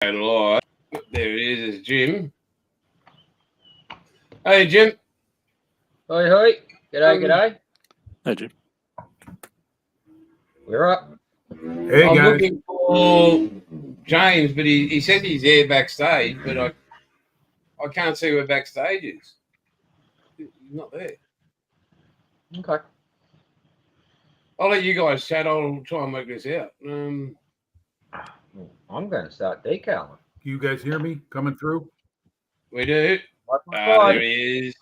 Live. There it is, Jim. Hey, Jim. Hoi, hoi. G'day, g'day. Hey, Jim. We're up. Hey, I'm guys. looking for James, but he says he's there backstage, but I can't see where backstage is. He's not there. Okay. I'll let you guys chat. I'll try and work this out. I'm going to start decaling. You guys hear me coming through? We do. There he is.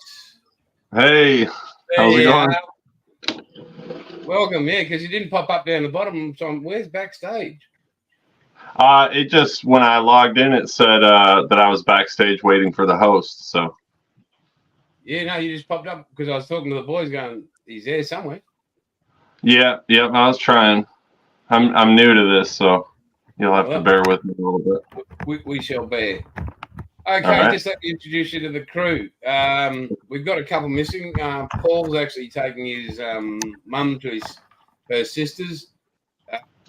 Hey, how's it going? Welcome, yeah, because you didn't pop up down the bottom. So where's backstage? It just, when I logged in, it said that I was backstage waiting for the host. So Yeah, no, you just popped up because I was talking to the boys going, he's there somewhere. yeah, I was trying. I'm new to this, so you'll have to bear with me a little bit. We shall bear. Okay, right. Just let me introduce you to the crew. We've got a couple missing. Paul's actually taking his mum to her sisters.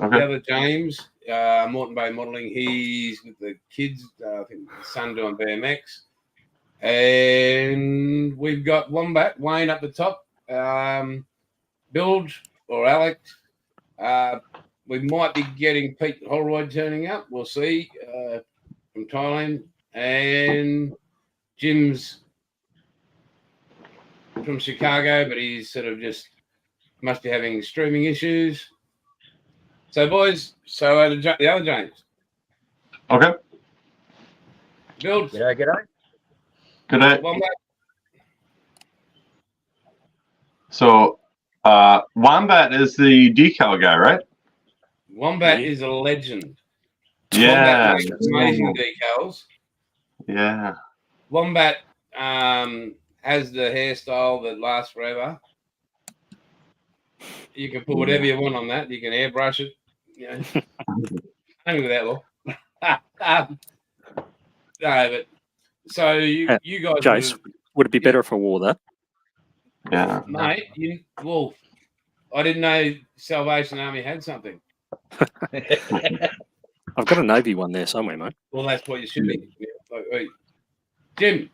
Okay. The other James, Moreton Bay Modelling, he's with the kids. I think his son doing BMX. And we've got Wombat, Wayne up the top. Bilge or Alex. We might be getting Pete Holroyd turning up. We'll see. From Thailand. And Jim's from Chicago, but he's sort of just must be having streaming issues. So, boys, the other James. Okay. Bilge. G'day, g'day. Good day. Wombat. So, Wombat is the decal guy, right? Wombat is a legend. Yeah. Wombat makes amazing decals. Yeah. Wombat has the hairstyle that lasts forever. You can put whatever you want on that. You can airbrush it. You know, only with that law. No, but so you guys, Jace, would it be better if I wore that? Yeah. mate? I didn't know Salvation Army had something. I've got a Navy one there somewhere, mate. Well, that's what you should be. Jim,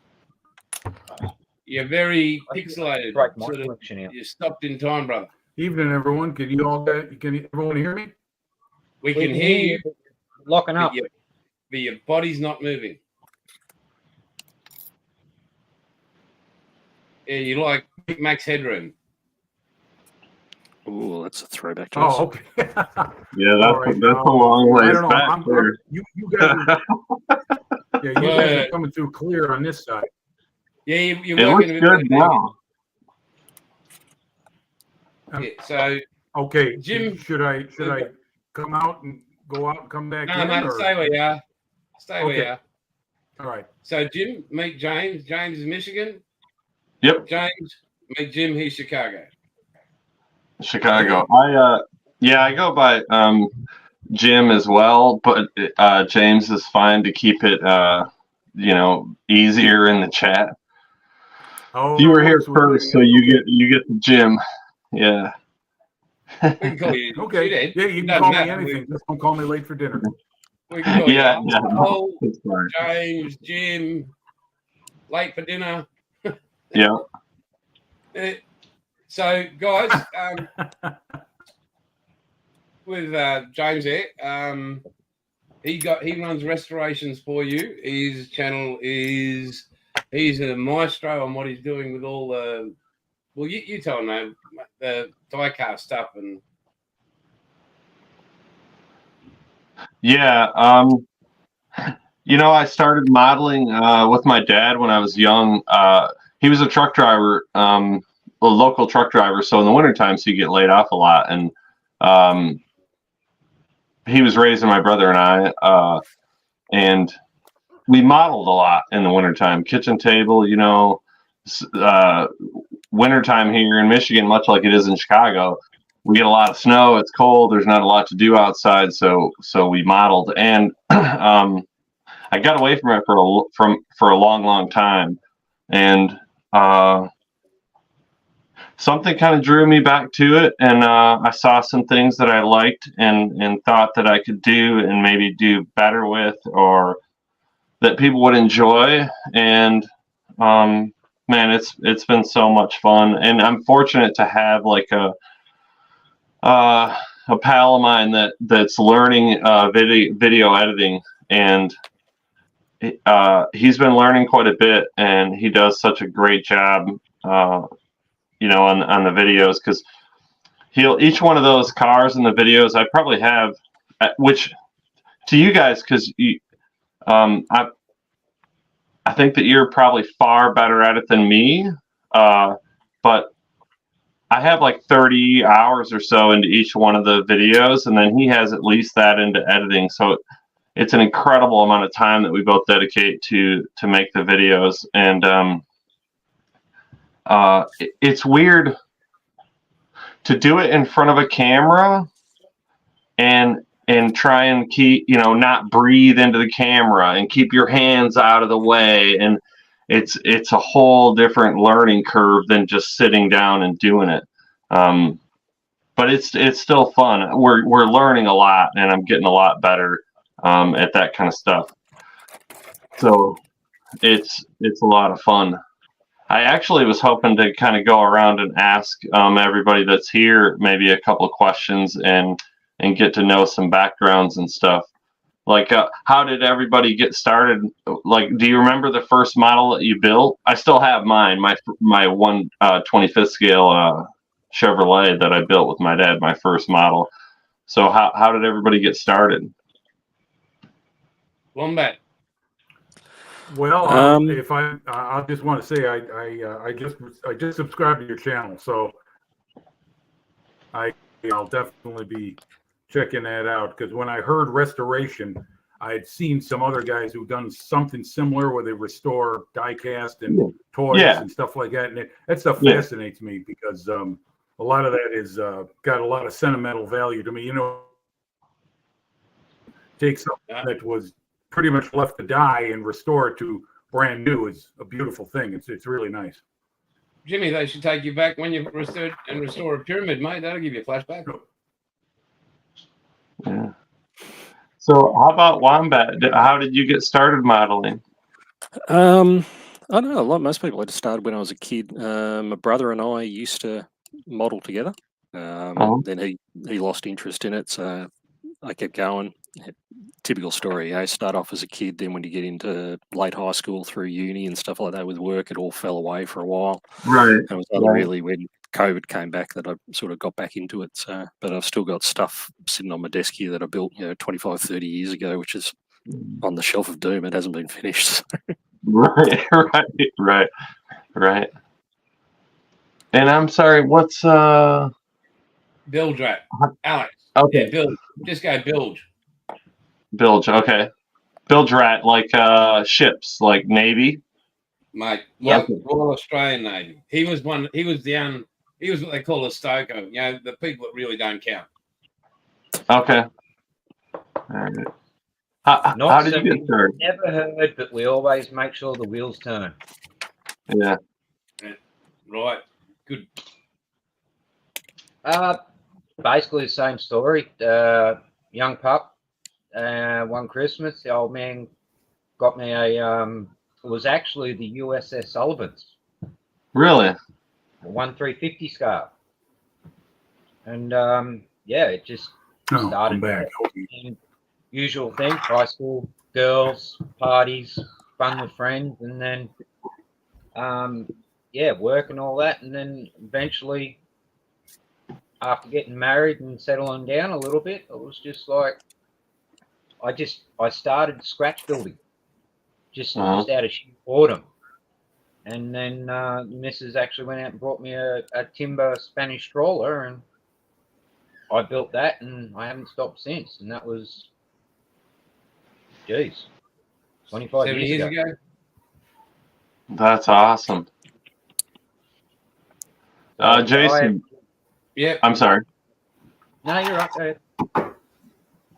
you're very pixelated. Break my Sort of, connection out. you stopped in time, brother. Evening, everyone. Can everyone hear me? We can hear you, Locking up. but your body's not moving. Yeah, you like Max Headroom. Oh, that's a throwback. Jace. Oh, okay. Yeah, that's a long I ways don't know. back there. You guys are coming through clear on this side. Yeah, you're It working looks a bit good better. now. Yeah, so Okay, Jim, should I come out and go out and come back no, in? mate, or- stay where you are. Stay where you Okay. are. All right. So Jim, meet James. James is Michigan. Yep. James, meet Jim. He's Chicago. Chicago. I go by Jim as well, but James is fine to keep it easier in the chat. Oh, You were here so we're first, so doing you get the Jim. Yeah. We can call you. it. Okay. Shithead. Yeah, you can Doesn't call me matter. anything. Just don't call me late for dinner. We can call Yeah, you yeah. Paul, That's fine. James, Jim, late for dinner. Yeah. So, guys, with James there, he runs restorations for you. His channel is he's a maestro on what he's doing with all the. Well, you tell him, mate, the diecast stuff and. Yeah. I started modeling with my dad when I was young. He was a truck driver, a local truck driver. So in the wintertime, so you get laid off a lot. And he was raising my brother and I, and we modeled a lot in the wintertime. Kitchen table, wintertime here in Michigan, much like it is in Chicago. We get a lot of snow. It's cold. There's not a lot to do outside. So we modeled, and I got away from it for a long time. And something kind of drew me back to it, and I saw some things that I liked and thought that I could do and maybe do better with, or that people would enjoy. And man, it's been so much fun, and I'm fortunate to have like a pal of mine that's learning video editing, and he's been learning quite a bit, and he does such a great job, you know, on the videos, because each one of those cars in the videos I probably have, which to you guys, because I think that you're probably far better at it than me, but I have like 30 hours or so into each one of the videos, and then he has at least that into editing. So it's an incredible amount of time that we both dedicate to make the videos. And it's weird to do it in front of a camera and try and keep, you know, not breathe into the camera and keep your hands out of the way. And it's a whole different learning curve than just sitting down and doing it. But it's still fun. We're learning a lot, and I'm getting a lot better at that kind of stuff. So it's a lot of fun. I actually was hoping to kind of go around and ask everybody that's here maybe a couple of questions and get to know some backgrounds and stuff. Like, how did everybody get started? Like, do you remember the first model that you built? I still have mine, my 1/25th scale Chevrolet that I built with my dad, my first model. So how did everybody get started? Wombat. Well, if I just want to say I just subscribed to your channel, so I'll definitely be checking that out, because when I heard restoration, I had seen some other guys who've done something similar where they restore die-cast and toys and stuff like that, and that stuff fascinates me, because a lot of that is got a lot of sentimental value to me. You know, take something that was pretty much left to die and restore it to brand new is a beautiful thing. It's really nice. Jimmy, they should take you back when you restore a pyramid, mate. That'll give you a flashback. Yeah. So how about Wombat? How did you get started modeling? I don't know. Like most people, I just started when I was a kid. My brother and I used to model together. Then he lost interest in it, so I kept going. Typical story. I start off as a kid, then when you get into late high school through uni and stuff like that with work, it all fell away for a while. Right. It was only really when COVID came back that I sort of got back into it. So, but I've still got stuff sitting on my desk here that I built, 25, 30 years ago, which is on the shelf of doom. It hasn't been finished. Right. And I'm sorry, what's Bilge rat. Alex. Okay. Yeah, Bilge. Just go Bilge. Bilge, okay. Bilge rat, like ships, like Navy. Mate, Yeah. Royal Australian Navy. He was what they call a stoker. You know, the people that really don't count. Okay. All right. How did you get started? Never heard, but we always make sure the wheels turn. Yeah. Right. Good. Basically the same story. Young pup. One Christmas, the old man got me it was actually the USS Sullivans. Really? A 1/350 scarf. And it just started back. Usual thing, high school, girls, parties, fun with friends, and then work and all that, and then eventually after getting married and settling down a little bit, it was just like I started scratch building just out of sheer boredom. And then Mrs. actually went out and brought me a timber Spanish stroller, and I built that, and I haven't stopped since. And that was, 25 years ago. That's awesome. Jason. Yeah. I'm sorry. No, you're right. Go ahead.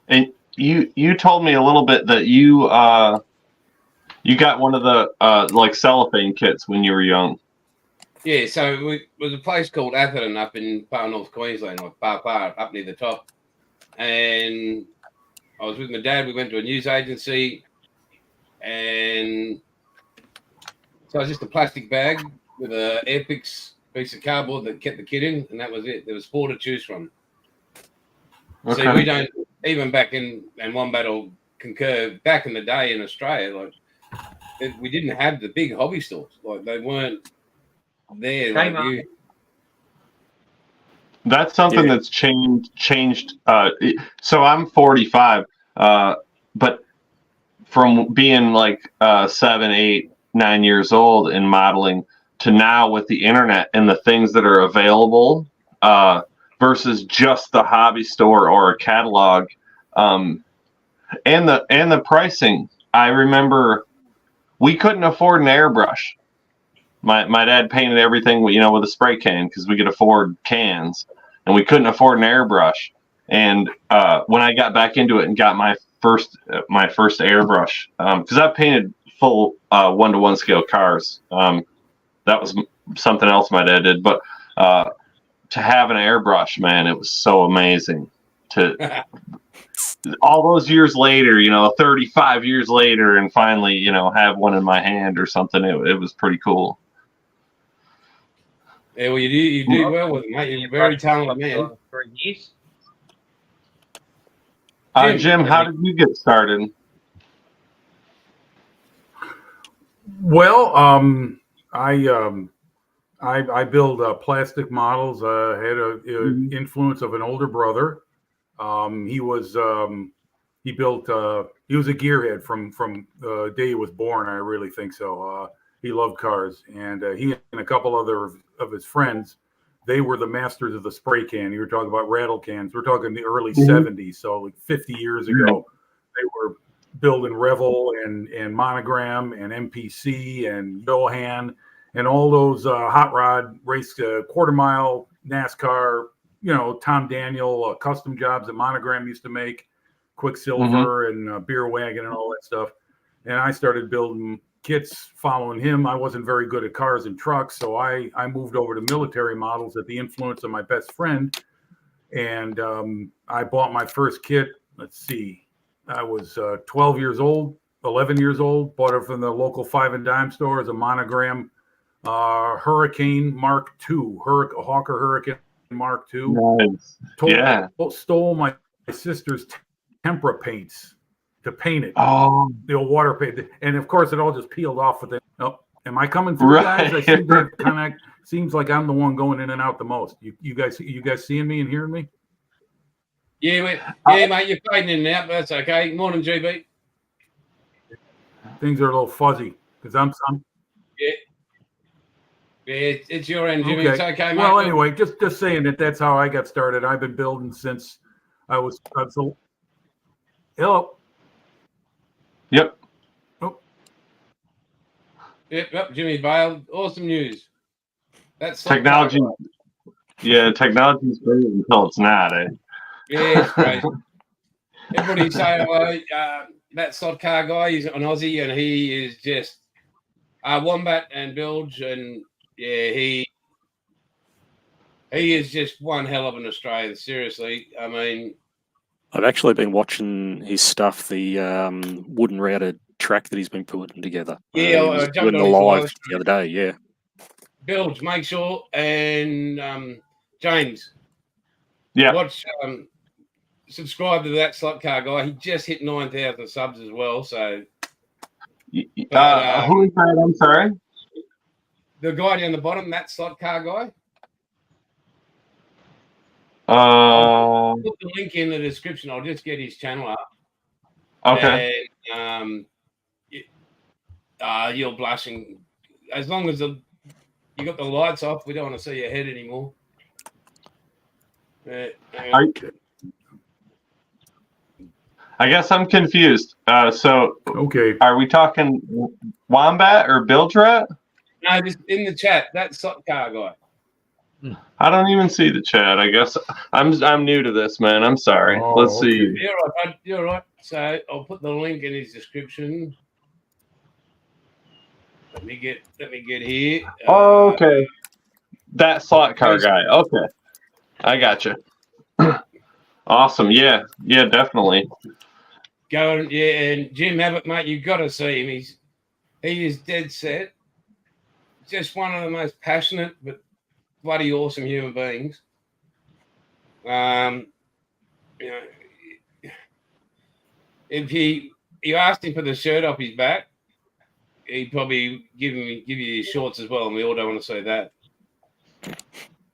And you told me a little bit that you got one of the like cellophane kits when you were young. Yeah, so it was a place called Atherton up in far north Queensland, like far up near the top. And I was with my dad. We went to a news agency, and so it was just a plastic bag with a Airpix piece of cardboard that kept the kit in, and that was it. There was 4 to choose from. Okay. See, we don't even back in, and Wombat will concur. Back in the day in Australia, like we didn't have the big hobby stores. Like they weren't there. Like Kmart. you. That's something that's changed. So I'm 45, but from being like 7, 8, 9 years old in modeling to now with the internet and the things that are available versus just the hobby store or a catalog, and the pricing. I remember we couldn't afford an airbrush. My dad painted everything, with a spray can because we could afford cans, and we couldn't afford an airbrush. And when I got back into it and got my first airbrush, because I painted full 1-to-1 scale cars. That was something else my dad did, but to have an airbrush, man, it was so amazing. To all those years later, 35 years later, and finally, have one in my hand or something. It was pretty cool. Yeah, well, you do well with it, mate. You're a very talented man. 3 years. Jim, how did you get started? Well, I build plastic models. Had a influence of an older brother. He was he was a gearhead from the day he was born. I really think so. He loved cars, and he and a couple other of his friends, they were the masters of the spray can. You were talking about rattle cans. We're talking the early 70s, so like 50 years ago. They were building Revel and Monogram and MPC and Johan and all those hot rod race, quarter mile, NASCAR, Tom Daniel custom jobs that Monogram used to make, Quicksilver and Beer Wagon and all that stuff. And I started building kits following him. I wasn't very good at cars and trucks, so I moved over to military models at the influence of my best friend. And I bought my first kit. Let's see. I was 12 years old, 11 years old, bought it from the local 5 and dime store as a Monogram Hurricane Mark II, Hawker Hurricane Mark II. Nice. Stole my sister's tempera paints to paint it. Oh, the old water paint. And of course, it all just peeled off with it. Oh, am I coming through, guys? I seem to kind of seems like I'm the one going in and out the most. You guys seeing me and hearing me? Yeah, mate, you're fading in and out, but that's okay. Morning, GB. Things are a little fuzzy because I'm it's your end, Jimmy. okay. It's okay, mate. Well, anyway, just saying that's how I got started. I've been building since I was hello. Yep. Oh. Yep, Jimmy Vale. Awesome news. That's technology. Yeah, technology's great until it's not, eh? Yeah, it's great. Everybody say hello. That slot car guy, he's an Aussie, and he is just Wombat and Bilge, and yeah, he is just one hell of an Australian. Seriously, I mean, I've actually been watching his stuff, the wooden routed track that he's been putting together. Yeah, he was doing the live the other day. Yeah, Bilge, make sure, and James, watch. Subscribe to that slot car guy. He just hit 9,000 subs as well. So, who is that? I'm sorry. The guy down the bottom, that slot car guy. I'll put the link in the description. I'll just get his channel up. Okay. And, you're blushing. As long as you got the lights off, we don't want to see your head anymore. I guess I'm confused. So, okay, are we talking Wombat or Bildrat? No, just in the chat. That slot car guy. I don't even see the chat. I guess I'm new to this, man. I'm sorry. Let's see. You're right, bud. You're right. So I'll put the link in his description. Let me get here. Okay. that slot car guy. Okay, I got you. Awesome. Yeah, definitely. Going, and Jim Abbott, mate, you've got to see him. He is dead set. Just one of the most passionate but bloody awesome human beings. You know, if you asked him for the shirt off his back, he'd probably give you his shorts as well, and we all don't want to see that.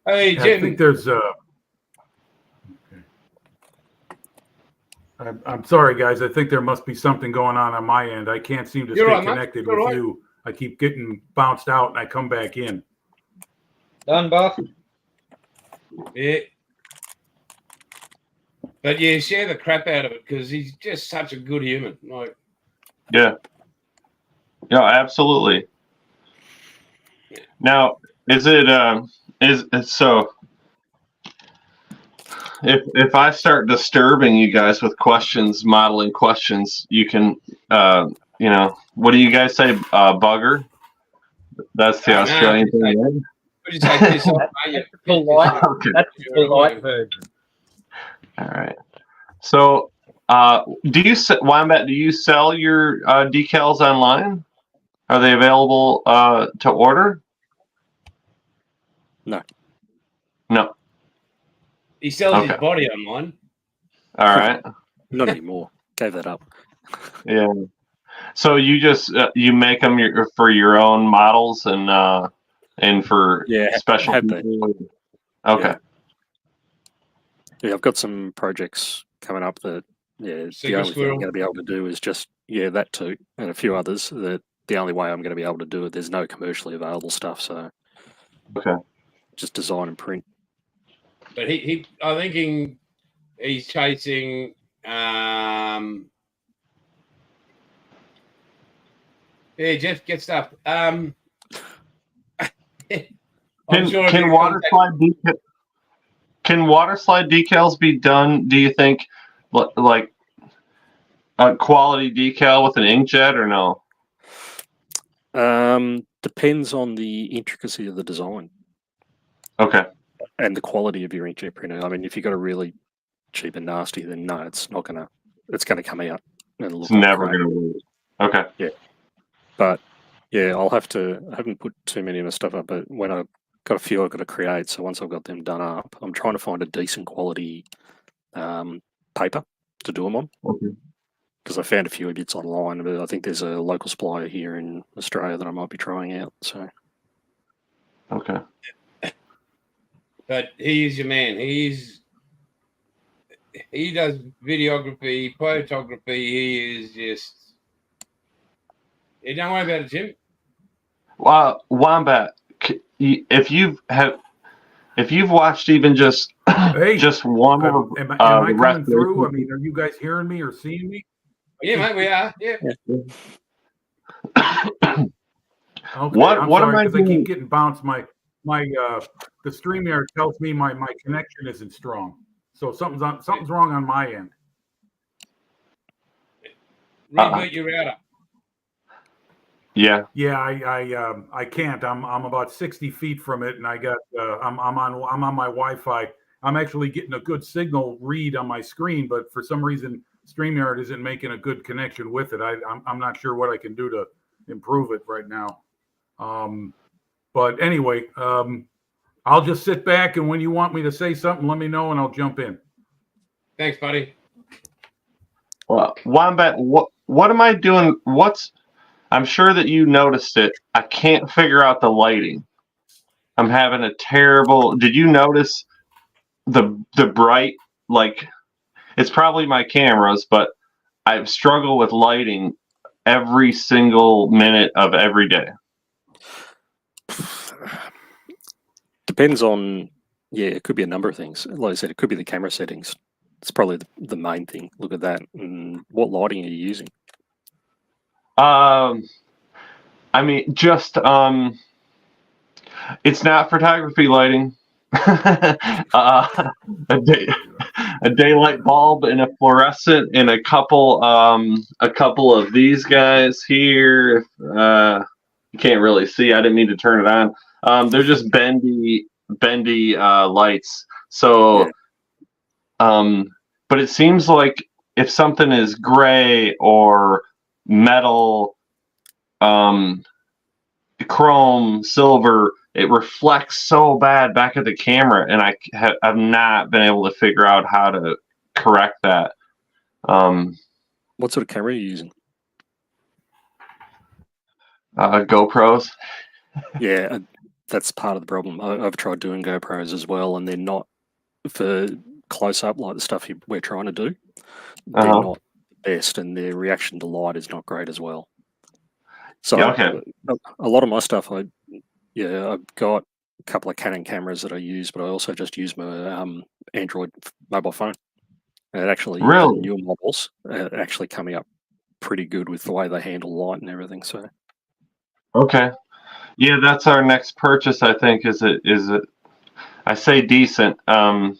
Hey, Jim. I think there's I'm sorry, guys. I think there must be something going on my end. I can't seem to stay connected with you. I keep getting bounced out, and I come back in. Done, Buff? Yeah. But yeah, share the crap out of it because he's just such a good human. Like, yeah, absolutely. Now, is it so? If I start disturbing you guys with questions, modeling questions, you can, what do you guys say, bugger? That's the Australian thing. Would you say piss off, mate? That's the polite version. All right. So, Wombat, do you sell your decals online? Are they available to order? No. He sells his body online. All right. Not anymore. Gave that up. Yeah. So you just you make them for your own models and for special people. Okay. Yeah, I've got some projects coming up that the only thing I'm going to be able to do is just that too, and a few others that the only way I'm going to be able to do it. There's no commercially available stuff, so just design and print. But I think he's chasing. Jeff, get stuff. Can water slide decals be done? Do you think like a quality decal with an inkjet or no? Depends on the intricacy of the design. Okay. And the quality of your inkjet printer. I mean, if you've got a really cheap and nasty, then no, it's not gonna. It's gonna come out and look. It's never gonna work. Okay. Yeah. But yeah, I'll have to. I haven't put too many of my stuff up, but when I've got a few, I've got to create. So once I've got them done up, I'm trying to find a decent quality paper to do them on. Okay. Because I found a few bits online, but I think there's a local supplier here in Australia that I might be trying out. So. Okay. But he is your man. He does videography, photography. He is just. Don't worry about it, Jim. Wombat, if you've watched even just just one of am I coming through? I mean, are you guys hearing me or seeing me? Yeah, mate, we are. Yeah. Okay, what am I doing? I keep getting bounced. The StreamYard tells me my connection isn't strong, so something's wrong on my end. Reboot your router. Yeah. Yeah, I can't. I'm about 60 feet from it, and I got I'm on my Wi-Fi. I'm actually getting a good signal read on my screen, but for some reason StreamYard isn't making a good connection with it. I'm not sure what I can do to improve it right now. But anyway, I'll just sit back, and when you want me to say something, let me know, and I'll jump in. Thanks, buddy. Well, Wombat, what am I doing? I'm sure that you noticed it. I can't figure out the lighting. I'm having a terrible. Did you notice the bright? Like, it's probably my cameras, but I struggle with lighting every single minute of every day. Depends on, it could be a number of things. Like I said, it could be the camera settings. It's probably the main thing. Look at that. And what lighting are you using? I mean, just it's not photography lighting. A daylight bulb and a fluorescent and a couple of these guys here. You can't really see. I didn't mean to turn it on. They're just bendy bendy lights. So, but it seems like if something is gray or metal, chrome, silver, it reflects so bad back at the camera, and I've not been able to figure out how to correct that. What sort of camera are you using? GoPros. Yeah, that's part of the problem. I've tried doing GoPros as well, and they're not for close up like the stuff we're trying to do. They're not the best, and their reaction to light is not great as well. So a lot of my stuff, I've got a couple of Canon cameras that I use, but I also just use my Android mobile phone. And it actually, the newer models are actually coming up pretty good with the way they handle light and everything. So, yeah, that's our next purchase. I think is it. I say decent, and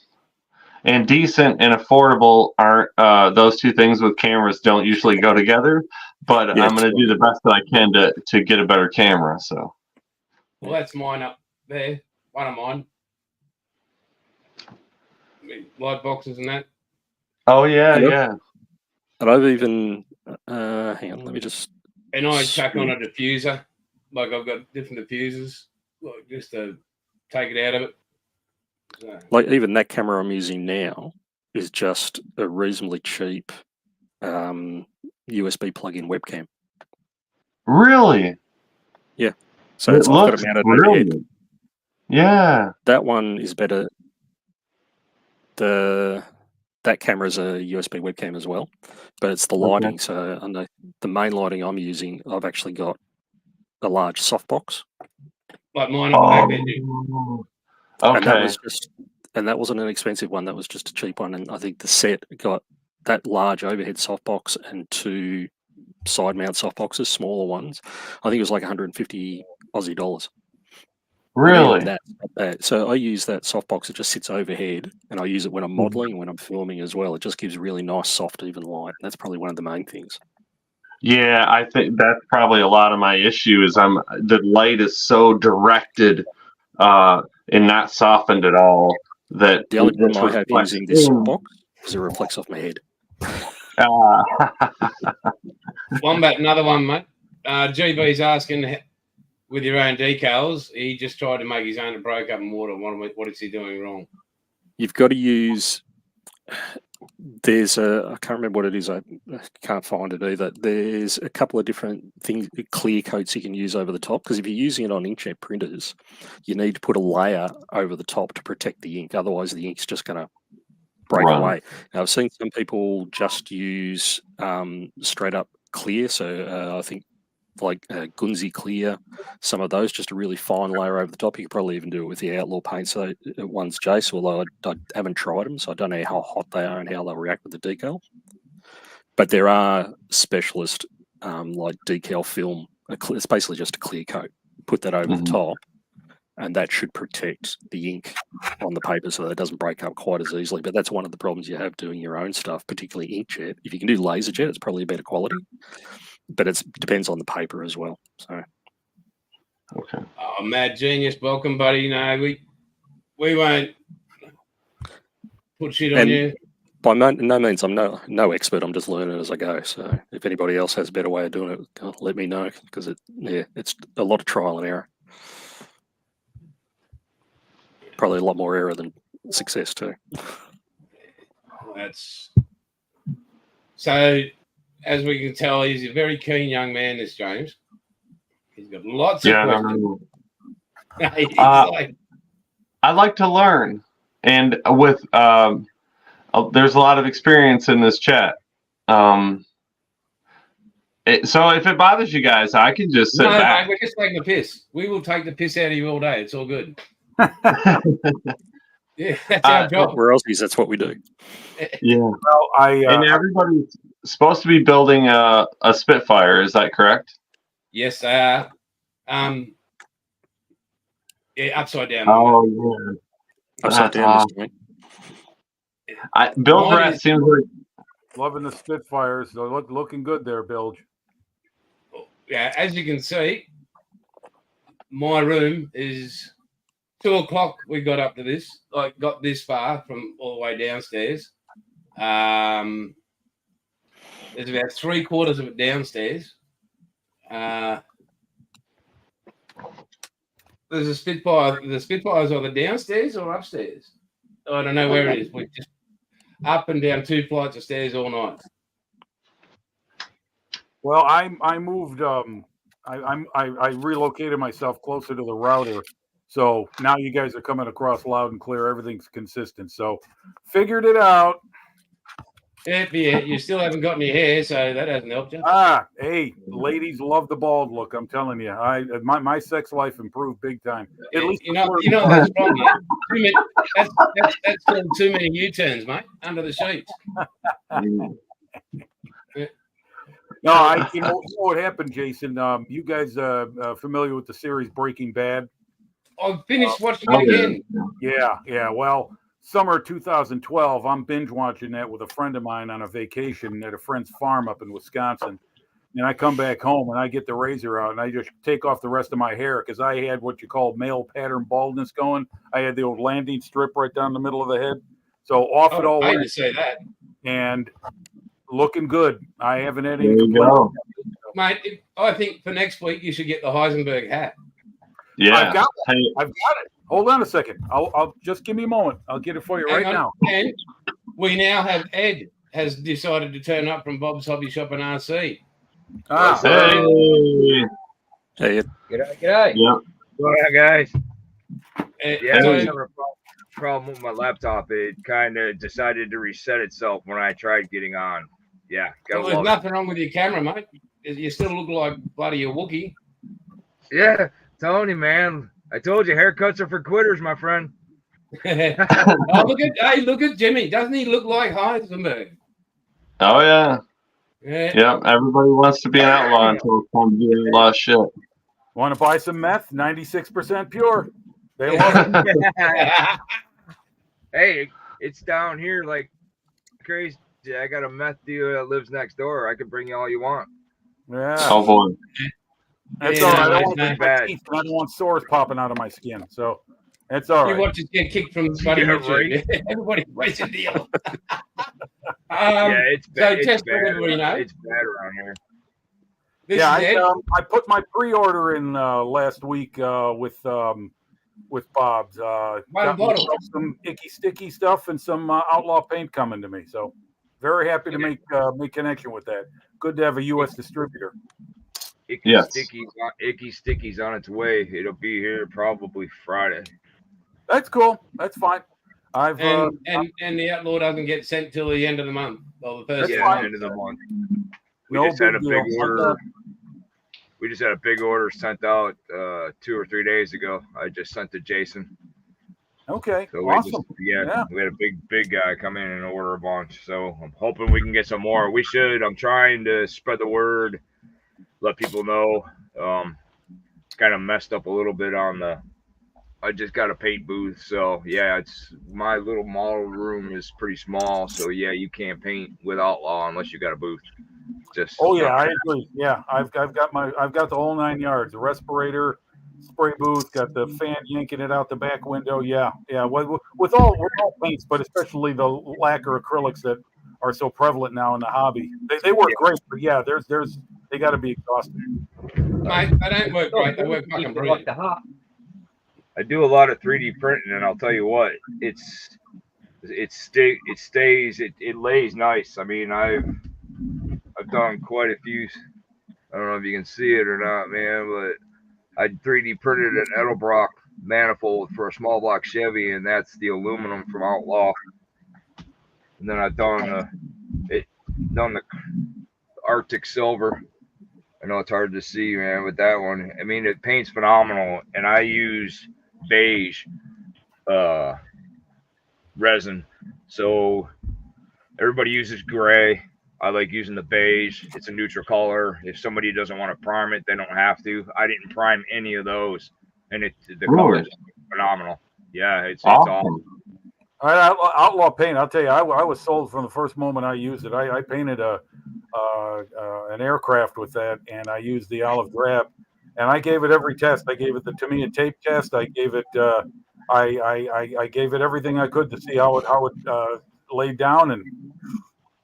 decent and affordable aren't those two things with cameras don't usually go together. But I'm going to do the best that I can to get a better camera. So, well, that's mine up there. One of mine. Light boxes and that. Oh yeah, yeah. And I've even hang on, let me just. And I chuck on a diffuser, like I've got different diffusers, like just to take it out of it. So. Like even that camera I'm using now is just a reasonably cheap USB plug-in webcam. Really? Yeah. So I've got it mounted overhead. Yeah. That one is better. That camera is a USB webcam as well, but it's the lighting. So on the main lighting I'm using, I've actually got a large softbox. Like mine at the back Okay. And that wasn't an expensive one. That was just a cheap one. And I think the set got that large overhead softbox and 2 side mount softboxes, smaller ones. I think it was like 150 Aussie dollars. Really? So I use that softbox. It just sits overhead, and I use it when I'm modeling, when I'm filming as well. It just gives really nice, soft, even light. That's probably one of the main things. Yeah, I think that's probably a lot of my issue is the light is so directed and not softened at all that the only problem I have using this softbox is it reflects off my head. Another one, mate. GB's asking, with your own decals, he just tried to make his own and broke up in water. What is he doing wrong? You've got to use. There's I can't remember what it is. I can't find it either. There's a couple of different things, clear coats you can use over the top. Because if you're using it on inkjet printers, you need to put a layer over the top to protect the ink. Otherwise, the ink's just going to break away. Now, I've seen some people just use straight up clear. So I think like Gunzi Clear, some of those, just a really fine layer over the top. You could probably even do it with the Outlaw paint. So one's Jace, although I haven't tried them, so I don't know how hot they are and how they'll react with the decal. But there are specialist like decal film. It's basically just a clear coat. Put that over the top, and that should protect the ink on the paper so that it doesn't break up quite as easily. But that's one of the problems you have doing your own stuff, particularly inkjet. If you can do laserjet, it's probably a better quality. But it depends on the paper as well. So, Mad Genius, welcome, buddy. No, we won't put shit on you. By no means, I'm no expert. I'm just learning as I go. So, if anybody else has a better way of doing it, let me know because it's a lot of trial and error. Probably a lot more error than success too. That's so. As we can tell, he's a very keen young man, this James. He's got lots of questions. I like to learn. And with there's a lot of experience in this chat. So if it bothers you guys, I can just sit back. We're just taking the piss. We will take the piss out of you all day. It's all good. Yeah, that's our job. We're Aussies. That's what we do. Yeah. Well, and everybody's supposed to be building a Spitfire. Is that correct? Yes, they are. Yeah, upside down. Oh, yeah. Upside down. Bilge Rat seems like loving the Spitfires. They're looking good there, Bilge. Yeah, as you can see, my room is 2 o'clock we got up to this, like got this far from all the way downstairs. There's about 3/4 of it downstairs. There's a Spitfire. The Spitfire's either downstairs or upstairs. I don't know where it is. We just up and down 2 flights of stairs all night. Well, I moved. I relocated myself closer to the router, so now you guys are coming across loud and clear. Everything's consistent. So, figured it out. Yeah, you still haven't got any hair, so that hasn't helped you. Hey, ladies love the bald look. I'm telling you, my sex life improved big time. At least you know that's wrong. Yeah. That's called too many U-turns, mate. Under the sheets. No, you know what happened, Jason. You guys familiar with the series Breaking Bad? I finished watching it again. Yeah. Well, summer 2012, I'm binge watching that with a friend of mine on a vacation at a friend's farm up in Wisconsin. And I come back home and I get the razor out and I just take off the rest of my hair because I had what you call male pattern baldness going. I had the old landing strip right down the middle of the head. So off it all I went. to say that. And looking good. I haven't had There any you go. Mate, I think for next week you should get the Heisenberg hat. Yeah. I've got Hey, it. Hold on a second. I'll just give me a moment. I'll get it for you right now. And we now have Ed has decided to turn up from Bob's Hobby Shop and RC. hey. Hey, G'day. Yeah. What up, guys? Yeah, I So- was having a problem with my laptop. It kind of decided to reset itself when I tried getting on. Yeah, well, gotta there's love nothing wrong with your camera, mate. You still look like bloody a Wookiee. it. Yeah, Tony, man. I told you haircuts are for quitters, my friend. Oh, look at Jimmy. Doesn't he look like Heisenberg? Oh yeah. Yeah. Yeah. Everybody wants to be an outlaw until it's time to be an outlaw shit. Want to buy some meth? 96% pure. They love it. Hey, it's down here like crazy. I got a meth dealer that lives next door. I can bring you all you want. Yeah. Oh boy. That's Yeah, all right. I it's don't want not my bad. teeth, I don't want sores popping out of my skin. So that's all You right. watch us get kicked from bloody Yeah, YouTube. Everybody waits a deal. Yeah, it's bad. It's just for bad. everybody know. It's bad around here. This Yeah, is Ed. I put my pre-order in last week with Bob's. Got bottle. myself some icky sticky stuff and some outlaw paint coming to me. So very happy to make connection with that. Good to have a U.S. distributor. Icky Yes. Sticky's on its way. It'll be here probably Friday. That's cool. That's fine. I've And the outlaw doesn't get sent till the end of the month. Or the first That's of the Yeah, fine. month. end of the month. We no just had a big big deal. order. We just had a big order sent out 2 or 3 days ago. I just sent to Jason. Okay, So awesome. we Yeah. had a big guy come in and order a bunch. So I'm hoping we can get some more. We should. I'm trying to spread the word, let people know. It's kind of messed up a little bit on the. I just got a paint booth, so yeah, it's my little model room is pretty small. So yeah, you can't paint with Outlaw unless you got a booth. Just Oh yeah, I agree. Yeah, I've got the whole 9 yards. The respirator, spray booth, got the fan yanking it out the back window. Yeah. With all paints, but especially the lacquer acrylics that are so prevalent now in the hobby. They work great, but yeah, they got to be exhausted. Mate, they don't work great. They work fucking Like brilliant. the heart. I do a lot of 3D printing, and I'll tell you what, it lays nice. I mean, I've done quite a few. I don't know if you can see it or not, man, but I 3D printed an Edelbrock manifold for a small block Chevy, and that's the aluminum from Outlaw. And then I've done the Arctic Silver. I know it's hard to see, man, with that one. I mean, it paints phenomenal, and I use beige resin. So everybody uses gray. I like using the beige. It's a neutral color. If somebody doesn't want to prime it, they don't have to. I didn't prime any of those, and the color is phenomenal. Yeah, it's awesome. All right, Outlaw paint. I'll tell you, I was sold from the first moment I used it. I painted an aircraft with that, and I used the olive drab, and I gave it every test. I gave it the Tamiya tape test. I gave it I gave it everything I could to see how it laid down, and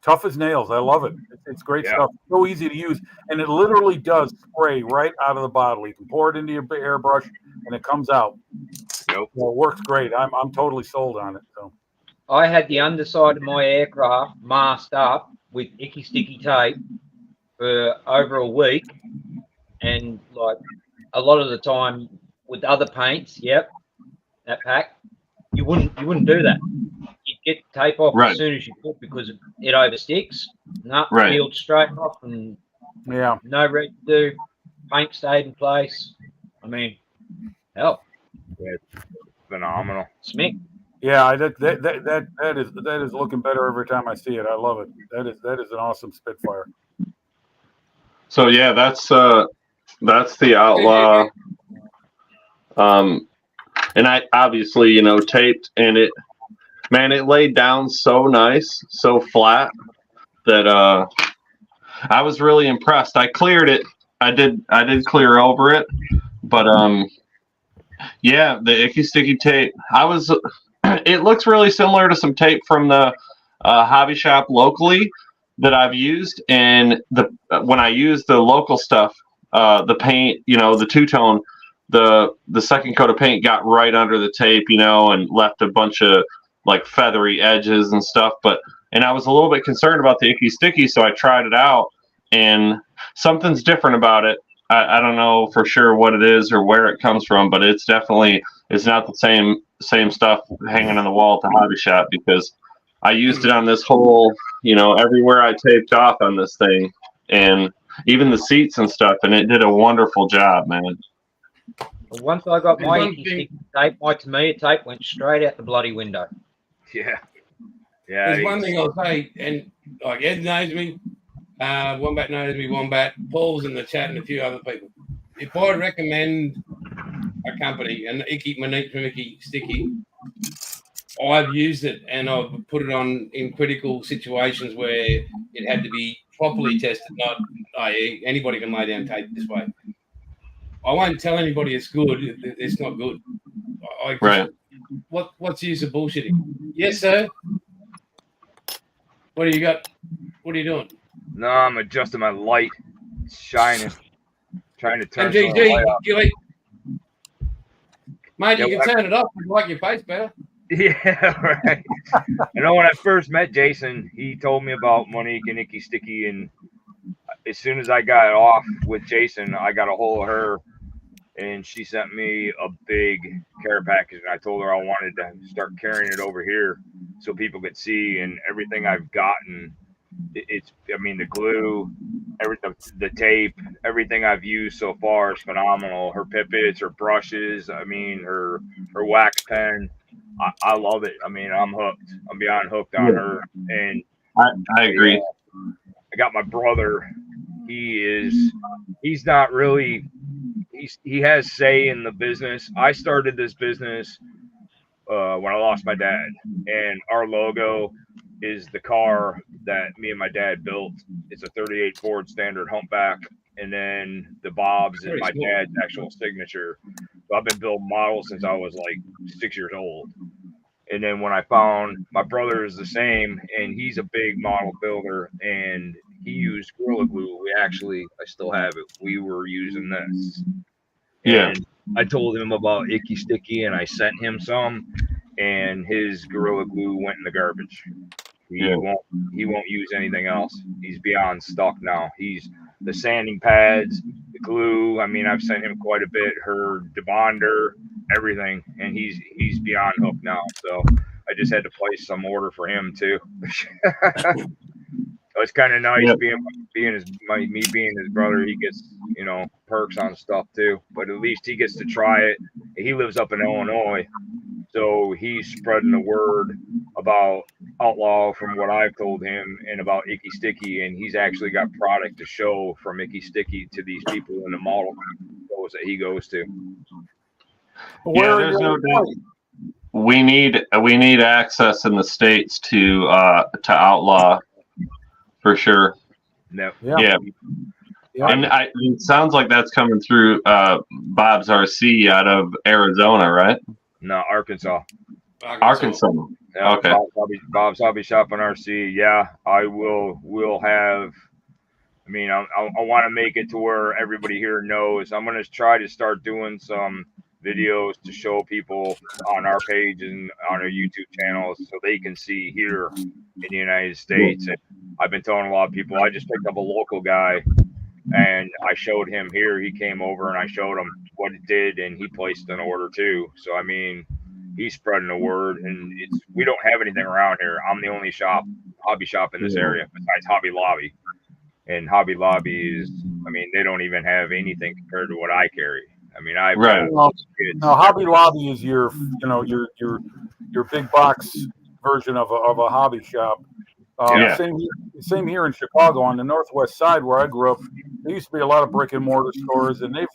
tough as nails. I love it. It's great stuff. So easy to use, and it literally does spray right out of the bottle. You can pour it into your airbrush, and it comes out. Yep. Well, it works great. I'm totally sold on it. So I had the underside of my aircraft masked up with icky sticky tape for over a week, and like a lot of the time with other paints, that pack, you wouldn't do that. You'd get tape off as soon as you could because it oversticks. Peeled straight off, and no residue. Paint stayed in place. I mean, hell, phenomenal. Smick. Yeah, that is looking better every time I see it. I love it. That is an awesome Spitfire. So yeah, that's the Outlaw. And I obviously, taped, and it laid down so nice, so flat that I was really impressed. I cleared it. I did clear over it, but the icky sticky tape. It looks really similar to some tape from the hobby shop locally that I've used, and when I use the local stuff, the paint, the two-tone, the second coat of paint got right under the tape, and left a bunch of like feathery edges and stuff. And I was a little bit concerned about the icky sticky, so I tried it out, and something's different about it. I don't know for sure what it is or where it comes from, but it's not the same stuff hanging on the wall at the hobby shop, because I used it on this whole, everywhere I taped off on this thing, and even the seats and stuff, and it did a wonderful job, man. Once I got my icky sticky tape, my Tamiya tape went straight out the bloody window. Yeah. There's one thing I'll say, and like Ed knows me, Wombat knows me, Wombat, Paul's in the chat, and a few other people. If I recommend a company, and Manique from Icky Sticky, I've used it and I've put it on in critical situations where it had to be properly tested, not anybody can lay down tape this way. I won't tell anybody it's good. It's not good. What's the use of bullshitting? Yes, sir. What do you got? What are you doing? No, I'm adjusting my light. It's shining. Trying to turn MGG, the light off. Mate, you can turn it off if you like your face better. Yeah, right. When I first met Jason, he told me about Monique and Icky Sticky, and as soon as I got off with Jason, I got a hold of her, and she sent me a big care package, and I told her I wanted to start carrying it over here so people could see, and everything I've gotten, the glue, the tape, everything I've used so far is phenomenal. Her pippets, her brushes, her wax pen. I love it. I'm hooked. I'm beyond hooked on her. And I agree. I got my brother. He's not really, he has say in the business. I started this business when I lost my dad, and our logo is the car that me and my dad built. It's a 38 Ford Standard humpback, and then the Bob's is my dad's actual signature. So I've been building models since I was like 6 years old. And then when I found my brother is the same, and he's a big model builder, and he used Gorilla Glue. I still have it. We were using this. Yeah. And I told him about Icky Sticky, and I sent him some, and his Gorilla Glue went in the garbage. He won't use anything else. He's beyond stuck now. He's the sanding pads, the glue. I've sent him quite a bit. Her debonder, everything, and he's beyond hooked now. So I just had to place some order for him too. It's kind of nice being his brother. He gets perks on stuff too, but at least he gets to try it. He lives up in Illinois, so he's spreading the word about Outlaw from what I've told him, and about Icky Sticky, and he's actually got product to show from Icky Sticky to these people in the model shows that he goes to. There's no doubt. We need access in the States to Outlaw for sure. No. Yeah. And it sounds like that's coming through Bob's RC out of Arizona, right? No, Arkansas. Arkansas. Yeah, Okay. Bob's Hobby Shop on RC. Yeah, I will have. I mean, I want to make it to where everybody here knows. I'm going to try to start doing some videos to show people on our page and on our YouTube channels so they can see here in the United States. And I've been telling a lot of people, I just picked up a local guy and I showed him here. He came over and I showed him what it did and he placed an order too. So, I mean, he's spreading the word, and we don't have anything around here. I'm the only hobby shop in this area besides Hobby Lobby. And Hobby Lobby is, I mean, they don't even have anything compared to what I carry. I mean, I've got now Hobby Lobby is your big box version of a hobby shop. Same here in Chicago on the northwest side where I grew up. There used to be a lot of brick and mortar stores, and they've,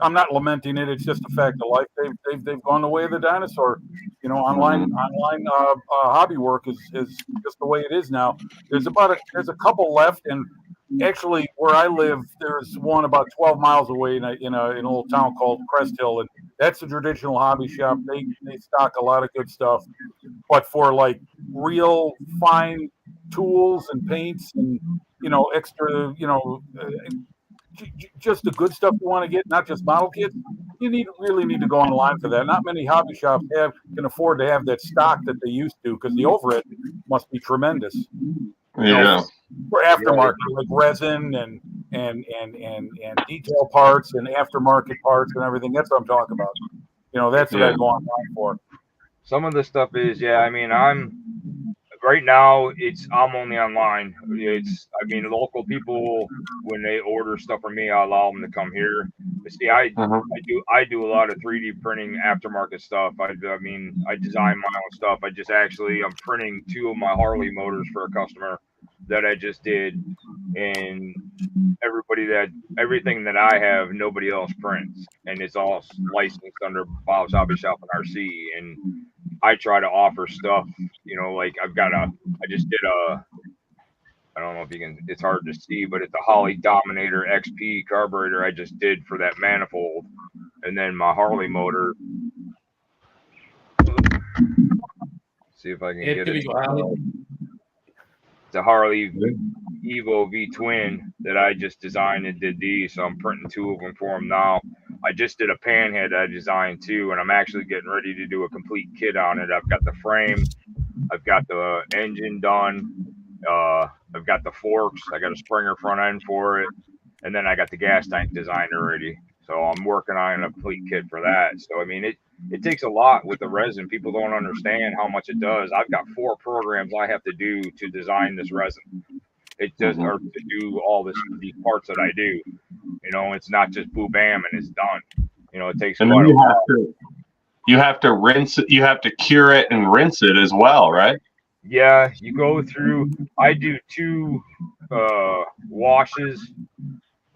I'm not lamenting it. It's just a fact of life. They've gone the way of the dinosaur. Online hobby work is just the way it is now. There's a couple left, and actually where I live, there's one about 12 miles away in a little town called Crest Hill, and that's a traditional hobby shop. They stock a lot of good stuff, but for like real fine tools and paints and extra just the good stuff you want to get, not just model kits, you really need to go online for that. Not many hobby shops can afford to have that stock that they used to, because the overhead must be tremendous. For aftermarket, like resin and detail parts and aftermarket parts and everything. That's what I'm talking about. That's what I go online for. Some of the stuff is, I mean, right now I'm only online. Local people, when they order stuff from me, I allow them to come here. But see, I do a lot of 3D printing aftermarket stuff. I design my own stuff. I'm printing 2 of my Harley motors for a customer that I just did, and everything that I have, nobody else prints, and it's all licensed under Bob's Hobby Shop and RC. And I try to offer stuff, like I just did I don't know if you can, it's hard to see, but it's a Holley Dominator XP carburetor I just did for that manifold. And then my Harley motor. See if I can get it. It's a Harley Evo V Twin that I just designed and did these. So I'm printing 2 of them for them now. I just did a panhead I designed too, and I'm actually getting ready to do a complete kit on it. I've got the frame, I've got the engine done, I've got the forks, I got a Springer front end for it, and then I got the gas tank designed already. So I'm working on a complete kit for that. So I mean, it takes a lot with the resin. People don't understand how much it does. I've got 4 programs I have to do to design this resin. It does, or to do all these parts that I do. It's not just boo bam and it's done. It takes quite a while. You have to rinse it. You have to cure it and rinse it as well, right? Yeah, you go through. I do 2 washes.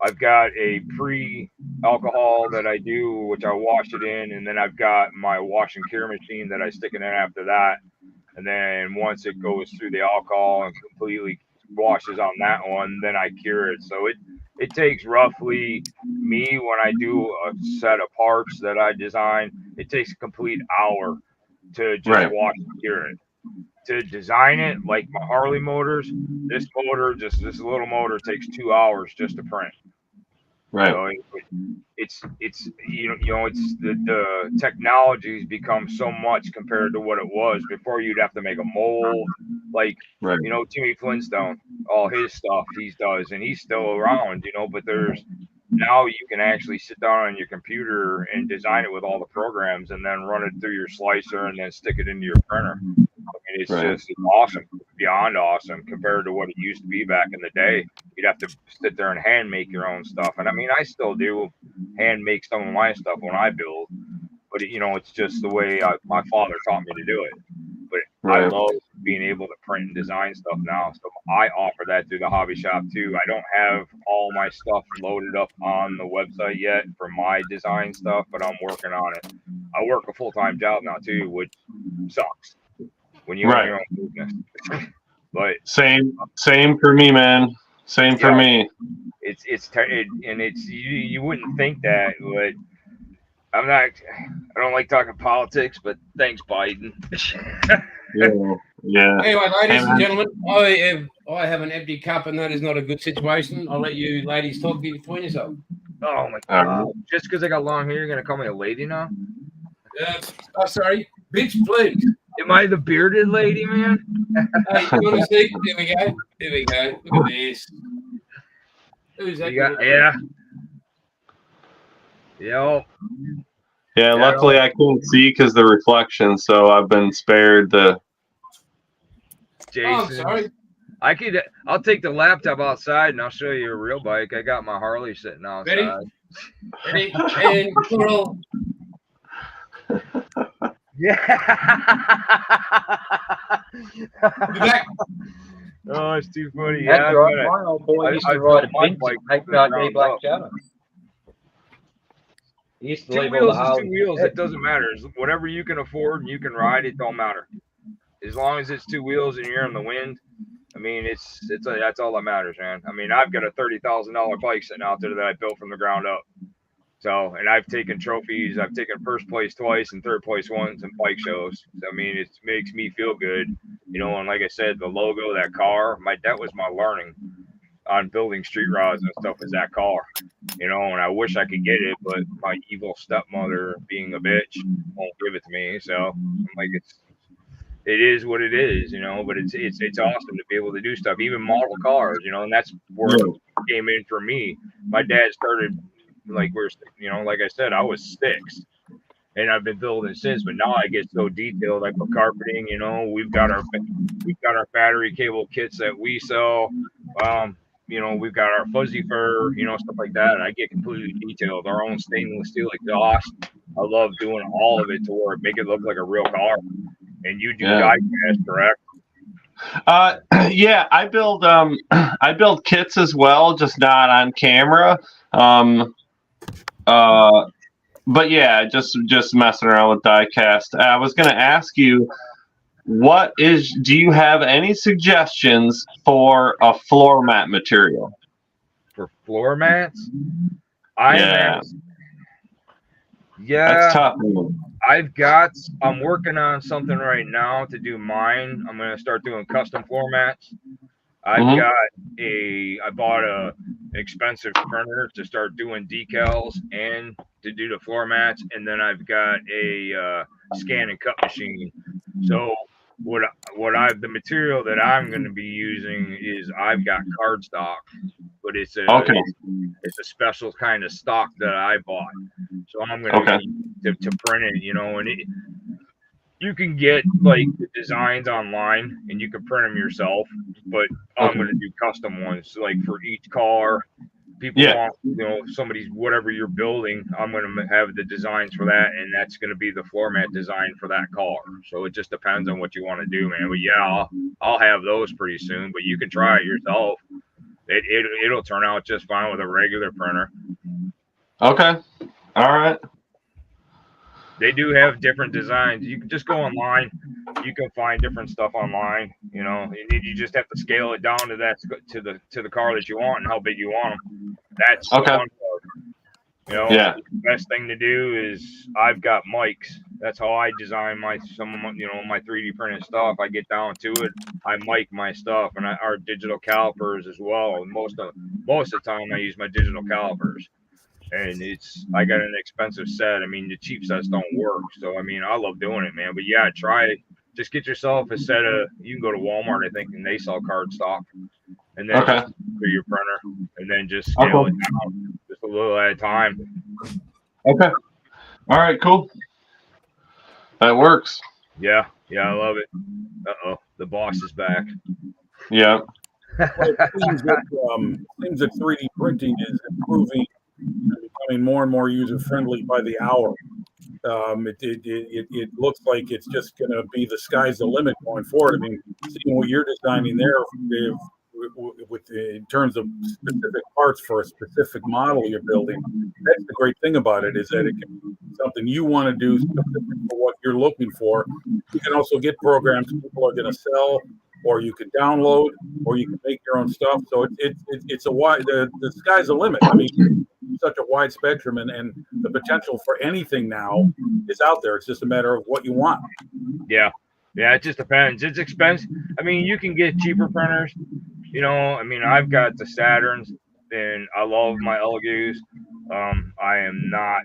I've got a pre-alcohol that I do, which I wash it in, and then I've got my wash and cure machine that I stick it in after that. And then once it goes through the alcohol and completely washes on that one, then I cure it. So it takes roughly, me, when I do a set of parts that I design, it takes a complete hour to just wash and cure it. To design it, like my Harley motors, this little motor takes 2 hours just to print. Right. So it's the technology's become so much compared to what it was before. You'd have to make a mold, like Timmy Flintstone, all his stuff he does, and he's still around, but now you can actually sit down on your computer and design it with all the programs and then run it through your slicer and then stick it into your printer. I mean, it's awesome, beyond awesome compared to what it used to be back in the day. You'd have to sit there and hand make your own stuff. And I mean, I still do hand make some of my stuff when I build, but it's just the way my father taught me to do it. But I love being able to print and design stuff now. So I offer that through the hobby shop too. I don't have all my stuff loaded up on the website yet for my design stuff, but I'm working on it. I work a full-time job now too, which sucks when you own your own business. But same for me, man. Same for me. It's you wouldn't think that, but I don't like talking politics, but thanks, Biden. Yeah. Anyway, ladies and And- gentlemen, I have an empty cup, and that is not a good situation. I'll let you ladies talk between yourself. Oh my god! Just because I got long hair, you're gonna call me a lady now? Sorry, bitch, please. Am I the bearded lady, man? Hey, you want to see? Here we go. Here we go. Look at this. Who's that? Yeah. Yo. Yeah, luckily I couldn't see because the reflection, so I've been spared the. Jason. Oh, I'm sorry. I'll take the laptop outside and I'll show you a real bike. I got my Harley sitting outside. Ready? And plural. Yeah. Be back. Oh, it's too funny. That's Yeah, right. My old boy used to ride a Benz bike 8.8 Black Shadow. He used to two leave wheels all the is Harleys. two wheels. It doesn't matter. Whatever you can afford and you can ride, it don't matter. As long as it's two wheels and you're in the wind, I mean, that's all that matters, man. I mean, I've got a $30,000 bike sitting out there that I built from the ground up. So, and I've taken trophies. I've taken first place twice and third place once in bike shows. So, I mean, it makes me feel good, you know. And like I said, the logo, that car, that was my learning on building street rods and stuff, is that car, you know. And I wish I could get it, but my evil stepmother, being a bitch, won't give it to me. So I'm like, it is what it is, you know. But it's awesome to be able to do stuff, even model cars, you know. And that's where it came in for me. My dad started, like like I said, I was 6, and I've been building since. But now I get so detailed. I put carpeting, you know. We've got our battery cable kits that we sell. You know, we've got our fuzzy fur, you know, stuff like that. And I get completely detailed. Our own stainless steel exhaust. I love doing all of it to where it make it look like a real car. And you do diecast, correct? Yeah, I build kits as well, just not on camera. But yeah, just messing around with diecast. I was going to ask you, do you have any suggestions for a floor mat material? For floor mats? That's tough. I'm working on something right now to do mine. I'm going to start doing custom floor mats. I bought a expensive printer to start doing decals and to do the floor mats, and then I've got a scan and cut machine. So the material that I'm going to be using is, I've got cardstock, but it's a special kind of stock that I bought. So I'm going to print it, you know. And you can get like the designs online and you can print them yourself, but I'm going to do custom ones, like for each car. People want, you know, somebody's, whatever you're building, I'm going to have the designs for that, and that's going to be the floor mat design for that car. So it just depends on what you want to do, man. But yeah, I'll have those pretty soon, but you can try it yourself. It'll turn out just fine with a regular printer. Okay. All right. They do have different designs. You can just go online. You can find different stuff online. You know, you just have to scale it down to the car that you want and how big you want them. That's the one part. You know, the best thing to do is, I've got mics. That's how I design my 3D printed stuff. I get down to it. I mic my stuff, and our digital calipers as well. Most of the time, I use my digital calipers. And I got an expensive set. I mean, the cheap sets don't work. So, I mean, I love doing it, man. But yeah, just get yourself a set of, you can go to Walmart, I think, and they sell cardstock. And then just for your printer, and then just scale it down just a little at a time. Okay. All right, cool. That works. Yeah, I love it. Uh-oh, the boss is back. Yeah. Well, it seems that 3D printing is improving and becoming more and more user-friendly by the hour. It looks like it's just going to be the sky's the limit going forward. I mean, seeing what you're designing there in terms of specific parts for a specific model you're building, that's the great thing about it, is that it can be something you want to do specific for what you're looking for. You can also get programs people are going to sell or you can download, or you can make your own stuff. So it's a wide, the sky's the limit. I mean, such a wide spectrum, and the potential for anything now is out there. It's just a matter of what you want. Yeah. Yeah, it just depends. It's expensive. I mean, you can get cheaper printers. You know, I mean, I've got the Saturns, and I love my Elegoo's. I am not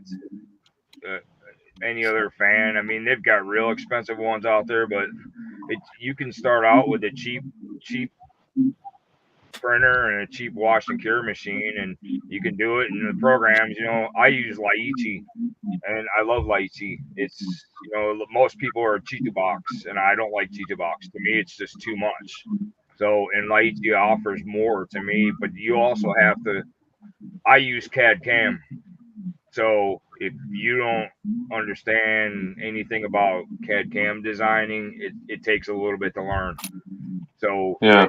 any other fan. I mean, they've got real expensive ones out there, but you can start out with a cheap printer and a cheap wash and cure machine, and you can do it in the programs. You know, I use Laichi, and I love Laichi. It's, you know, most people are Chitubox, and I don't like Chitubox. To me, it's just too much. So, and Laichi offers more to me, but you also have to. I use CAD CAM, so if you don't understand anything about CAD CAM designing, it takes a little bit to learn. So Yeah.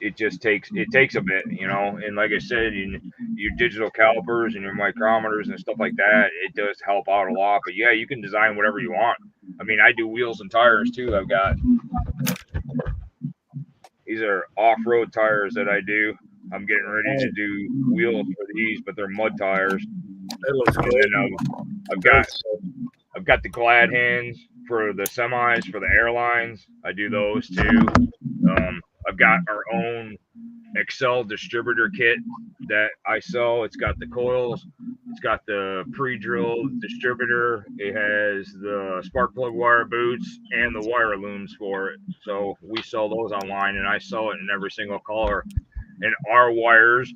it takes a bit, you know. And like I said, in your digital calipers and your micrometers and stuff like that, it does help out a lot. But yeah, you can design whatever you want. I mean, I do wheels and tires too. I've got, these are off-road tires that I do. I'm getting ready to do wheels for these, but they're mud tires. That looks And good. then I've got the glad hands for the semis for the airlines. I do those too. I've got our own Excel distributor kit that I sell. It's got the coils, it's got the pre-drilled distributor, it has the spark plug wire boots and the wire looms for it. So we sell those online, and I sell it in every single color. And our wires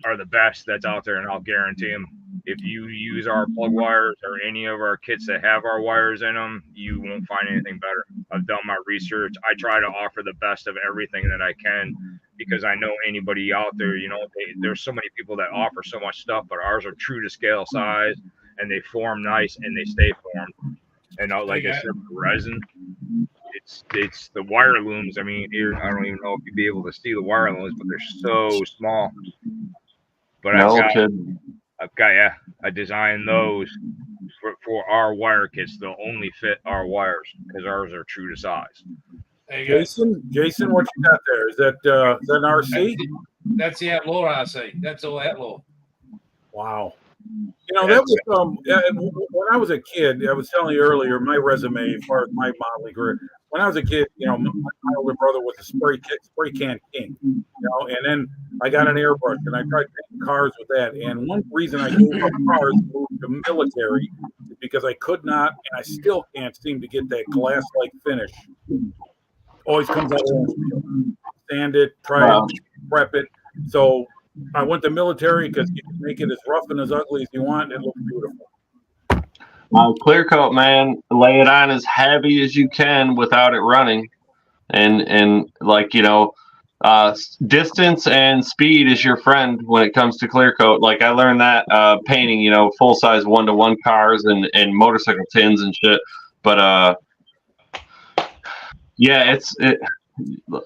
are the best that's out there, and I'll guarantee them. If you use our plug wires or any of our kits that have our wires in them, you won't find anything better. I've done my research. I try to offer the best of everything that I can, because I know anybody out there, you know, there's so many people that offer so much stuff, but ours are true to scale size, and they form nice, and they stay formed. And like I said, the resin, it's the wire looms. I mean, here, I don't even know if you'd be able to see the wire looms, but they're so small. But I designed those for our wire kits. They'll only fit our wires because ours are true to size. There you go. Jason, what you got there? Is that an RC? That's the Outlaw RC. That's all Outlaw. Wow. You know, that was when I was a kid. I was telling you earlier, my resume as far as my modeling career. When I was a kid, you know, my older brother was a spray can king. You know, and then I got an airbrush and I tried painting cars with that. And one reason I gave up cars and moved to military is because I could not, and I still can't seem to get that glass-like finish. Always comes out sand it, try it, prep it. So I went to military because you can make it as rough and as ugly as you want. It looks beautiful. Clear coat, man. Lay it on as heavy as you can without it running, and like, you know, distance and speed is your friend when it comes to clear coat. Like I learned that painting, you know, full size 1-to-1 cars and motorcycle tins and shit. But yeah,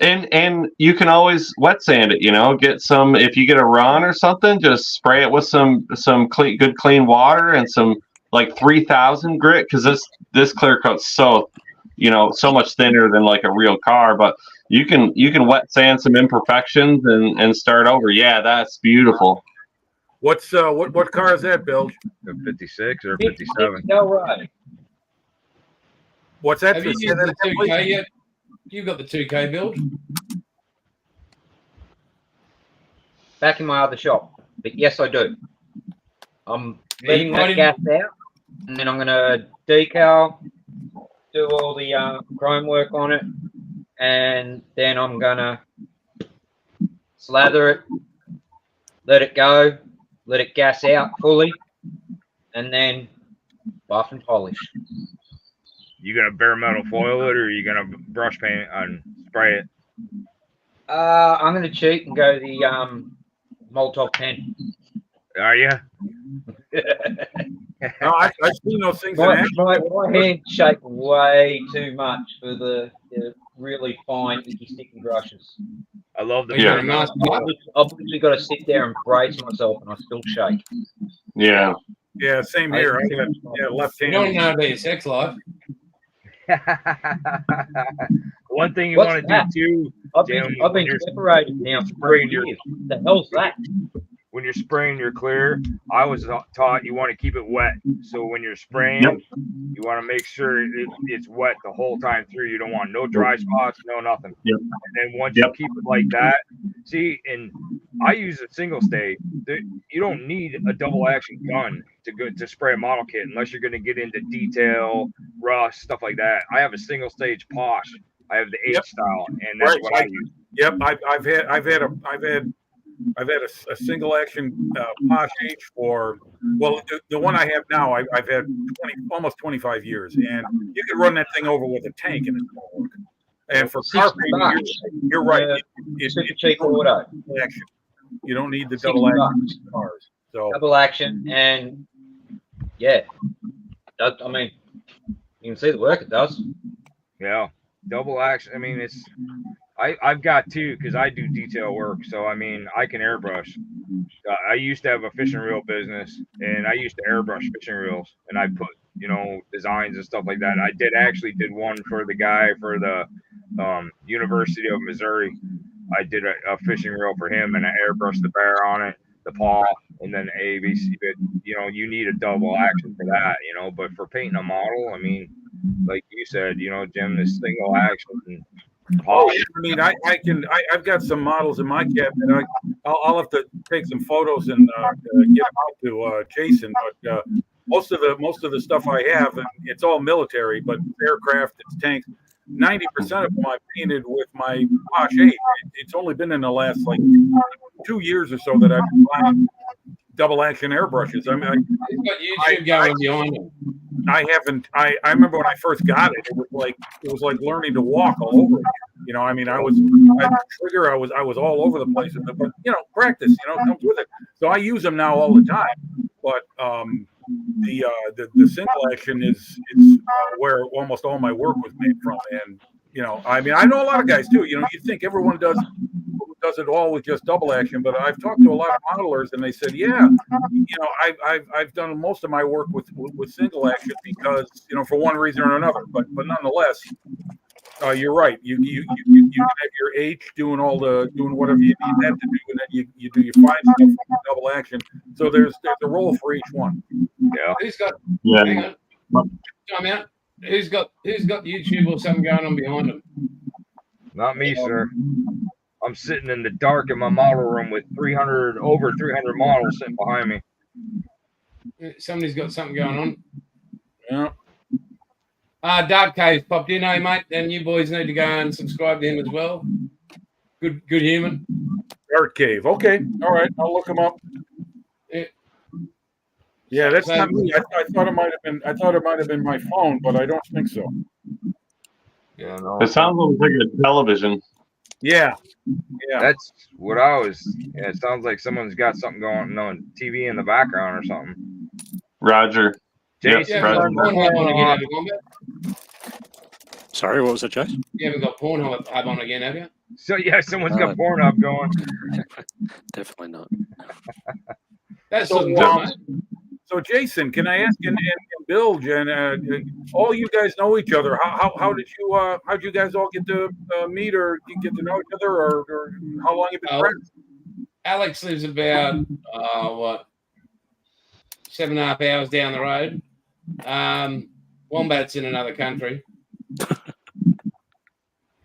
and you can always wet sand it, you know, get some, if you get a run or something, just spray it with some good clean water and some like 3000 grit, because this clear coat's so, you know, so much thinner than like a real car. But you can wet sand some imperfections and start over. Yeah, that's beautiful. What car is that, Bill? A 56 or 57? No, right. What's that? Have you used the 2K yet? You've got the 2K build. Back in my other shop, but yes, I do. I'm letting that gas out, and then I'm going to decal, do all the chrome work on it, and then I'm going to slather it, let it go, let it gas out fully, and then buff and polish. You gonna bare metal foil it, or are you gonna brush paint and spray it? I'm going to cheat and go the Molotov pen. Are you? No, I've seen those things. My hand shake way too much for the really fine, icky, sticky brushes. I love the Yeah. bare metal. I've literally got to sit there and brace myself, and I still shake. Yeah. Yeah, same here. I got left You hand. don't know about your sex life. One thing you What's want to that? do too, I've Jim, been, I've when been you're separated now for spraying 3 your years. The hell's that? when you're spraying your clear, I was taught you want to keep it wet. So when you're spraying, Yep. you want to make sure it's wet the whole time through. You don't want no dry spots, no nothing. Yep. And then once Yep. you keep it like that, see, and I use a single stage. You don't need a double action gun to spray a model kit unless you're going to get into detail, rust, stuff like that. I have a single stage Posh. I have the H Yep. style, and that's Right. what I use. Yep, I've had a single action Posh H for, well, the one I have now, I've had almost 25 years, and you can run that thing over with a tank and it won't work. And for car painting, you're right. It's Super cheap auto. double action. You don't need the 60 double action bucks. cars. So Double action, and yeah, I mean, you can see the work it does. Yeah, double action. I mean, I've got two because I do detail work. So I mean, I can airbrush. I used to have a fishing reel business, and I used to airbrush fishing reels, and I put designs and stuff like that. I did one for the guy for the University of Missouri. I did a fishing reel for him, and I airbrushed the bear on it, the paw, and then ABC. But you need a double action for that. But for painting a model, I mean, like you said, Jim, this single action. oh, yeah, I mean, I've got some models in my cabinet. I'll have to take some photos and get them out to Jason. But most of the stuff I have, and it's all military, but aircraft, it's tanks. 90% of them I painted with my Posh 8. It's only been in the last like 2 years or so that I've been buying double action airbrushes. I mean, He's got YouTube going behind him. I haven't. I remember when I first got it. It was like learning to walk all over again. I mean, I had the trigger. I was all over the place. But practice. Comes with it. So I use them now all the time. But the single action is where almost all my work was made from. And I mean, I know a lot of guys too. You think everyone does it all with just double action, but I've talked to a lot of modelers, and they said, yeah, I've done most of my work with single action because for one reason or another. But nonetheless, you're right. You can have your H doing whatever you need that to do, and then you do your fine stuff with double action. So there's a role for each one. Yeah. Who's got? Yeah. Hang on. Time out. Who's got YouTube or something going on behind them? Not me, sir. I'm sitting in the dark in my model room with over 300 models sitting behind me. Somebody's got something going on. Yeah. Dark Cave's popped in, hey mate, and you boys need to go and subscribe to him as well. Good human. Dark Cave. Okay. All right. I'll look him up. Yeah, that's not me. I thought it might have been my phone, but I don't think so. Yeah, no. It sounds like a television. Yeah. That's what I was. Yeah, it sounds like someone's got something going on TV in the background or something. Roger. Jason, Yeah, Roger. Pornhub on again, have you, Wombat? Sorry, what was that, Chase? You haven't got Pornhub on again, have you? So yeah, someone's got Pornhub going. Definitely not. That's So, something good, mate. So Jason, can I ask, and Bill, Jen, all you guys know each other. How did you guys all get to meet or get to know each other, or how long you been friends? Alex lives about 7.5 hours down the road. Wombat's in another country.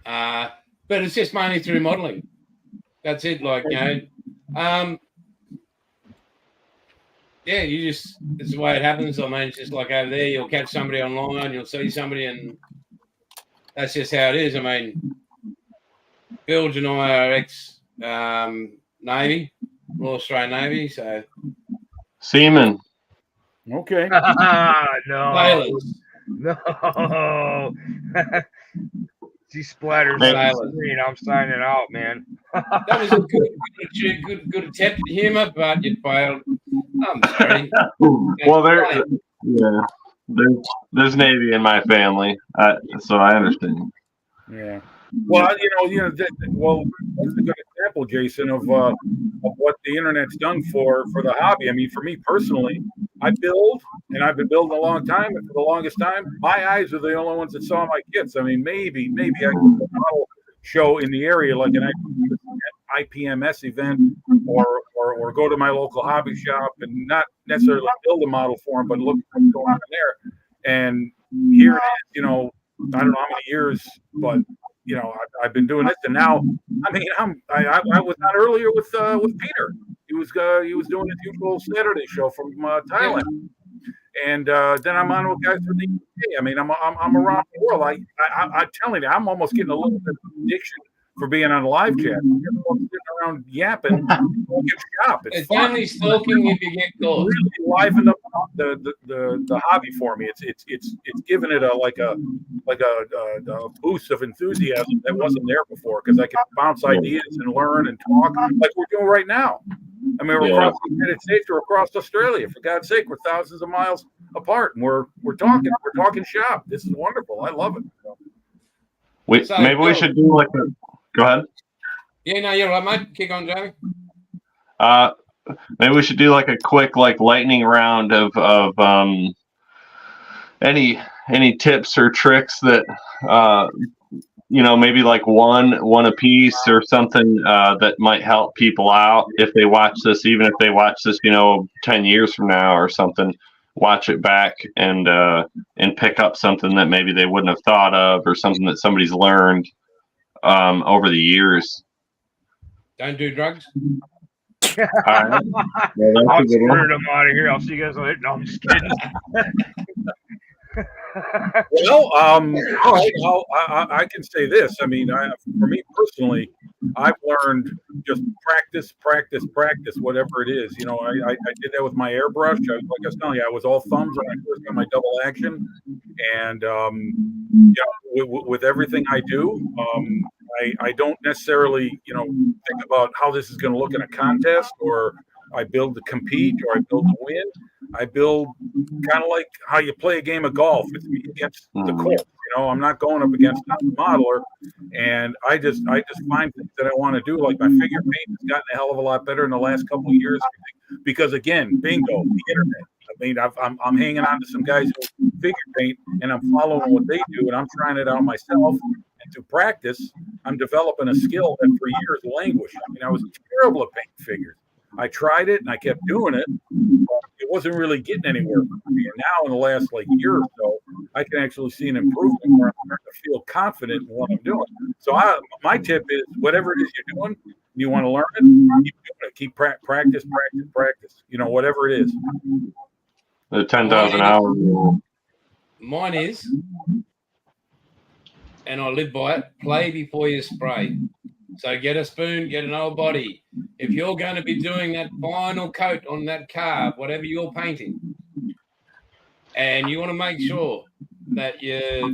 But it's just mainly through modelling. That's it. Yeah, it's the way it happens. I mean, it's just like over there, you'll catch somebody online, you'll see somebody, and that's just how it is. I mean, Bilge and I are ex-Navy, Royal Australian Navy, so. Seaman. Okay. No. Sailors. No. She splattered Man. the screen. I'm signing out, man. That was a good attempt at humour, but you failed. I'm sorry. Well, there's Navy in my family, so I understand. Yeah. Well, that's a good example, Jason, of what the internet's done for the hobby. I mean, for me personally, I build, and I've been building a long time, and for the longest time, my eyes are the only ones that saw my kits. I mean, maybe I could do a model show in the area, like an IPMS event, or go to my local hobby shop and not necessarily build a model for them, but look what's going on there. And here it is, you know, I don't know how many years, but you know, I've been doing this, and now, I mean, I was on earlier with Peter. He was doing his usual Saturday show from Thailand, and then I'm on with guys from the UK. I mean, I'm around the world. I'm telling you, I'm almost getting a little bit of addiction for being on live chat. I'm sitting around yapping, get shop. It's only stalking if you get caught. Really livened up the hobby for me. It's given it a boost of enthusiasm that wasn't there before, because I can bounce ideas and learn and talk like we're doing right now. I mean, we're across the United States or across Australia. For God's sake, we're thousands of miles apart, and we're talking shop. This is wonderful. I love it. Maybe we should do like a. Go ahead. Yeah, no, you're right, mate. Kick on, Jamie. Maybe we should do like a quick lightning round of any tips or tricks that you know, maybe like one a piece or something that might help people out if they watch this, even if they watch this, you know, 10 years from now or something. Watch it back and pick up something that maybe they wouldn't have thought of, or something that somebody's learned over the years. Don't do drugs. All right. Well, I'll screw them out of here. I'll see you guys later. No, I'm just kidding. Well, all right. I can say this. I mean, for me personally, I've learned just practice, whatever it is. You know, I did that with my airbrush. Like I was telling you, I was all thumbs when I first got my double action, and with everything I do, I don't necessarily, you know, think about how this is going to look in a contest, or I build to compete, or I build to win. I build kind of like how you play a game of golf. It's me against the course. You know, I'm not going up against a modeler, and I just find things that I want to do. Like my figure paint has gotten a hell of a lot better in the last couple of years, because again, bingo, the internet. I mean, I'm hanging on to some guys who figure paint, and I'm following what they do, and I'm trying it out myself. And to practice, I'm developing a skill that for years languished. I mean, I was terrible at painting figures. I tried it and I kept doing it. It wasn't really getting anywhere for me. And now in the last year or so, I can actually see an improvement where I'm starting to feel confident in what I'm doing. So my tip is, whatever it is you're doing, you want to learn it, keep doing it. Keep practice. You know, whatever it is. The 10,000 hour rule. Mine is, and I live by it, play before you spray. So get a spoon, get an old body. If you're going to be doing that final coat on that carve, whatever you're painting, and you want to make sure that your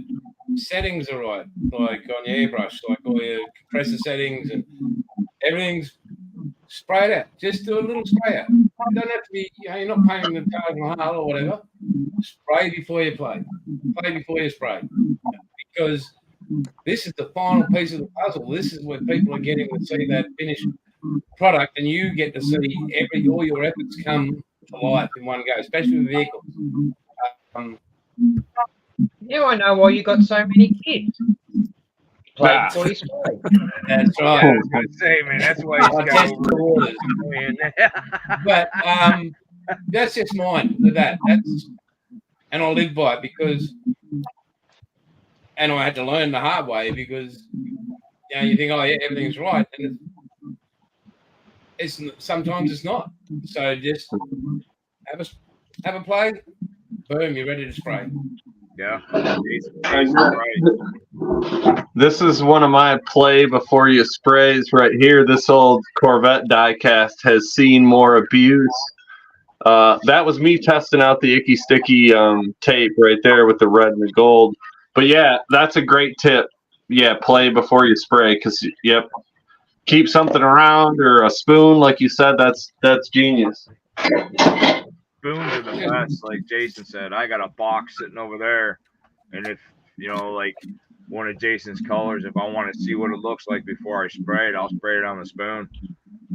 settings are right, like on your airbrush, like all your compressor settings and everything's sprayed out. Just do a little spray out. You don't have to be, you know, you're not painting the Taj Mahal or whatever. Spray before you play. Play before you spray. Because this is the final piece of the puzzle. This is where people are getting to see that finished product, and you get to see all your efforts come to life in one go, especially with vehicles. Now I know why you got so many kids. Play before you spray. That's right. I was going to say, man, that's why I he's test got the waters. But that's just mine with that. And I live by it because, and I had to learn the hard way, because you know, you think, oh yeah, everything's right, and it's sometimes it's not. So just have a play, boom, you're ready to spray. Yeah. This is one of my play before you sprays right here. This old Corvette diecast has seen more abuse. That was me testing out the Icky Sticky tape right there with the red and the gold. But yeah, that's a great tip. Yeah, play before you spray, because yep, keep something around, or a spoon, like you said. That's genius. Spoons are the best, like Jason said. I got a box sitting over there, and if you know, like one of Jason's colors, if I want to see what it looks like before I spray it, I'll spray it on the spoon.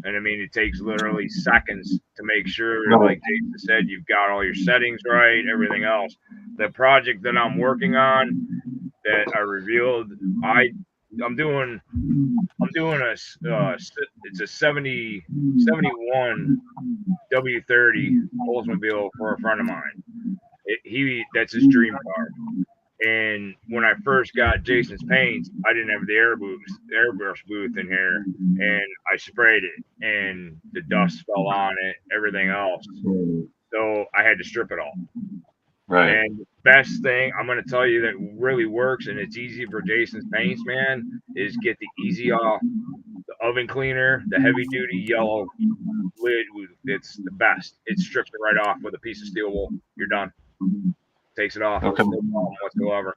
And I mean, it takes literally seconds to make sure, like Jason said, you've got all your settings right, everything else. The project that I'm working on that I revealed, I'm doing it's a 71 W30 Oldsmobile for a friend of mine. That's his dream car. And when I first got Jason's paints, I didn't have the airbrush booth in here, and I sprayed it, and the dust fell on it, everything else. So I had to strip it all. Right. And the best thing I'm going to tell you that really works, and it's easy for Jason's paints, man, is get the Easy Off, the oven cleaner, the heavy duty yellow lid. It's the best. It strips it right off with a piece of steel wool. You're done. Takes it off. Okay. No problem whatsoever.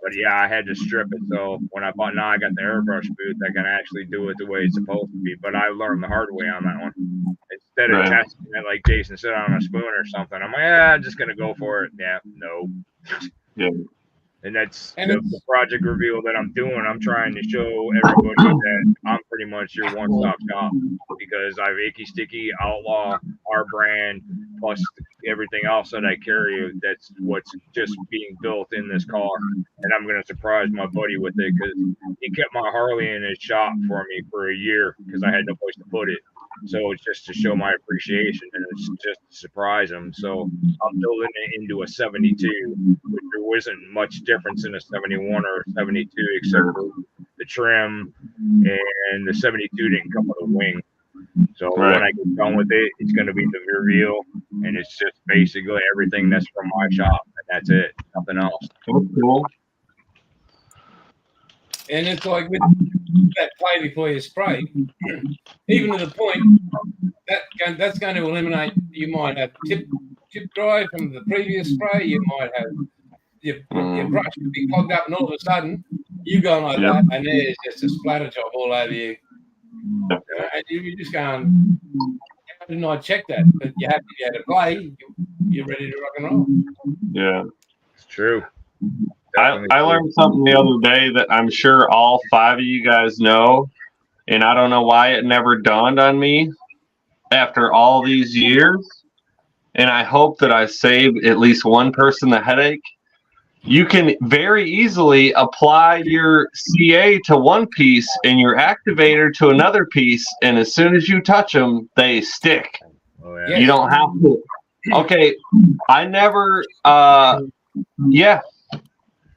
But yeah, I had to strip it. So when I got the airbrush booth, I can actually do it the way it's supposed to be. But I learned the hard way on that one. Instead of testing it like Jason said on a spoon or something, I'm like, I'm just gonna go for it. Yeah, no. Yeah. And that's the project reveal that I'm doing. I'm trying to show everybody that I'm pretty much your one-stop shop because I have Icky Sticky, Outlaw, our brand, plus everything else that I carry. That's what's just being built in this car. And I'm going to surprise my buddy with it because he kept my Harley in his shop for me for a year because I had no place to put it. So it's just to show my appreciation and it's just to surprise him. So I'm building it into a 72, which there wasn't much difference in a 71 or 72 except for the trim, and the 72 didn't come with a wing. So when I get done with it, it's going to be the reveal, and it's just basically everything that's from my shop, and that's it, nothing else. That's cool. And it's like with that play before you spray, even to the point that's going to eliminate. You might have tip dry from the previous spray. You might have your brush could be clogged up, and all of a sudden you go like that, and there's just a splatter job all over you. And you just going, how didn't I check that? But you have to be able to play. You're ready to rock and roll. Yeah, it's true. I learned something the other day that I'm sure all 5 of you guys know, and I don't know why it never dawned on me after all these years, and I hope that I saved at least one person the headache. You can very easily apply your CA to one piece and your activator to another piece, and as soon as you touch them, they stick. Oh, yeah. You don't have to. Okay, I never,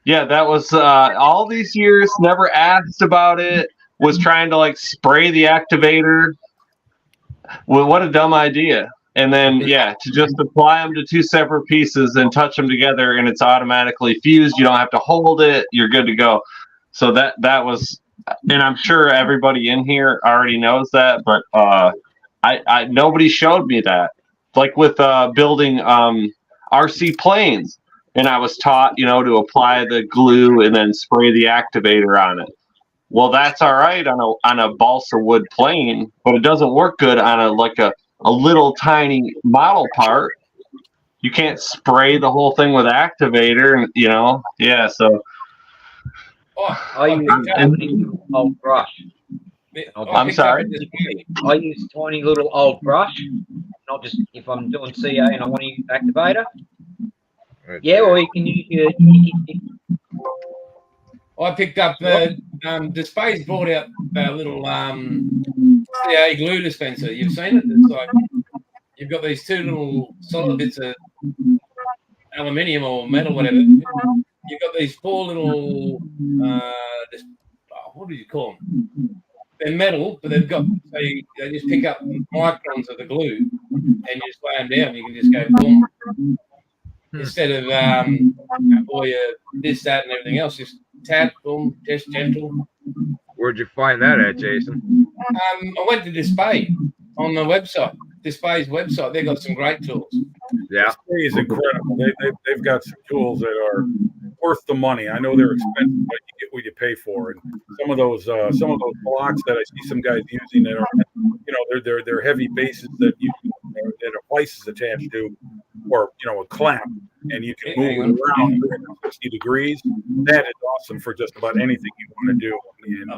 yeah, that was all these years, never asked about it, was trying to like spray the activator. Well, what a dumb idea. And then, to just apply them to 2 separate pieces and touch them together, and it's automatically fused. You don't have to hold it. You're good to go. So that was, and I'm sure everybody in here already knows that, but I nobody showed me that. Like with building RC planes, and I was taught, to apply the glue and then spray the activator on it. Well, that's all right on a balsa wood plane, but it doesn't work good on a little tiny model part. You can't spray the whole thing with activator, so. I use a tiny old brush. I'm sorry? I use a tiny little old brush, not just if I'm doing CA and I want to use activator. Yeah, or you can use your I picked up Dispays brought out a little CA glue dispenser. You've seen it? It's like you've got these 2 little solid bits of aluminium or metal, whatever. You've got these 4 little what do you call them? They're metal, but they've got they just pick up microns of the glue and you just lay them down. You can just go boom. Instead of all your this, that, and everything else, just tap, boom, just gentle. Where'd you find that at, Jason? I went to Dispay on the website. Dispay's website. They've got some great tools. Yeah, Display is incredible. They've got some tools that are worth the money. I know they're expensive, but you get what you pay for. And some of those blocks that I see some guys using that are, they're heavy bases that a vice is attached to, or a clamp, and you can move it around 360 degrees. That is awesome for just about anything you want to do. And,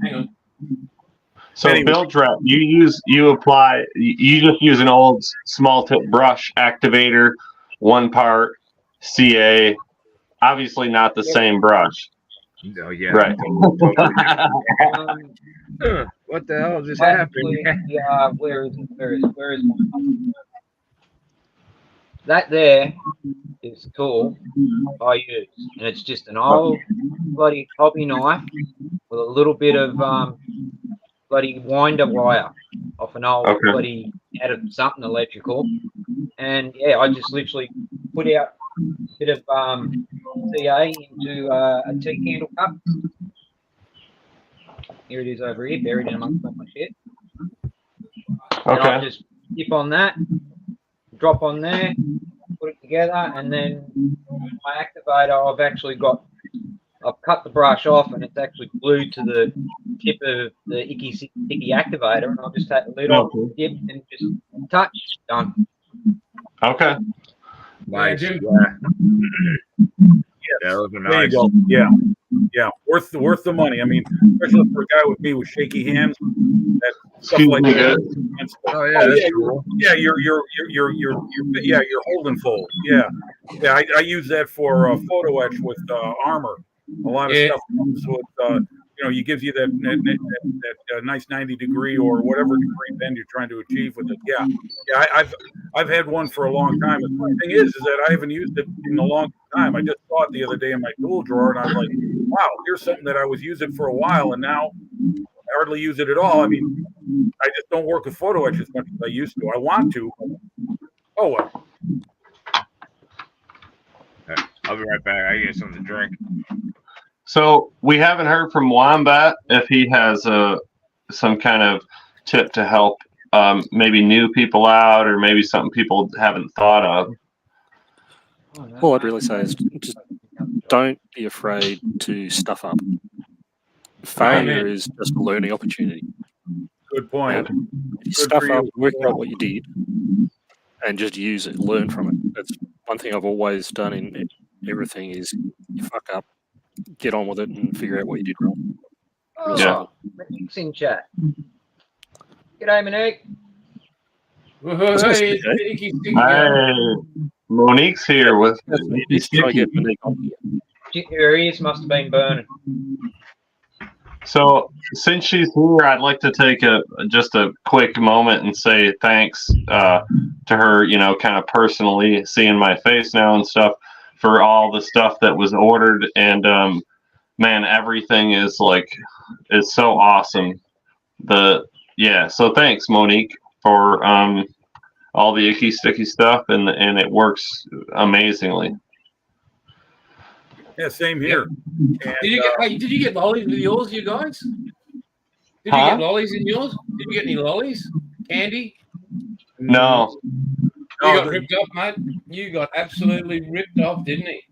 Hang on. So Anyway. bilge wrap, you just use an old small tip brush activator, 1 part CA, obviously not the same brush. No, yeah. Right. What the hell just I happened? actually, where is it? Where is my that there is the tool I use, and it's just an old bloody hobby knife with a little bit of bloody winder wire off an old Okay. bloody out of something electrical, and yeah, I just literally put out a bit of CA into a tea candle cup. Here it is over here, buried in amongst all my shit. And I'll Okay. just dip on that, drop on there, put it together, and then my activator, I've cut the brush off, and it's actually glued to the tip of the icky sticky activator, and I'll just take the lid off, dip, and just touch, done. Okay. Nice. Jim. Yeah, those are There you nice. go. Yeah. Yeah. Worth the money. I mean, especially for a guy with me with shaky hands, that stuff Excuse like me, that. Oh yeah, that's yeah, cool. yeah, you're holding fold. Yeah. Yeah, I use that for photo etch with armor. A lot of Yeah. stuff comes with you gives you that nice 90-degree or whatever degree bend you're trying to achieve with it. Yeah. Yeah, I've had one for a long time. The funny thing is that I haven't used it in a long time. I just saw it the other day in my tool drawer, and I was like, wow, here's something that I was using for a while, and now I hardly use it at all. I mean, I just don't work with photo etch as much as I used to. I want to. Oh well. I'll be right back. I get something to drink. So we haven't heard from Wombat if he has some kind of tip to help maybe new people out, or maybe something people haven't thought of. All I'd really say is just don't be afraid to stuff up. Failure is just a learning opportunity. Good point. And if you Good stuff for up, you. work out what you did, and just use it, learn from it. That's one thing I've always done in everything is you fuck up, get on with it, and figure out what you did wrong. Real Yeah. simple. Monique's in chat. G'day, Monique. Hey, it's Icky Sticky. Hey, Monique's here with Let's try to get Monique on here. Her ears must have been burning. So since she's here, I'd like to take just a quick moment and say thanks to her, kind of personally, seeing my face now and stuff, for all the stuff that was ordered. And man, everything is so awesome. So thanks, Monique, for all the icky sticky stuff, and it works amazingly. Yeah, same here. And, Did you get lollies with yours, you guys? Did you get lollies in yours? Did you get any lollies? Candy? No. You got ripped off, mate. You got absolutely ripped off, didn't he?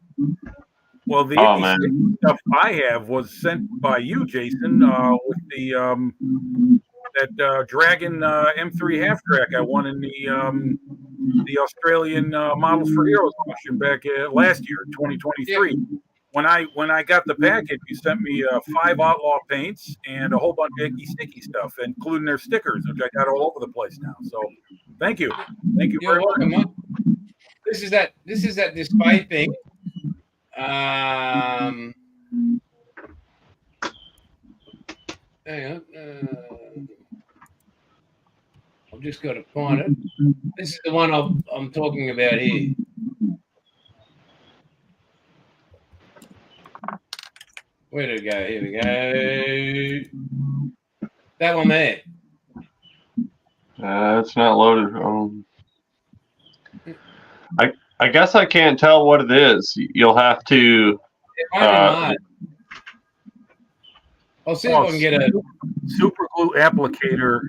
Well, the Oh, icky man. sticky stuff I have was sent by you, Jason, with the that Dragon M3 half track I won in the Australian Models for Heroes auction back last year, 2023. Yeah. When I got the package, you sent me 5 Outlaw paints and a whole bunch of icky sticky stuff, including their stickers, which I got all over the place now. So, thank you You're very much. welcome, mate. This is that display thing. Hang on. I've just got to find it. This is the one I'm talking about here. Where did it go? Here we go. That one there. It's not loaded. I guess I can't tell what it is. You'll have to. I'll see if I can get a super glue applicator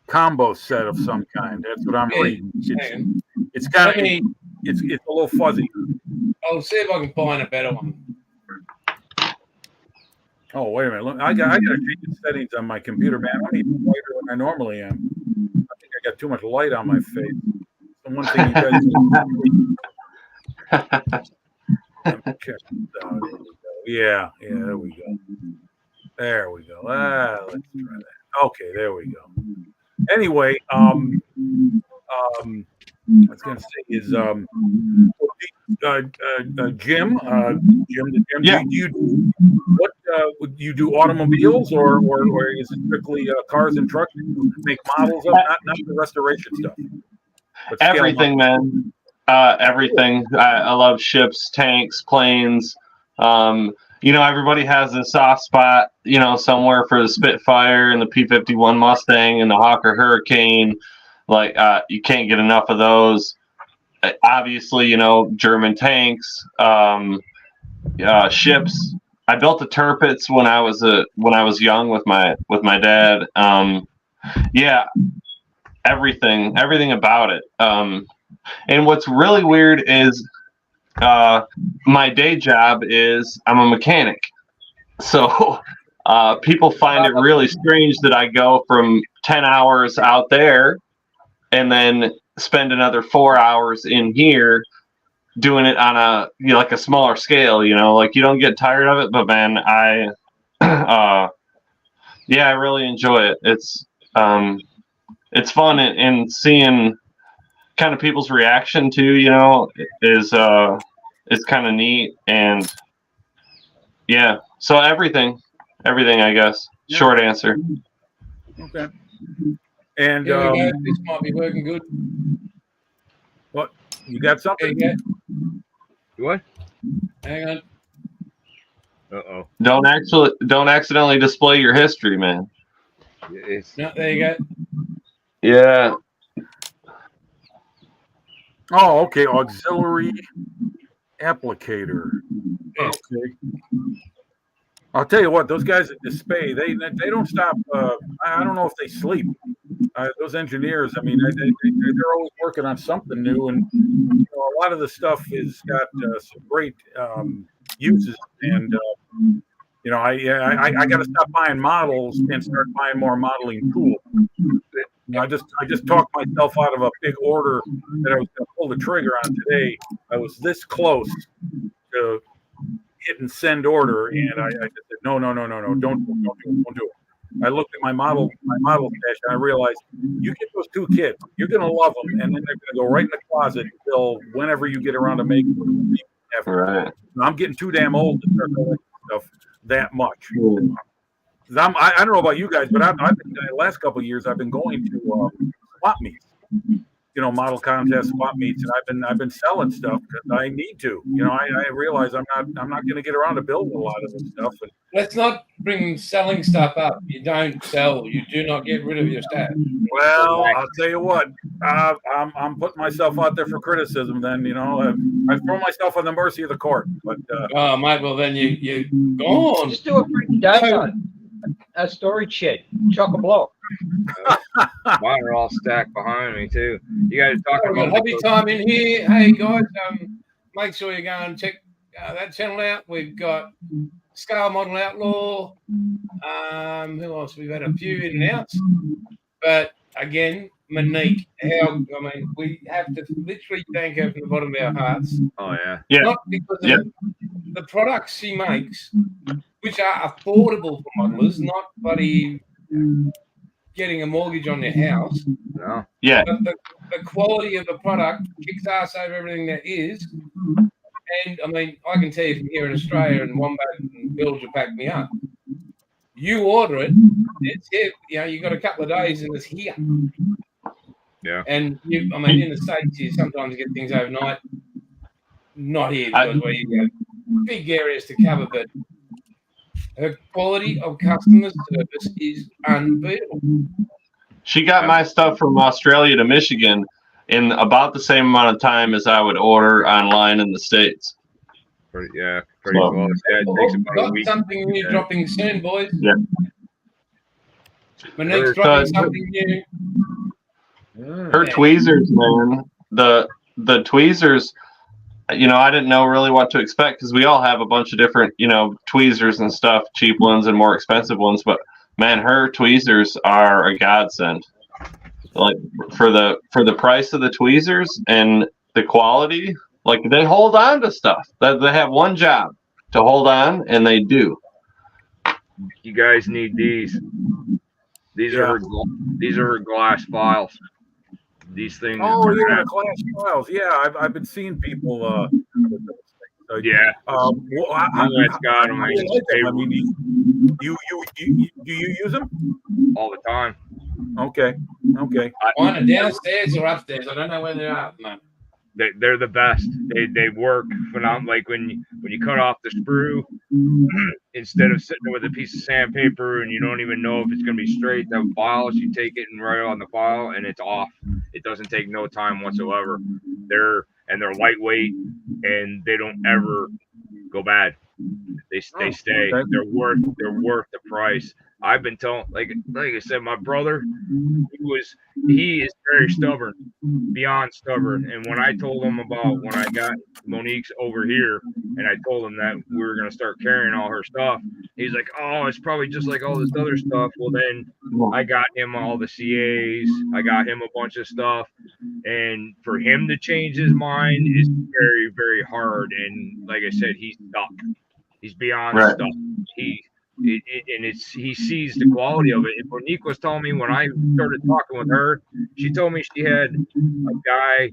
combo set of some kind. That's what I'm reading. It's kind of it's a little fuzzy. I'll see if I can find a better one. Oh, wait a minute. Look, I got to change the settings on my computer, man. I'm even whiter than I normally am. I think I got too much light on my face. So one thing you guys check this out. Yeah, there we go. There we go. Let's try that. Okay, there we go. Anyway, I was going to say is Jim, Yeah. Do you do automobiles or is it strictly cars and trucks? You make models of not the restoration stuff. But scale Everything, man. Everything. I love ships, tanks, planes. Everybody has a soft spot, somewhere for the Spitfire and the P-51 Mustang and the Hawker Hurricane. Like, you can't get enough of those. Obviously, German tanks, ships. I built the Tirpitz when I was young with my dad. Yeah, everything about it. And what's really weird is my day job is I'm a mechanic. So people find it really strange that I go from 10 hours out there and then spend another 4 hours in here doing it on a smaller scale, like you don't get tired of it, but man, I really enjoy it. It's fun and seeing kind of people's reaction too, is kind of neat. And yeah, so everything, I guess. Yeah. Short answer. Okay. And Here we go. This might be working good. what you got something? There you go. What? Hang on. Uh-oh. Don't accidentally display your history, man. It's No, there you go. Yeah. Oh, okay. Auxiliary applicator. Yeah. Okay. I'll tell you what, those guys at Display, they don't stop. I don't know if they sleep. Those engineers, I mean, they're always working on something new, and a lot of the stuff has got some great uses. And I got to stop buying models and start buying more modeling tools. I just talked myself out of a big order that I was going to pull the trigger on today. I was this close to hit and send order, and I just said no, don't do it. I looked at my model stash, and I realized you get those two kids, you're going to love them, and then they're going to go right in the closet until whenever you get around to making them. Right. I'm getting too damn old to start collecting stuff that much. I don't know about you guys, but I've been, the last couple of years I've been going to swap meets, model contests, swap meets, and I've been selling stuff because I need to. I realize I'm not going to get around to building a lot of this stuff. And, Let's not bring selling stuff up. You don't sell. You do not get rid of your stuff. well, I'll tell you what, I'm putting myself out there for criticism. Then I throw myself on the mercy of the court. But Oh, mate. Well, then you gone. Just do a freaking donut. A storage shed, chock a block. mine are all stacked behind me too. You guys talking We've got about hobby time in here. Hey guys, make sure you go and check that channel out. We've got Scale Model Outlaw. Who else? We've had a few in and outs. But again, Monique, we have to literally thank her from the bottom of our hearts. Oh yeah. Yeah. Not because of the products she makes, which are affordable for modelers, not bloody getting a mortgage on their house. No. Yeah. But the quality of the product kicks ass over everything there is. And I can tell you from here in Australia, and Wombat and Bilge will back me up. You order it, it's here. You got a couple of days and it's here. Yeah. And in the States, you sometimes get things overnight. Not here because where you got big areas to cover, but her quality of customer service is unbeatable. She got my stuff from Australia to Michigan in about the same amount of time as I would order online in the States. Pretty close. Yeah, it takes about a Got week. something new dropping soon, boys. Yeah. Monique's dropping something new. Her tweezers, man. The tweezers, I didn't know really what to expect because we all have a bunch of different, tweezers and stuff, cheap ones and more expensive ones. But man, her tweezers are a godsend. Like for the price of the tweezers and the quality, like they hold on to stuff. They have one job to hold on, and they do. You guys need these. These are her glass files. These things. Oh yeah, the glass files. Yeah, I've been seeing people. Yeah. Well, It's got them. I mean, do you use them all the time? Okay. Mine are downstairs or upstairs. I don't know where they are. No. They're the best. They work phenomenal. Like when you cut off the sprue, instead of sitting there with a piece of sandpaper and you don't even know if it's going to be straight, the files, you take it and write it on the file and it's off. It doesn't take no time whatsoever. They're lightweight and they don't ever go bad. They stay. Okay. They're worth the price. I've been telling, like I said, my brother, he is very stubborn, beyond stubborn. And when I told him about when I got Monique's over here, and I told him that we were gonna start carrying all her stuff, he's like, "Oh, it's probably just like all this other stuff." Well, then I got him all the CAs, I got him a bunch of stuff, and for him to change his mind is very, very hard. And like I said, he's stuck. He's beyond stuck. He sees the quality of it. And Monique was telling me when I started talking with her, she told me she had a guy,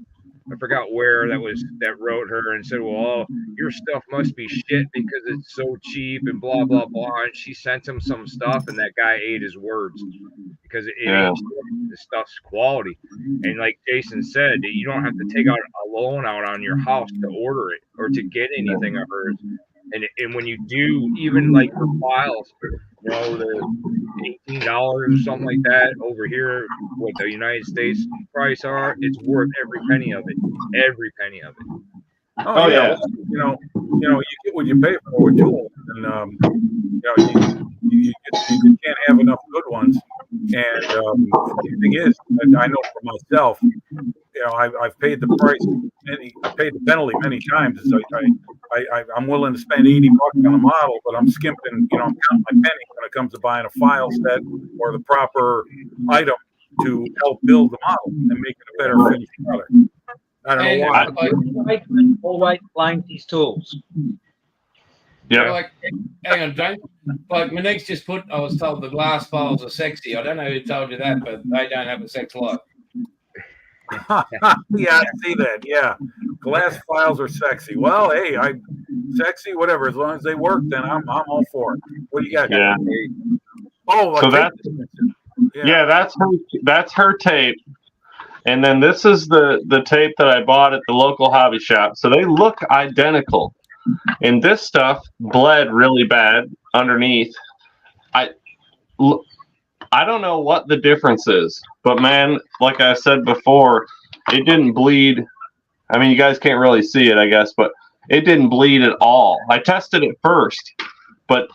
I forgot where, that wrote her and said, "Well, your stuff must be shit because it's so cheap and blah blah blah." And she sent him some stuff, and that guy ate his words because the stuff's quality. And like Jason said, you don't have to take out a loan out on your house to order it or to get anything of hers. And when you do, even like for files, the $18 or something like that over here, what the United States price are, it's worth every penny of it. Every penny of it. Oh yeah. Well, you get what you pay for with tools, and you can't have enough good ones. And the thing is, I know for myself, I've paid the price. I paid the penalty many times. I'm willing to spend $80 on a model, but I'm skimping. I'm counting my penny when it comes to buying a file set or the proper item to help build the model and make it a better finished product. I don't know why. Always blames his tools. Yeah. Like, hang on, James. Like Monique's just put, I was told the glass files are sexy. I don't know who told you that, but they don't have a sex life. Yeah, I see that. Yeah, glass files are sexy. Well, hey, sexy, whatever. As long as they work, then I'm all for it. What do you got? Yeah. Oh, so that's her tape. And then this is the tape that I bought at the local hobby shop. So they look identical. And this stuff bled really bad underneath. I don't know what the difference is, but man, like I said before, it didn't bleed. I mean, you guys can't really see it, I guess, but it didn't bleed at all. I tested it first, but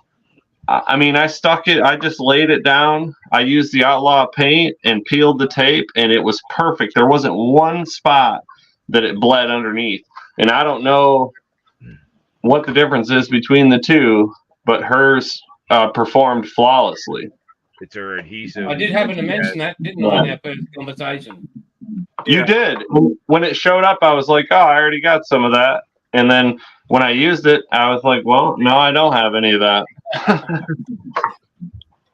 I mean, I stuck it, I just laid it down. I used the Outlaw paint and peeled the tape, and it was perfect. There wasn't one spot that it bled underneath. And I don't know what the difference is between the two, but hers performed flawlessly. It's her adhesive. I did happen to mention that, didn't I, in our first conversation? You did. When it showed up, I was like, oh, I already got some of that. And then when I used it, I was like, well, no, I don't have any of that.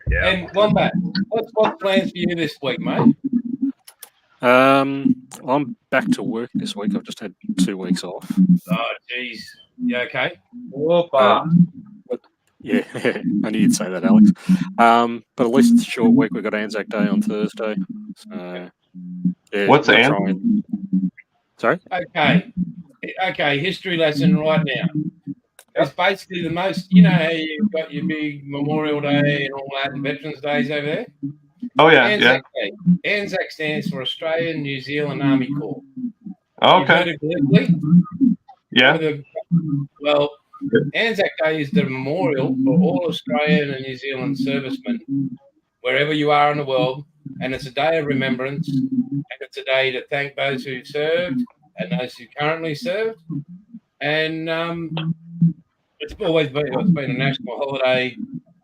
Yeah. And Wombat, what's plans for you this week, mate? I'm back to work this week. I've just had 2 weeks off. Oh, jeez. You okay? Yeah, I knew you'd say that, Alex. But at least it's a short week. We've got Anzac Day on Thursday. So, yeah, what's Anzac? Sorry? Okay, history lesson right now. It's basically the most, you know how you've got your big Memorial Day and all that and Veterans Days over there? Oh, yeah, Anzac Day. Anzac stands for Australian New Zealand Army Corps. Okay. Yeah. Well, Anzac Day is the memorial for all Australian and New Zealand servicemen, wherever you are in the world, and it's a day of remembrance, and it's a day to thank those who served and those who currently serve. And it's been a national holiday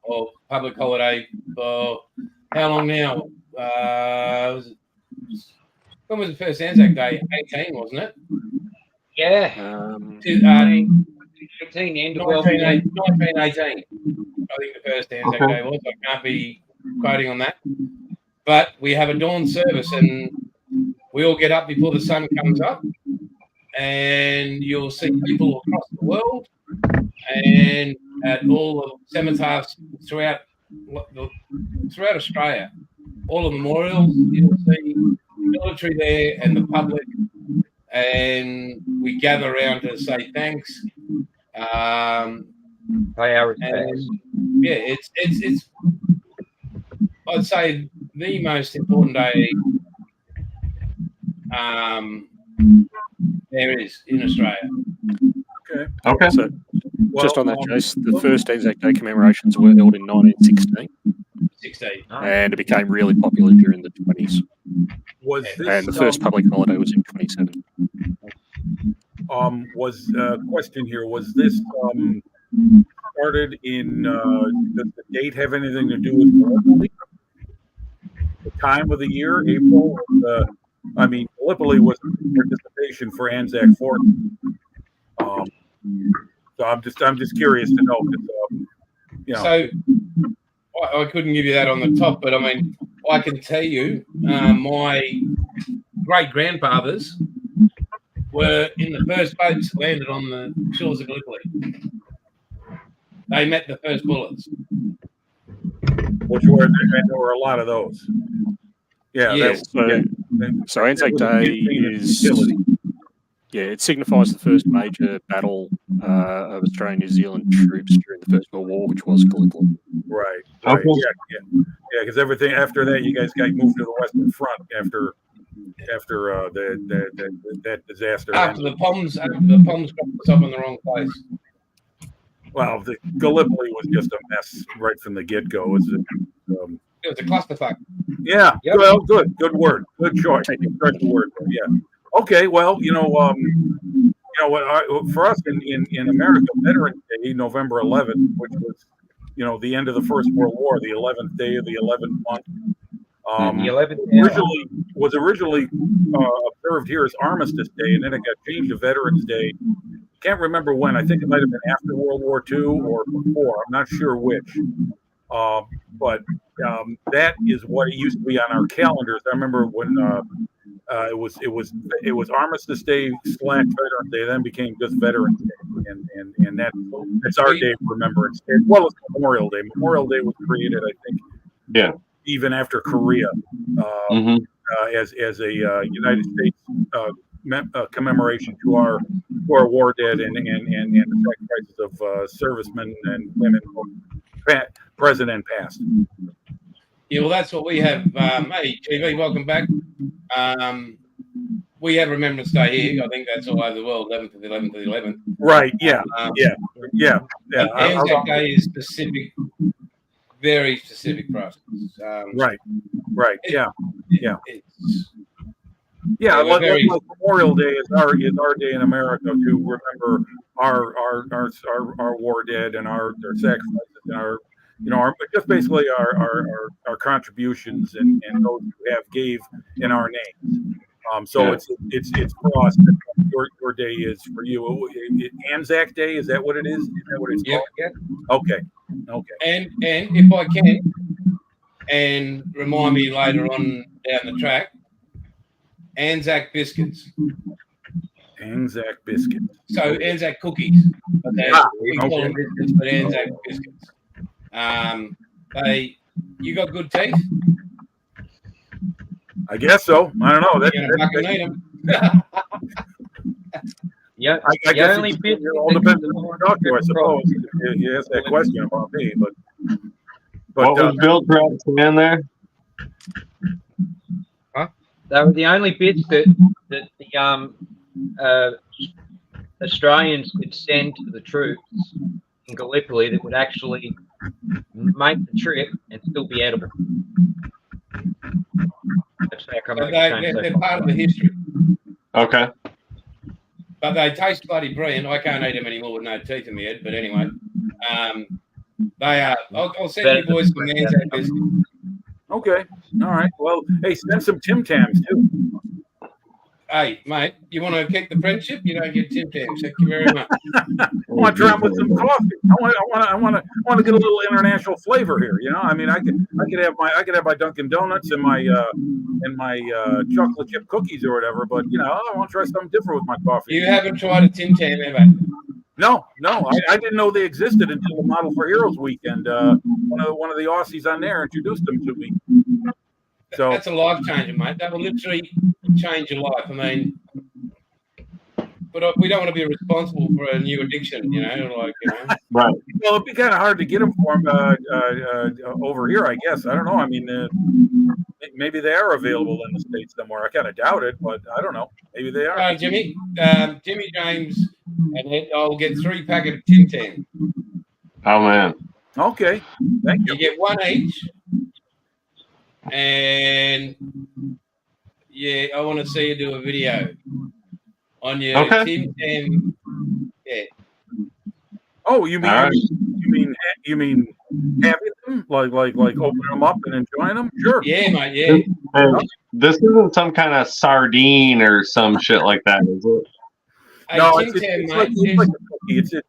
or public holiday for how long now? When was the first Anzac Day? 18, wasn't it? Yeah. 1918. I think the first Anzac Day was. I can't be quoting on that. But we have a dawn service, and we all get up before the sun comes up, and you'll see people across the world and at all the cenotaphs throughout Australia, all the memorials, you'll see military there and the public, and we gather around to say thanks. Pay our respects. Yeah, it's I'd say the most important day there is in Australia. Okay. So, just on that, Jace, the first Anzac Day commemorations were held in 1916, 16. and it became really popular during the 20s. Was this, And the first public holiday was in 27. was question here? Was this started in? Does the date have anything to do with Gallipoli? The time of the year, April. I mean, Gallipoli was participation for Anzac Fort. So I'm just curious to know. So I couldn't give you that on the top, but I mean, I can tell you, my great grandfathers were in the first boats that landed on the shores of Gallipoli. They met the first bullets. Which were, and there were a lot of those. Yeah. Yes. So Anzac Day is, it signifies the first major battle of Australian and New Zealand troops during the First World War, which was Gallipoli. Right. Okay. Yeah. Because everything after that, you guys got moved to the Western Front after that disaster. After the Poms got us up in the wrong place. Well, the Gallipoli was just a mess right from the get-go. It was a clusterfuck. Yeah. Yep. Well, good word. Good choice. Correct word. Yeah. Okay. Well, for us in America, Veterans Day, November 11th, which was, the end of the First World War, the 11th day of the 11th month. The 11th Was originally observed here as Armistice Day, and then it got changed to Veterans Day. Can't remember when. I think it might have been after World War II or before. I'm not sure which. But that is what it used to be on our calendars. I remember when it was Armistice Day / Veterans Day, then became just Veterans Day, and that's our day of remembrance, as well as Memorial Day. Memorial Day was created, I think, even after Korea, as a United States commemoration to our war dead and the sacrifices of servicemen and women, present and past. Yeah, well, that's what we have. Hey, TV, welcome back. We have Remembrance Day here. I think that's all over the world, 11th to the 11th to the 11th. Right. Yeah. Yeah. Anzac Day is specific, very specific for us. Right. Yeah. Yeah, like Memorial Day is our day in America to remember our war dead and our sacrifices and our just basically our contributions and those who have gave in our names. So it's for us. Your day is for you. Anzac Day, is that what it is? Is that what it's called? Yeah. Okay. And if I can, and remind me later on down the track, Anzac biscuits. Anzac biscuits. So Anzac cookies. We call them biscuits, but Anzac biscuits. You got good teeth? I guess so. I don't know. You're gonna fucking need them. Yeah, I guess it all depends on who you talk to, I suppose. You asked that question about me, but what was Bill trying to say in there? They were the only bits that the Australians could send to the troops in Gallipoli that would actually make the trip and still be edible. That's how come They're part of the history. Okay. But they taste bloody brilliant. I can't eat them anymore with no teeth in my head. But anyway, they are. I'll send you boys some Anzac biscuits. okay. All right. Well, hey, send some Tim Tams too. Hey, mate, you want to keep the friendship? You don't get Tim Tams. Thank you very much. I want to try them with some coffee. I want to get a little international flavor here. You know, I mean, I could have my Dunkin' Donuts and my chocolate chip cookies or whatever. But you know, I want to try something different with my coffee. You haven't tried a Tim Tam ever? No, I didn't know they existed until the Model for Heroes weekend. One of the Aussies on there introduced them to me. So that's a life changer, mate. That will literally change your life. I mean, but we don't want to be responsible for a new addiction, you know, like, you know. Right. Well, it'd be kind of hard to get them for over here, I guess. I don't know. I mean, maybe they are available in the States somewhere. I kind of doubt it, but I don't know. Maybe they are. Jimmy James, and I'll get 3 packets of Tim Tam. Oh man. Okay. Thank you. You get 1 each. And yeah, I want to see you do a video on your Tim Tam. Yeah. Oh, you mean having them like opening them up and enjoying them? Sure. Yeah, mate. Yeah. Hey, this isn't some kind of sardine or some shit like that, is it? Hey, No, Tim Tam, it's mate. like a cookie. It's like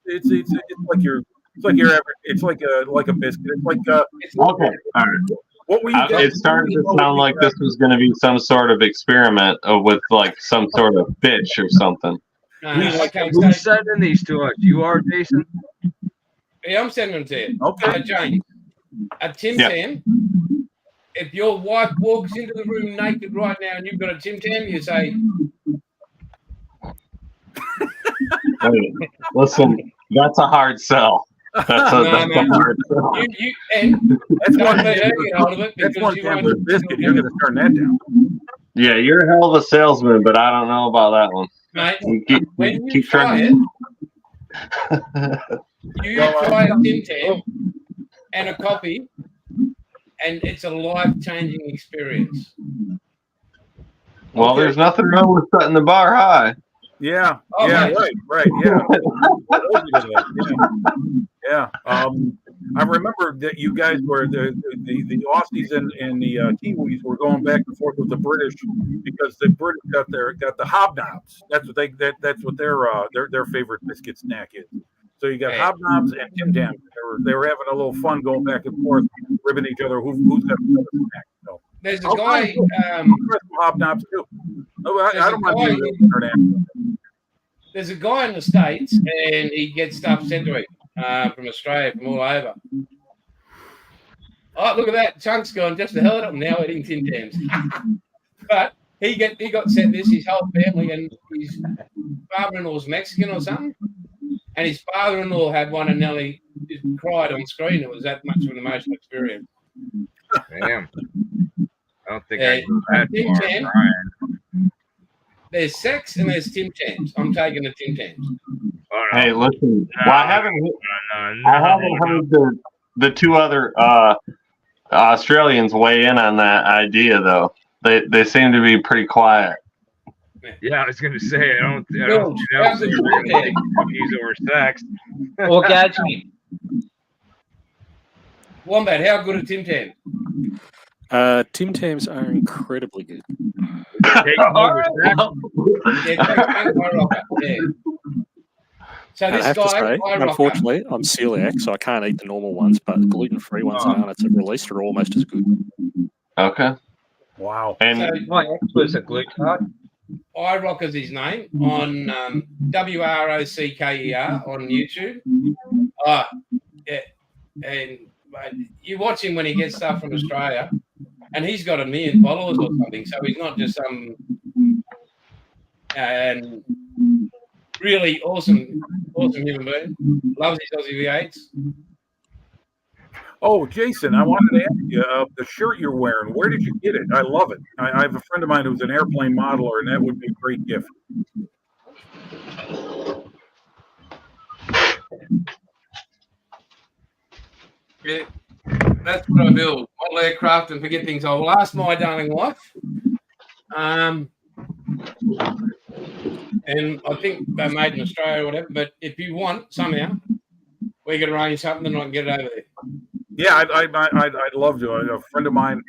a biscuit. It's like Okay. All right. what were you? It started to sound like this was going to be some sort of experiment with like some sort of fish or something. Okay, Who's so, sending these to us? You are, Jason? yeah, I'm sending them to you. Okay. James, a Tim Tam. If your wife walks into the room naked right now and you've got a Tim Tam, you say, Hey, listen, that's a hard sell. That's a hard sell. That's don't one. let her get hold of it That's because one she Tam won't. biscuit. You're gonna turn that down. Yeah, you're a hell of a salesman, but I don't know about that one. Mate, when you Keep try trying. it, you try a Tim Tam and a coffee, and it's a life-changing experience. Well, there's nothing wrong with setting the bar high. Yeah. Oh, Yeah. mate. Right. Yeah. I remember that you guys were the Aussies and the Kiwis were going back and forth with the British because the British got the hobnobs. That's what their favorite biscuit snack is. So you got hobnobs and Tim Tams. They were having a little fun going back and forth, ribbing each other. Who's got the better snack? So There's a guy. hobnobs too. I don't mind being There's a guy in the States, and he gets stuff sent to him from Australia, from all over. Oh, look at that! Chunk's gone just to hell of them now eating Tim Tams. But he got sent this, his whole family, and his father-in-law's Mexican or something, and his father-in-law had one and nearly cried on screen. It was that much of an emotional experience. Damn. I don't think Yeah, I can that Tim far, Tam. Brian. There's sex and there's Tim Tams. I'm taking the Tim Tams. Oh, no. Hey, listen. No, Well, I haven't heard the two other Australians weigh in on that idea, though. They seem to be pretty quiet. Yeah, I was going to say, I don't think how's you're going it to take cookies over sex. Orgasmic. Wombat, how good are Tim Tams? Tim Tams are incredibly good. Take them over sex. Yeah, yeah. So I this have to guy, say, Rocker, unfortunately, I'm celiac, so I can't eat the normal ones, but the gluten-free ones that aren't released are almost as good. Okay. Wow. And so My ex was a gluten. iRocker's his name on WROCKER on YouTube. Yeah, and you watch him when he gets stuff from Australia, and he's got 1 million followers or something. So he's not just some really awesome human being. Loves his Aussie V8s. Oh, Jason, I wanted to ask you, the shirt you're wearing, where did you get it? I love it. I have a friend of mine who's an airplane modeler, and that would be a great gift. Yeah, that's what I build. Model aircraft and forget things. I'll ask my darling wife. And I think they're made in Australia or whatever. But if you want, somehow, we can arrange something and I can get it over there. Yeah, I'd love to. A friend of mine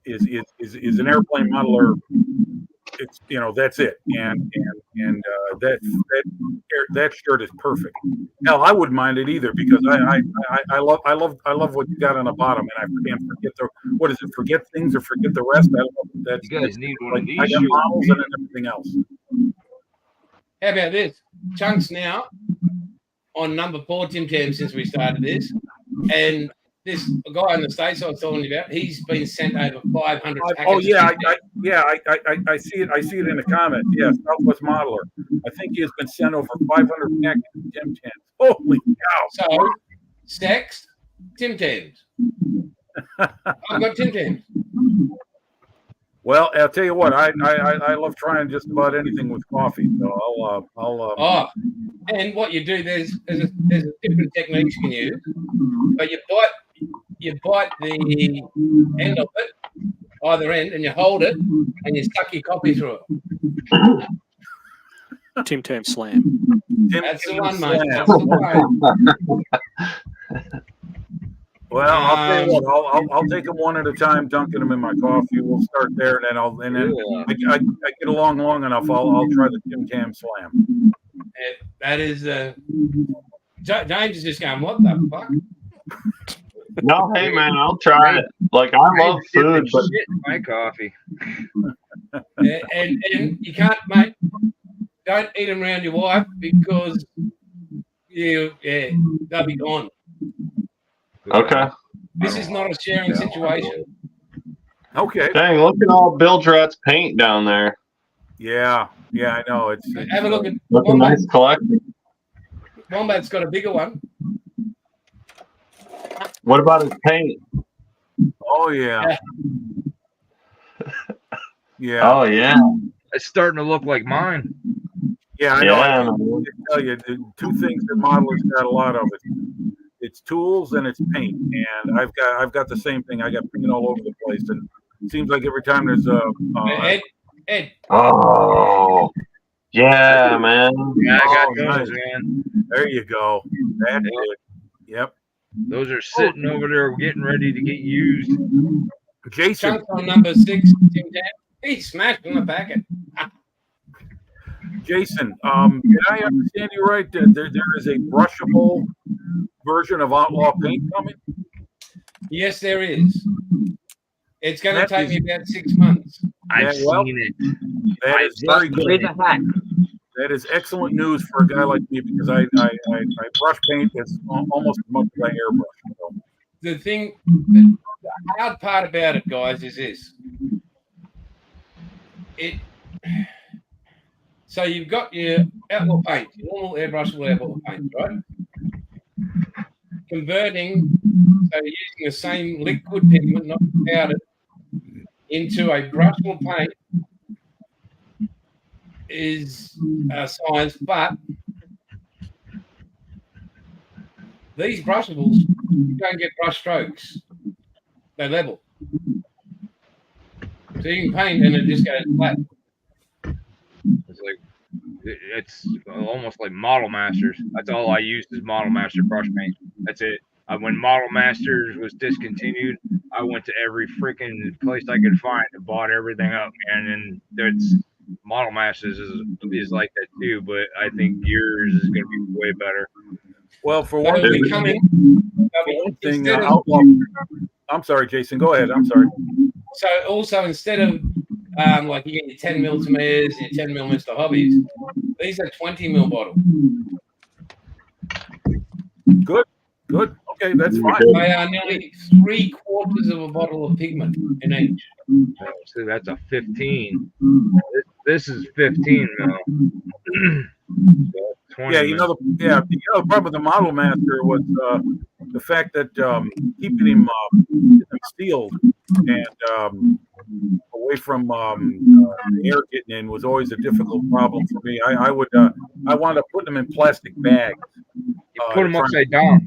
is an airplane modeler it's that's it, and that shirt is perfect. Hell, I wouldn't mind it either because I love what you got on the bottom, and I can't forget what is it? Forget things or forget the rest. I love that. You guys need one of these I got shirts. models and everything else. How about this? Chunks now on number 4 Tim Tam since we started this, and this guy in the States I was telling you about, he's been sent over 500 packets. Oh yeah, I see it. I see it in the comments. Yeah, Southwest Modeler. I think he has been sent over 500 packets of Tim Tams. Holy cow! So, sex, Tim Tams. I've got Tim Tams. Well, I'll tell you what. I love trying just about anything with coffee. So Oh, and what you do, there's a different technique you can use, but you bite the end of it, either end, and you hold it, and you stuck your coffee through it. Tim Tam Slam. That's the one, mate. That's the one. Well, I'll tell you what. I'll take them one at a time, dunking them in my coffee. We'll start there, and then I get along long enough. I'll try the Tim Tam Slam. That is James is just going, what the fuck? No, hey man, I'll try it. Like I love food, but Shit in my coffee. and you can't, mate. Don't eat them around your wife because they'll be gone. okay. This is not a sharing situation. Okay. Dang, look at all Bill Drat's paint down there. Yeah, I know. It's Have a look at That's a Wombat. nice collection. Wombat's got a bigger one. What about his paint? Oh yeah. Yeah. Oh yeah. It's starting to look like mine. Yeah, I know. I Yeah, can tell you the two things that modelers got a lot of it's tools and it's paint, and I've got the same thing. I got paint all over the place, and it seems like every time there's a Ed, Oh. Yeah, man. Yeah, I got Oh, those, nice. man. there you go. That's it. Yep. Those are sitting over there getting ready to get used. Jason, Chunks on number 6, Tim Tam. He smashed in the packet. did I understand you right? There is a brushable version of Outlaw Paint coming? Yes, there is. It's going to That take is- me about 6 months. I've Yeah, well, seen it. That is very With good. a hack. That is excellent news for a guy like me because I brush paint as almost as much as I airbrush. So. The hard part about it, guys, is this. So you've got your outlaw paint, your normal airbrushable outlaw paint, right? Converting, so you're using the same liquid pigment, not powdered, into a brushable paint is science, but these brushables, you don't get brush strokes. They level. So you can paint and it just goes flat. It's like it's almost like Model Masters. That's all I used is Model Master brush paint. That's it. When Model Masters was discontinued, I went to every freaking place I could find and bought everything up, man. And there's Model Masters is like that too, but I think yours is going to be way better. Well, for So one it'll thing, be coming. thing Instead of- Outlaw. I'm sorry, Jason. Go ahead. I'm sorry. So also instead of like you get your 10 mil Tamiya's, your 10 mil Mr. Hobbies, these are 20 mil bottles. Good. Okay, that's fine. They are nearly 3/4 of a bottle of pigment in each. So that's a 15. This is 15 now. So 20 Yeah, the problem with the Model Master was the fact that keeping him sealed and away from the air getting in was always a difficult problem for me. I wound up putting them in plastic bags. You put them upside down.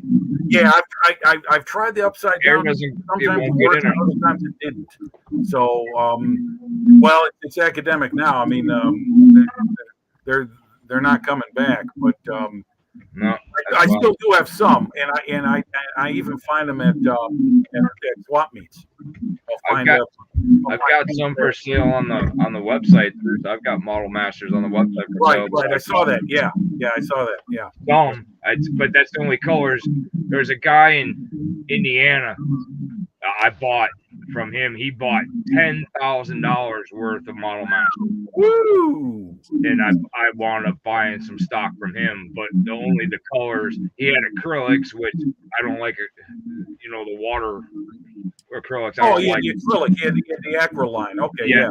Yeah, I've tried the upside Air down. doesn't. It Sometimes won't it get worked, in and it. other times it didn't. So, well, it's academic now. I mean, they're not coming back, but No. I still do have some, and I even find them at swap meets. I'll I've find got- I've got some for sale on the website. I've got Model Masters on the website for sale. Right. I saw that. Yeah, I saw that. Yeah. But that's the only colors. There's a guy in Indiana I bought from him. He bought $10,000 worth of Model Masters. Woo! And I wound up buying some stock from him, but only the colors. He had acrylics, which I don't like. The water acrylics. I don't like the acrylic. He had the Acryline. Okay. Yeah.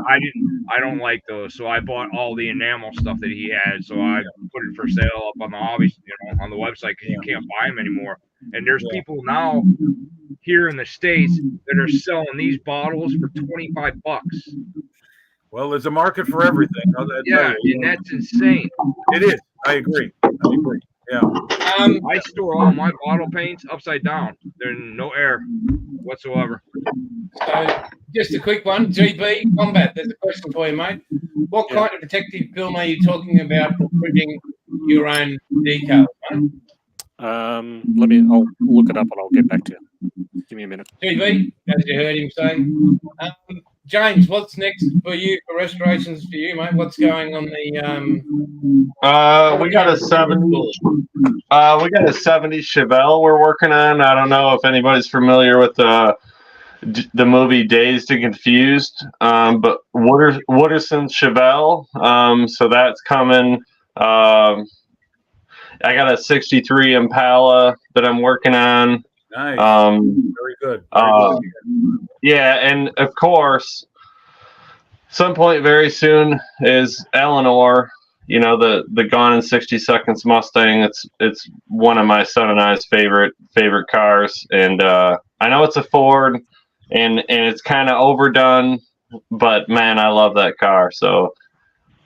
I don't like those, so I bought all the enamel stuff that he had. So I put it for sale up on the hobby, on the website, because you can't buy them anymore. And there's people now here in the States that are selling these bottles for $25. Well, there's a market for everything. And that's insane. It is. I agree. Yeah. I store all my bottle paints upside down. There's no air whatsoever. So, just a quick one. GB Combat, there's a question for you, mate. What kind of protective film are you talking about for printing your own decals, mate? I'll look it up and I'll get back to you. Give me a minute. GB, as you heard him say. James, what's next for you for restorations for you, mate? What's going on the we got a 70 Chevelle we're working on. I don't know if anybody's familiar with the movie Dazed and Confused, but Wooderson Chevelle. So that's coming. I got a 63 Impala that I'm working on. Nice. Very good. Yeah, and of course, some point very soon is Eleanor. The Gone in 60 Seconds Mustang. It's one of my son and I's favorite cars, and I know it's a Ford, and it's kind of overdone, but man, I love that car. So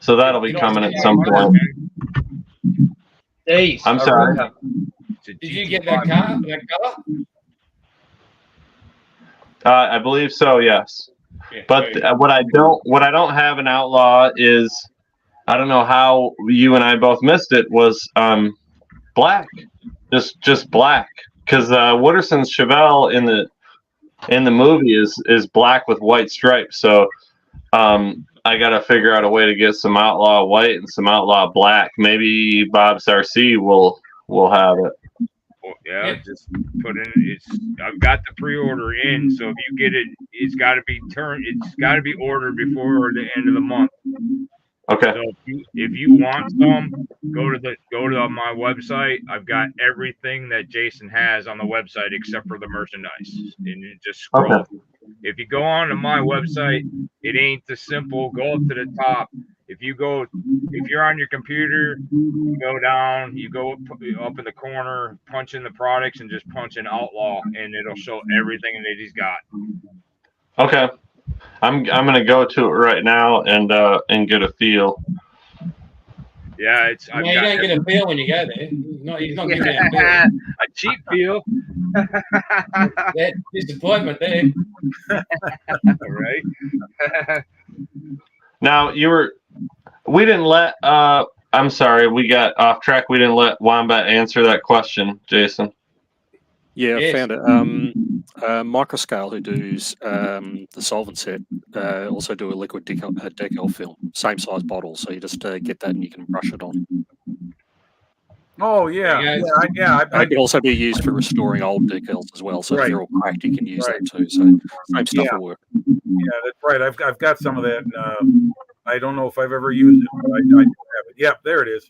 that'll be coming at some point. Days. I'm sorry. Did you get that car? That color? I believe so. Yes. Yeah, But what I don't have an Outlaw is, I don't know how you and I both missed it, was black, just black, because Wooderson's Chevelle in the movie is black with white stripes. So I got to figure out a way to get some Outlaw white and some Outlaw black. Maybe Bob's RC will have it. Yeah, just put in. I've got the pre-order in, so if you get it, it's got to be ordered before the end of the month. Okay. So if you want some, go to my website. I've got everything that Jason has on the website except for the merchandise, and you just scroll. Okay. If you go on to my website, it ain't the simple. Go up to the top. If you're on your computer, you go down, you go up in the corner, punch in the products, and just punch in Outlaw, and it'll show everything that he's got. Okay. I'm gonna go to it right now and get a feel. Yeah, you don't get a feel when you go there. He's not giving you a feel. A cheap feel. That disappointment there. Right. Now we didn't let I'm sorry, we got off track. We didn't let Wombat answer that question, Jason. Yeah, Yes. I found it. Microscale, who does the solvent set, also do a liquid decal film, same size bottle. So you just get that and you can brush it on. Oh yeah, It can also be used for restoring old decals as well. So if they're all cracked, you can use that too. So same stuff will work. Yeah, that's right. I've got some of that. I don't know if I've ever used it, but I do have it. Yeah, there it is.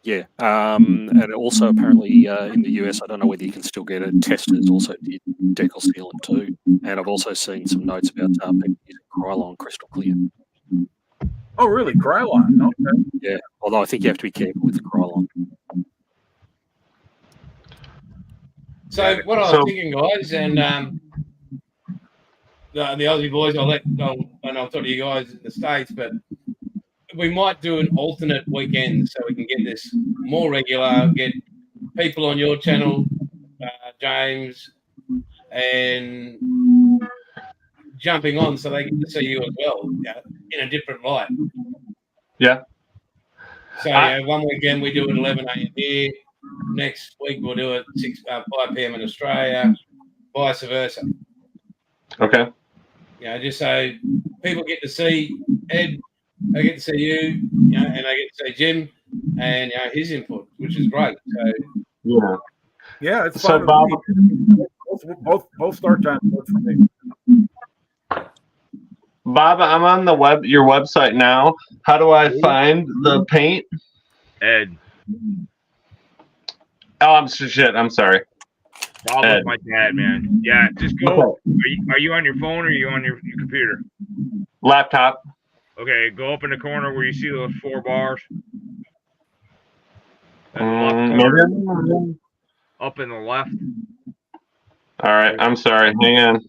Yeah, and also apparently in the US, I don't know whether you can still get it. Testers also did decal sealant too, and I've also seen some notes about people using Krylon Crystal Clear. Oh, really? Krylon? Okay. Yeah, although I think you have to be careful with the Krylon. So what I was thinking, guys, and the Aussie boys, I'll talk to you guys in the States, but we might do an alternate weekend so we can get this more regular, get people on your channel, James, and jumping on so they get to see you as well, in a different light. Yeah. So one weekend we do it 11 a.m. here. Next week we'll do it 5 p.m. in Australia, vice versa. Okay. just so people get to see Ed, they get to see you, and they get to see Jim and his input, which is great. So Yeah. Yeah, it's So fun. Bob, Both start times work for me. Bob, I'm on your website now. How do I find the paint? Ed. Oh, I'm sorry. Bob Ed. was my dad, man. Yeah, just go. Okay. Are you on your phone or are you on your computer? Laptop. Okay, go up in the corner where you see those 4 bars. At the left corner, Maybe. up in the left. All right. I'm sorry. Hang on.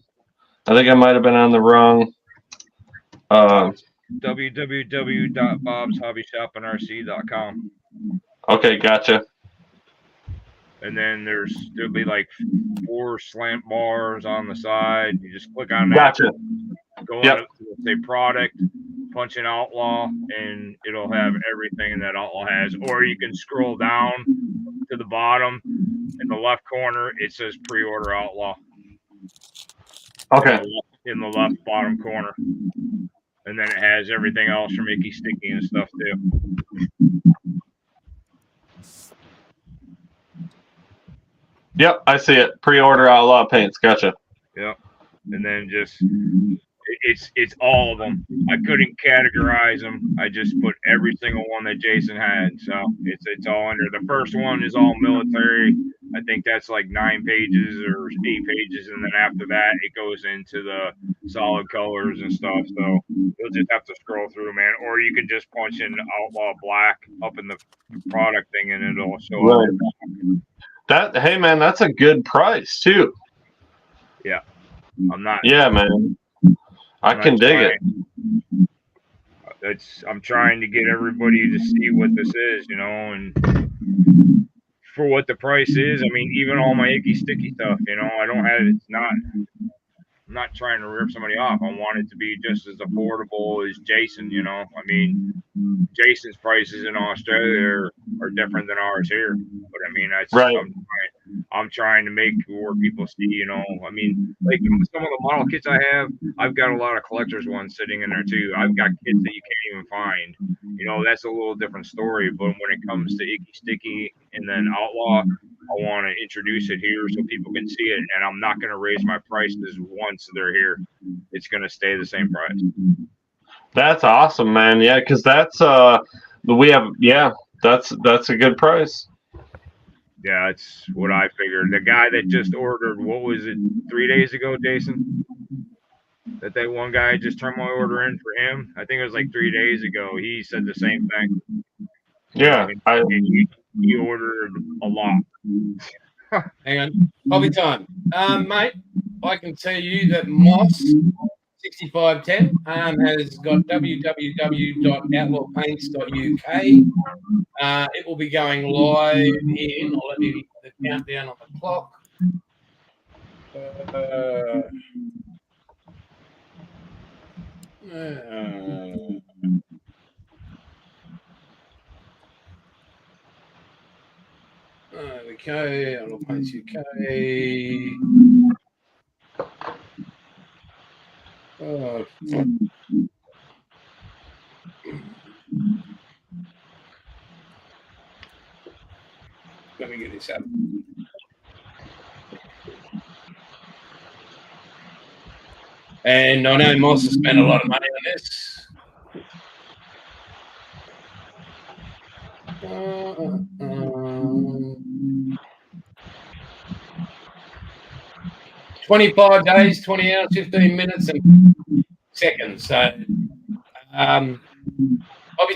I think I might have been on the wrong. www.bobshobbyshoppingrc.com. Okay, gotcha. And then there'll be like 4 slant bars on the side. You just click on that. Gotcha. Go Yep. on to say product, punch in Outlaw, and it'll have everything that Outlaw has. Or you can scroll down to the bottom in the left corner. It says pre-order Outlaw. Okay. In the left bottom corner. And then it has everything else from Icky Sticky and stuff too. Yep, I see it. Pre-order Outlaw paints. Gotcha. Yep. And then just it's all of them. I couldn't categorize them. I just put every single one that Jason had. So it's all under. The first one is all military. I think that's like 9 pages or 8 pages, and then after that it goes into the solid colors and stuff. So you'll just have to scroll through, man. Or you can just punch in Outlaw Black up in the product thing, and it'll show up. Hey man, that's a good price too. Yeah. I'm not. Yeah, man. I can dig it. I'm trying to get everybody to see what this is, and for what the price is. I mean, even all my Icky Sticky stuff, I don't have. I'm not trying to rip somebody off. I want it to be just as affordable as Jason. I mean, Jason's prices in Australia are different than ours here, but I mean, that's right. I'm trying to make where people see, I mean, like some of the model kits I have, I've got a lot of collector's ones sitting in there too. I've got kits that you can't even find. That's a little different story. But when it comes to Icky Sticky and then Outlaw, I want to introduce it here so people can see it. And I'm not going to raise my prices once they're here. It's going to stay the same price. That's awesome, man. Yeah, because that's that's a good price. Yeah, it's what I figured. The guy that just ordered, what was it, 3 days ago, Jason? That one guy just turned my order in for him. I think it was like 3 days ago. He said the same thing. Yeah, he ordered a lot. Hang on, hobby time, mate. I can tell you that Moss 6510 has got www.outlawpaints.uk. It will be going live in. I'll let me the countdown on the clock. Okay, Outlaw Paints UK. Let me get this up. And I know Moss has spent a lot of money on this. 25 days, 20 hours, 15 minutes, and seconds. So, hobby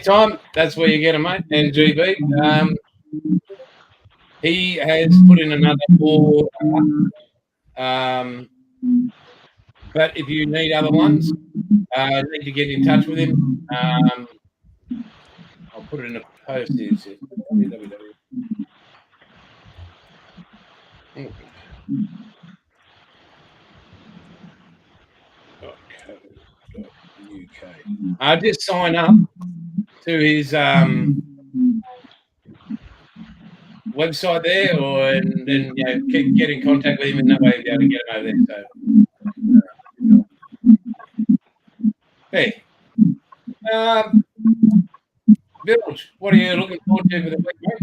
time, that's where you get them, mate. And GB, he has put in another 4. But if you need other ones, need to get in touch with him. I'll put it in a post here. UK. Just sign up to his website there, and then get in contact with him, and that way you'll be able to get him over there. So, Hey, Bilge, what are you looking forward to for the week, mate?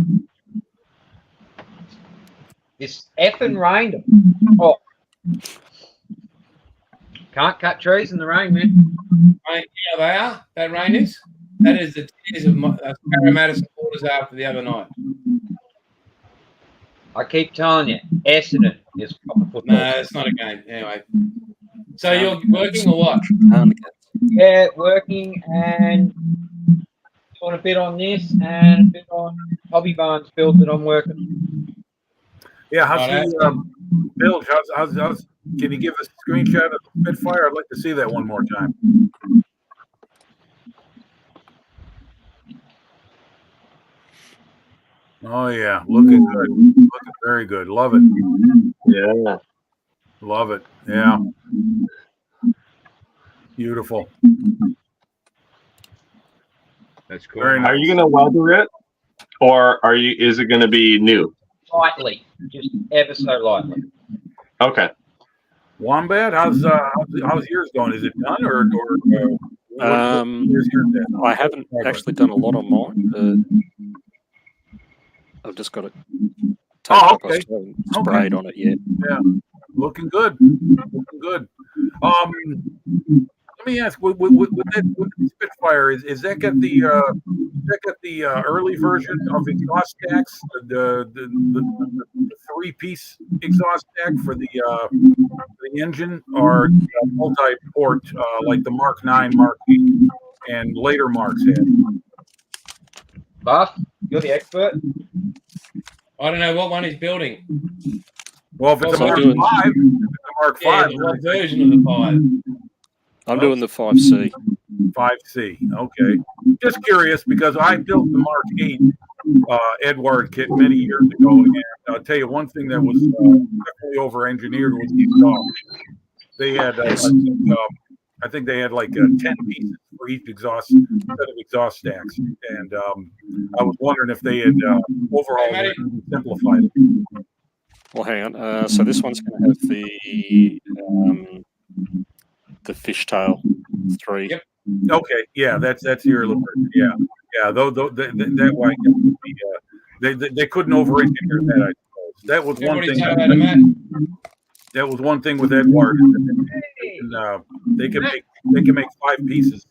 It's effing rained. Oh, can't cut trees in the rain, man. Mate, yeah, they are. That rain is. That is the tears of Parramatta supporters after the other night. I keep telling you, Essendon is proper football. No, it's not a game. Anyway. So you're working or what? Yeah, working and doing a bit on this and a bit on Hobby Barnes build that I'm working. Yeah, how's the Bilge? How's? Can you give us a screenshot of the Spitfire? I'd like to see that one more time. Oh yeah, looking good. Looking very good. Love it. Yeah. Love it. Yeah. Beautiful. That's cool. Very nice. Are you gonna weather it, or is it gonna be new? Lightly, just ever so lightly. Okay. Wombat, how's yours going? Is it done or where's yours at? I haven't actually done a lot on mine. I've just got it taped up. I still haven't sprayed on it yet. Yeah, looking good. Looking good. Let me ask, with the Spitfire, is that got the early version of exhaust stacks, the 3-piece exhaust stack for the engine, or multi-port like the Mark 9, Mark 8, and later Marks had? Buff, you're the expert. I don't know what one he's building. Well, if it's a So Mark doing- 5, if it's a Mark 5, Yeah, what version of the 5? I'm doing the 5C. 5C. Okay. Just curious because I built the Mark 8 Edward kit many years ago, and I'll tell you one thing that was definitely over-engineered was the exhaust. They had, I think they had like 10 pieces for each set of exhaust stacks, and I was wondering if they had overhauled it and simplified it. Well, hang on. So this one's going to have the fishtail 3. Yep. Okay, yeah, that's the early version. Yeah. Though that way, they couldn't over-engineer that. I suppose that was one Everybody's thing. talking about a Matt. That was one thing with Edward. They can make 5 pieces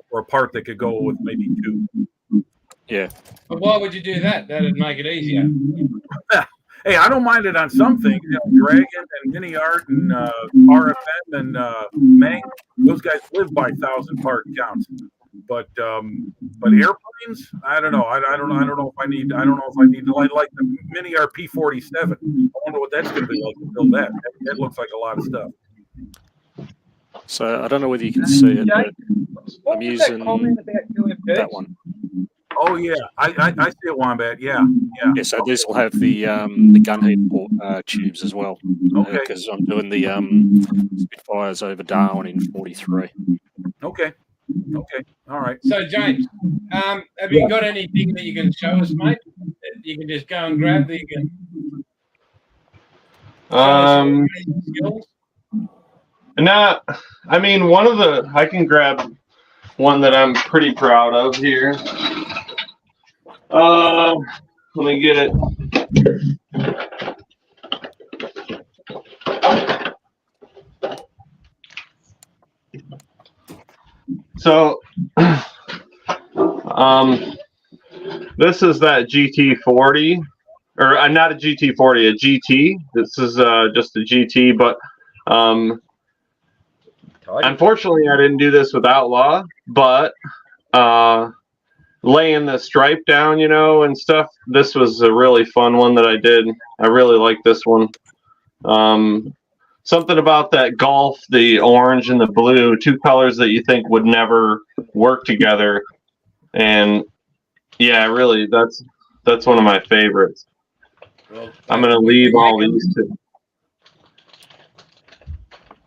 for a part that could go with maybe 2. Yeah. But why would you do that? That'd make it easier. Hey, I don't mind it on some things. Dragon and Mini Art and RFM and Mang. Those guys live by 1,000 part counts. But airplanes, I don't know. I don't know if I need to like the Mini Art P47. I wonder what that's going to be like to build that. That looks like a lot of stuff. So I don't know whether you can see it, but What I'm was that using comment about doing that one. Oh yeah, I see it, Wombat. Yeah. Yeah, so this will have the gun heat port, tubes as well. Okay. Because I'm doing the Spitfires over Darwin in 43. Okay. All right. So, James, have you got anything that you can show us, mate? That you can just go and grab that you can skills? No, I mean, I can grab one that I'm pretty proud of here. Let me get it. So, this is that GT40, or not a GT40, a GT. This is just a GT, but unfortunately, I didn't do this with Outlaw, but laying the stripe down, and stuff. This was a really fun one that I did. I really like this one. Something about that Golf, the orange and the blue, 2 colors that you think would never work together. And yeah, really, that's one of my favorites. Well, I'm going to leave all these two.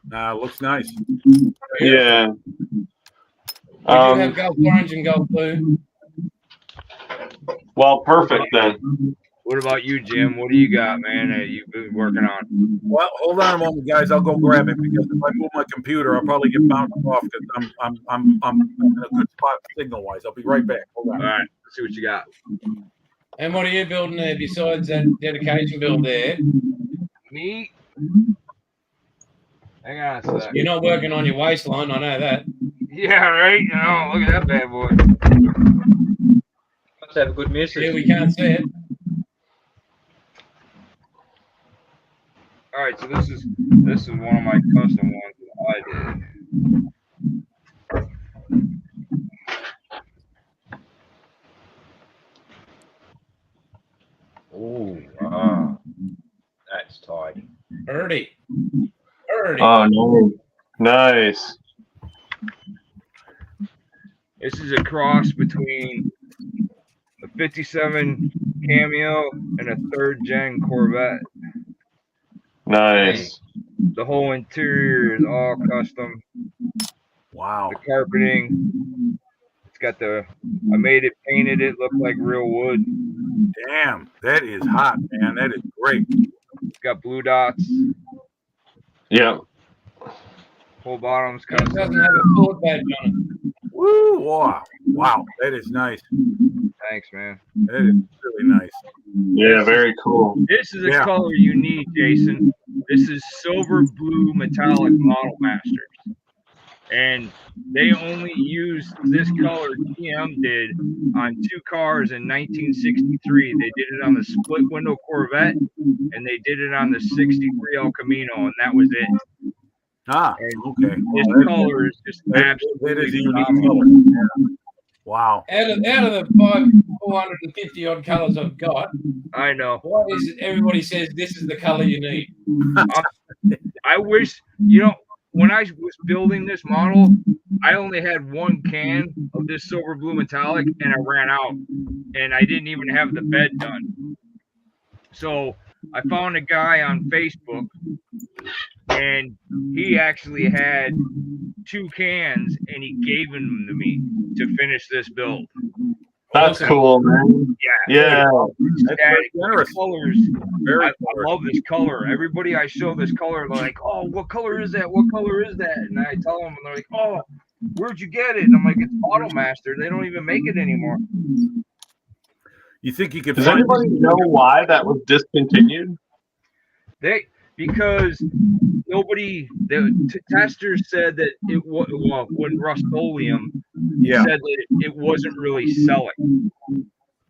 Looks nice. Yeah. We do have Gulf Orange and Gulf Blue. Well, perfect then. What about you, Jim? What do you got, man, that you've been working on? Well, hold on a moment, guys. I'll go grab it because if I move my computer, I'll probably get bounced off because I'm in a good spot signal wise. I'll be right back. Hold on. All right, let's see what you got. And what are you building there besides that dedication build there? Me? Hang on a sec. You're not working on your waistline, I know that. Yeah, right? Oh, look at that bad boy. Must have a good missus. Yeah, we can't see it. All right, so this is one of my custom ones that I did. Oh, wow. That's tidy. Birdie. Oh, no. Nice. This is a cross between a 57 Cameo and a 3rd gen Corvette. Nice. The whole interior is all custom. Wow. The carpeting, it's got I made it, painted it, look like real wood. Damn, that is hot, man. That is great. It's got blue dots. Yep. Whole bottom's It custom. doesn't have a Ford badge on it. Woo! Wow. Wow. That is nice. Thanks, man. That is really nice. Yeah, very cool. This is a Yeah. color you need, Jason. This is silver blue metallic Model Masters. And they only used this color GM did on 2 cars in 1963. They did it on the split window Corvette and they did it on the 63 El Camino, and that was it. Ah, And okay. this Well, color is just that is a absolutely unique phenomenal. color. Yeah. Wow. Out of the 450 odd colours I've got, I know. why is it everybody says this is the colour you need? I wish, when I was building this model, I only had 1 can of this silver blue metallic and I ran out and I didn't even have the bed done. So I found a guy on Facebook and he actually had 2 cans and he gave them to me to finish this build. That's cool, man. Yeah. That's very generous. Colors. Very I love this color. Everybody I show this color, they're like, "Oh, what color is that? What color is that?" And I tell them, and they're like, "Oh, where'd you get it?" And I'm like, "It's Auto Master. They don't even make it anymore." You think you could Does find anybody know why that was discontinued? Because the testers said that when Rust-Oleum Yeah. said that it wasn't really selling.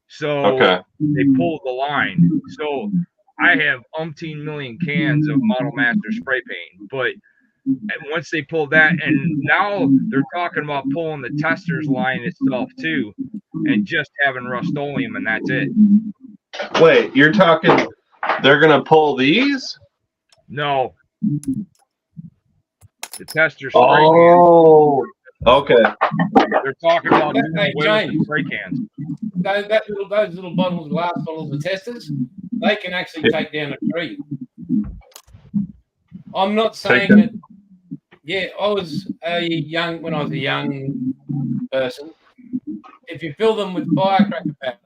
So Okay. they pulled the line. So I have umpteen million cans of Model Master spray paint, but once they pulled that, and now they're talking about pulling the testers line itself too, and just having Rust-Oleum, and that's it. Wait, you're talking they're gonna pull these? No, the tester spray Oh, okay. cans. They're talking about doing Hey, away with James. the spray cans. Those little bottles, glass bottles of testers, they can actually take down a tree. I'm not saying that. Yeah, I was when I was a young person. If you fill them with firecracker powder,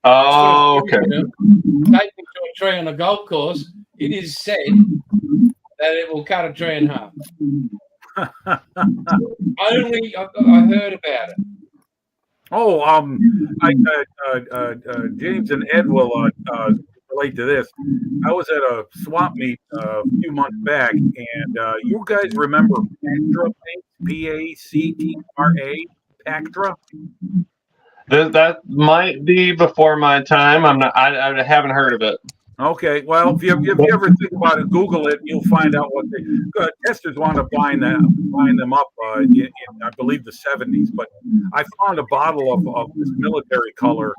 Oh, okay. take them to a tree on a golf course, it is said that it will cut a tree in half. I heard about it. Oh, James and Ed will relate to this. I was at a swap meet a few months back, and you guys remember Pactra paint? Pactra? Pactra? That might be before my time. I haven't heard of it. Okay, well, if you ever think about it, Google it, you'll find out what testers wound up buying them up in I believe the 70s. But I found a bottle of this military color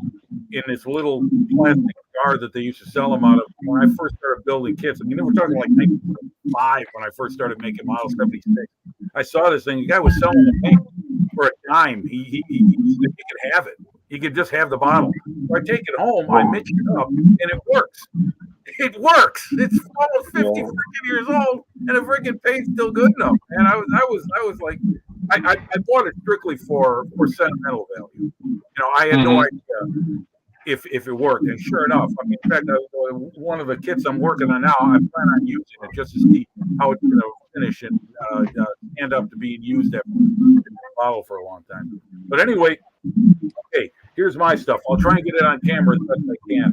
in this little plastic jar that they used to sell them out of when I first started building kits. I mean, they were talking like 1995 when I first started making Model 76. I saw this thing. The guy was selling the paint for a dime. He could have it. He could just have the bottle. So I take it home, I mix it up, and it works. It works. It's almost 50 freaking years old, and the freaking paint's still good enough. And I was like, I bought it strictly for sentimental value. I had no idea if it worked. And sure enough, I mean, in fact, one of the kits I'm working on now, I plan on using it just to see how it's going to finish and end up to being used after the bottle for a long time. But anyway, okay, here's my stuff. I'll try and get it on camera as best I can.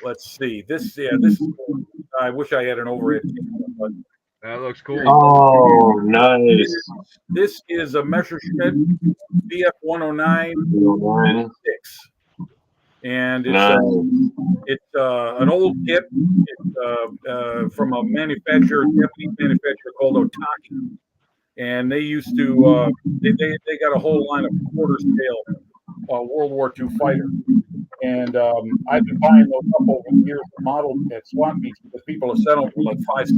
Let's see. This is. I wish I had an overhead camera, but That looks cool. Oh, nice. this is a Messerschmitt BF-109 6, and it's an old kit. It's from a Japanese manufacturer called Otaki, and they used to they got a whole line of quarter scale World War II fighters. And I've been buying those up over the years, modeled at swap meets, because people have settled for like $5-6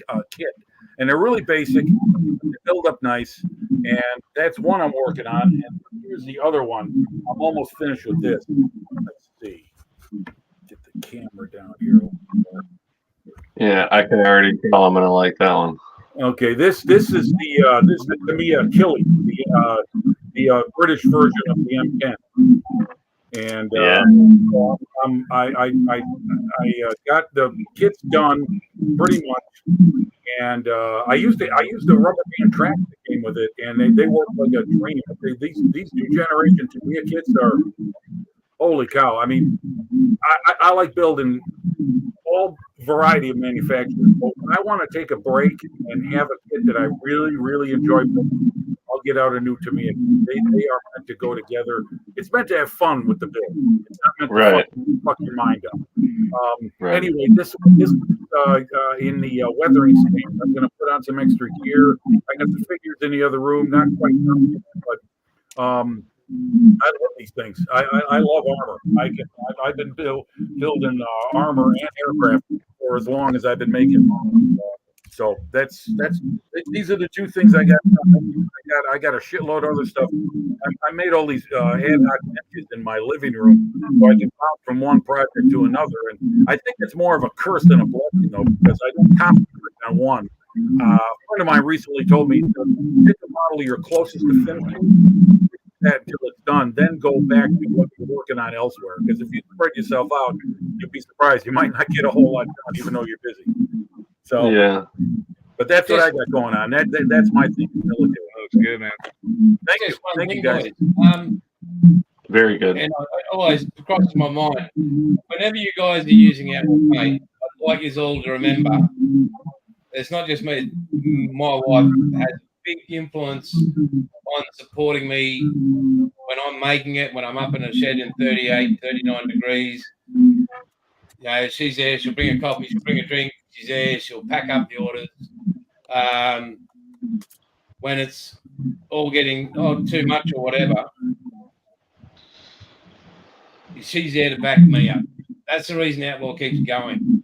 a kit, and they're really basic. They build up nice, and that's one I'm working on. And here's the other one. I'm almost finished with this. Let's see. Get the camera down here. Yeah, I can already tell I'm gonna like that one. Okay, this is the Tamiya Achilles, the British version of the M10. And I got the kits done pretty much, and I used the rubber band track that came with it, and they work like a dream. These new generation Tamiya kits are holy cow. I mean, I like building all variety of manufacturers, but when I want to take a break and have a kit that I really, really enjoy building, I'll get out a new Tamiya. They are meant to go together. It's meant to have fun with the build. It's not meant to fuck your mind up. Anyway, this in the weathering stage, I'm going to put on some extra gear. I got the figures in the other room, not quite done yet, but I love these things. I love armor. I've been building armor and aircraft for as long as I've been making. So these are the two things I got. I got a shitload of other stuff. I made all these ad hoc benches in my living room so I can bounce from one project to another. And I think it's more of a curse than a blessing, though, because I don't concentrate on one. A friend of mine recently told me, pick a model you're closest to finishing, that until it's done, then go back to what you're working on elsewhere. Because if you spread yourself out, you'll be surprised. You might not get a whole lot done, even though you're busy. So yeah, but that's what I got going on. That's my thing. Looks good, man. Thank you, guys. very good. And it always crosses my mind, whenever you guys are using Apple Pay, I'd like you all to remember, it's not just me. My wife has a big influence on supporting me when I'm making it, when I'm up in a shed in 38, 39 degrees. You know, she's there, she'll bring a coffee, she'll bring a drink, she's there, she'll pack up the orders. When it's all getting too much or whatever, she's there to back me up. That's the reason Outlaw keeps going,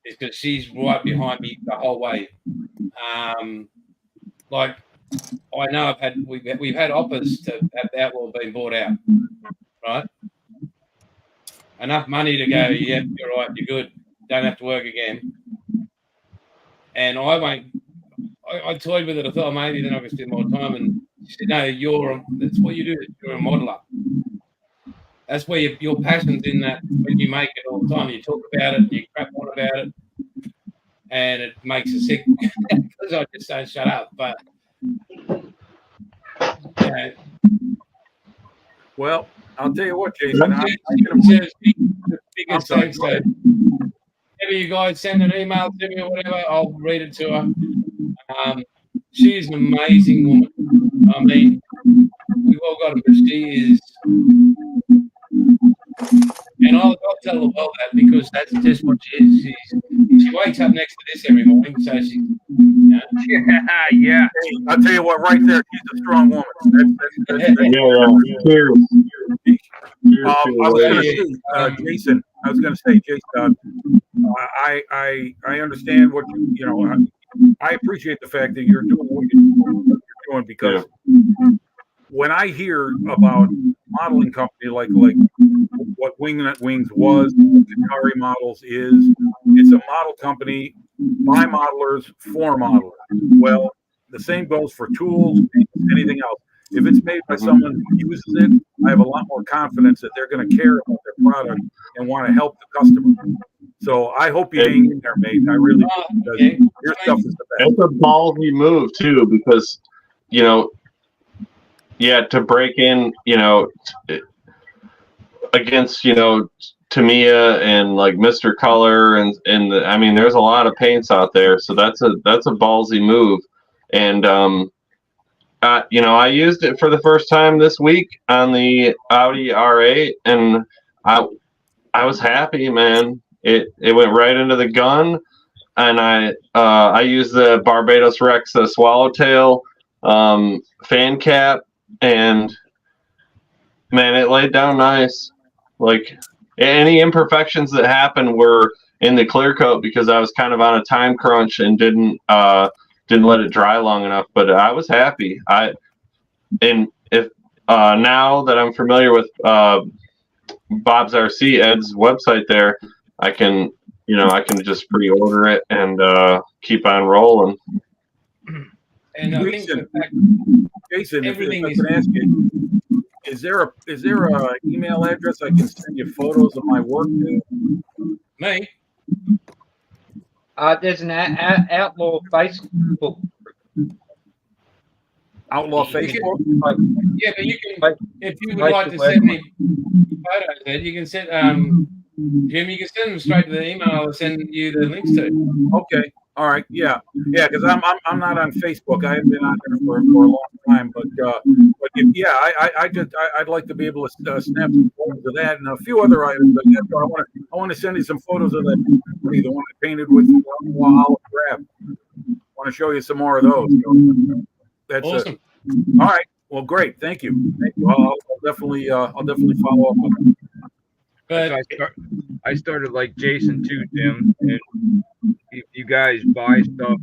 is because she's right behind me the whole way. Like, I know we've had offers to have the Outlaw being bought out, right? Enough money to go, yeah, you're right, you're good, don't have to work again. And I toyed with it. I thought maybe then I could spend more time. And she said, no, that's what you do. You're a modeler. That's where your passion's in, that when you make it all the time. You talk about it, you crap on about it, and it makes us sick because I just don't shut up. But, you know. Well, I'll tell you what, Jason. I'm sorry. So, whenever you guys send an email to me or whatever, I'll read it to her. She is an amazing woman. I mean, we've all got her, but she is. And I'll tell the world that, because that's just what she is. She wakes up next to this every morning, so she. Yeah. Hey, I'll tell you what, right there, she's a strong woman. That's Cheers. I was going to say, Jason. I was going to say, Jason. I understand what you know. I appreciate the fact that you're doing what you're doing, because when I hear about modeling company like what Wingnut Wings was, Katari Models is, it's a model company by modelers for modelers. Well, the same goes for tools, anything else. If it's made by someone who uses it, I have a lot more confidence that they're going to care about their product and want to help the customer. So I hope you hang in there, mate. I really do, because Okay. your stuff is the best. It's a ballsy move too, because to break in, against Tamiya and like Mr. Color and I mean, there's a lot of paints out there, so that's a ballsy move. And I used it for the first time this week on the Audi R8, and I was happy, man. It went right into the gun, and I used the Barbados Rex Swallowtail fan cap, and man, it laid down nice. Like, any imperfections that happened were in the clear coat because I was kind of on a time crunch and didn't let it dry long enough. But I was happy. And if now that I'm familiar with Bob's RC, Ed's website there, I can just pre-order it and keep on rolling. And I think the fact Jason, if everything I is- can ask you, is there a email address I can send you photos of my work to? me, There's an outlaw Facebook. Outlaw You can- Facebook? yeah, but you can, Like- if you would like like the to send me photos, Ed, you can send Jim, you can send them straight to the email I'll send you the links to. Okay. All right. Yeah. Because I'm not on Facebook. I haven't been on there for a long time. But I'd like to be able to snap some photos of that and a few other items. So I want to send you some photos of that, the one I painted with olive crab. I want to show you some more of those. So that's Awesome. all right. Well, great. Thank you. I'll definitely follow up on it. But I started like Jason too, Tim. And if you guys buy stuff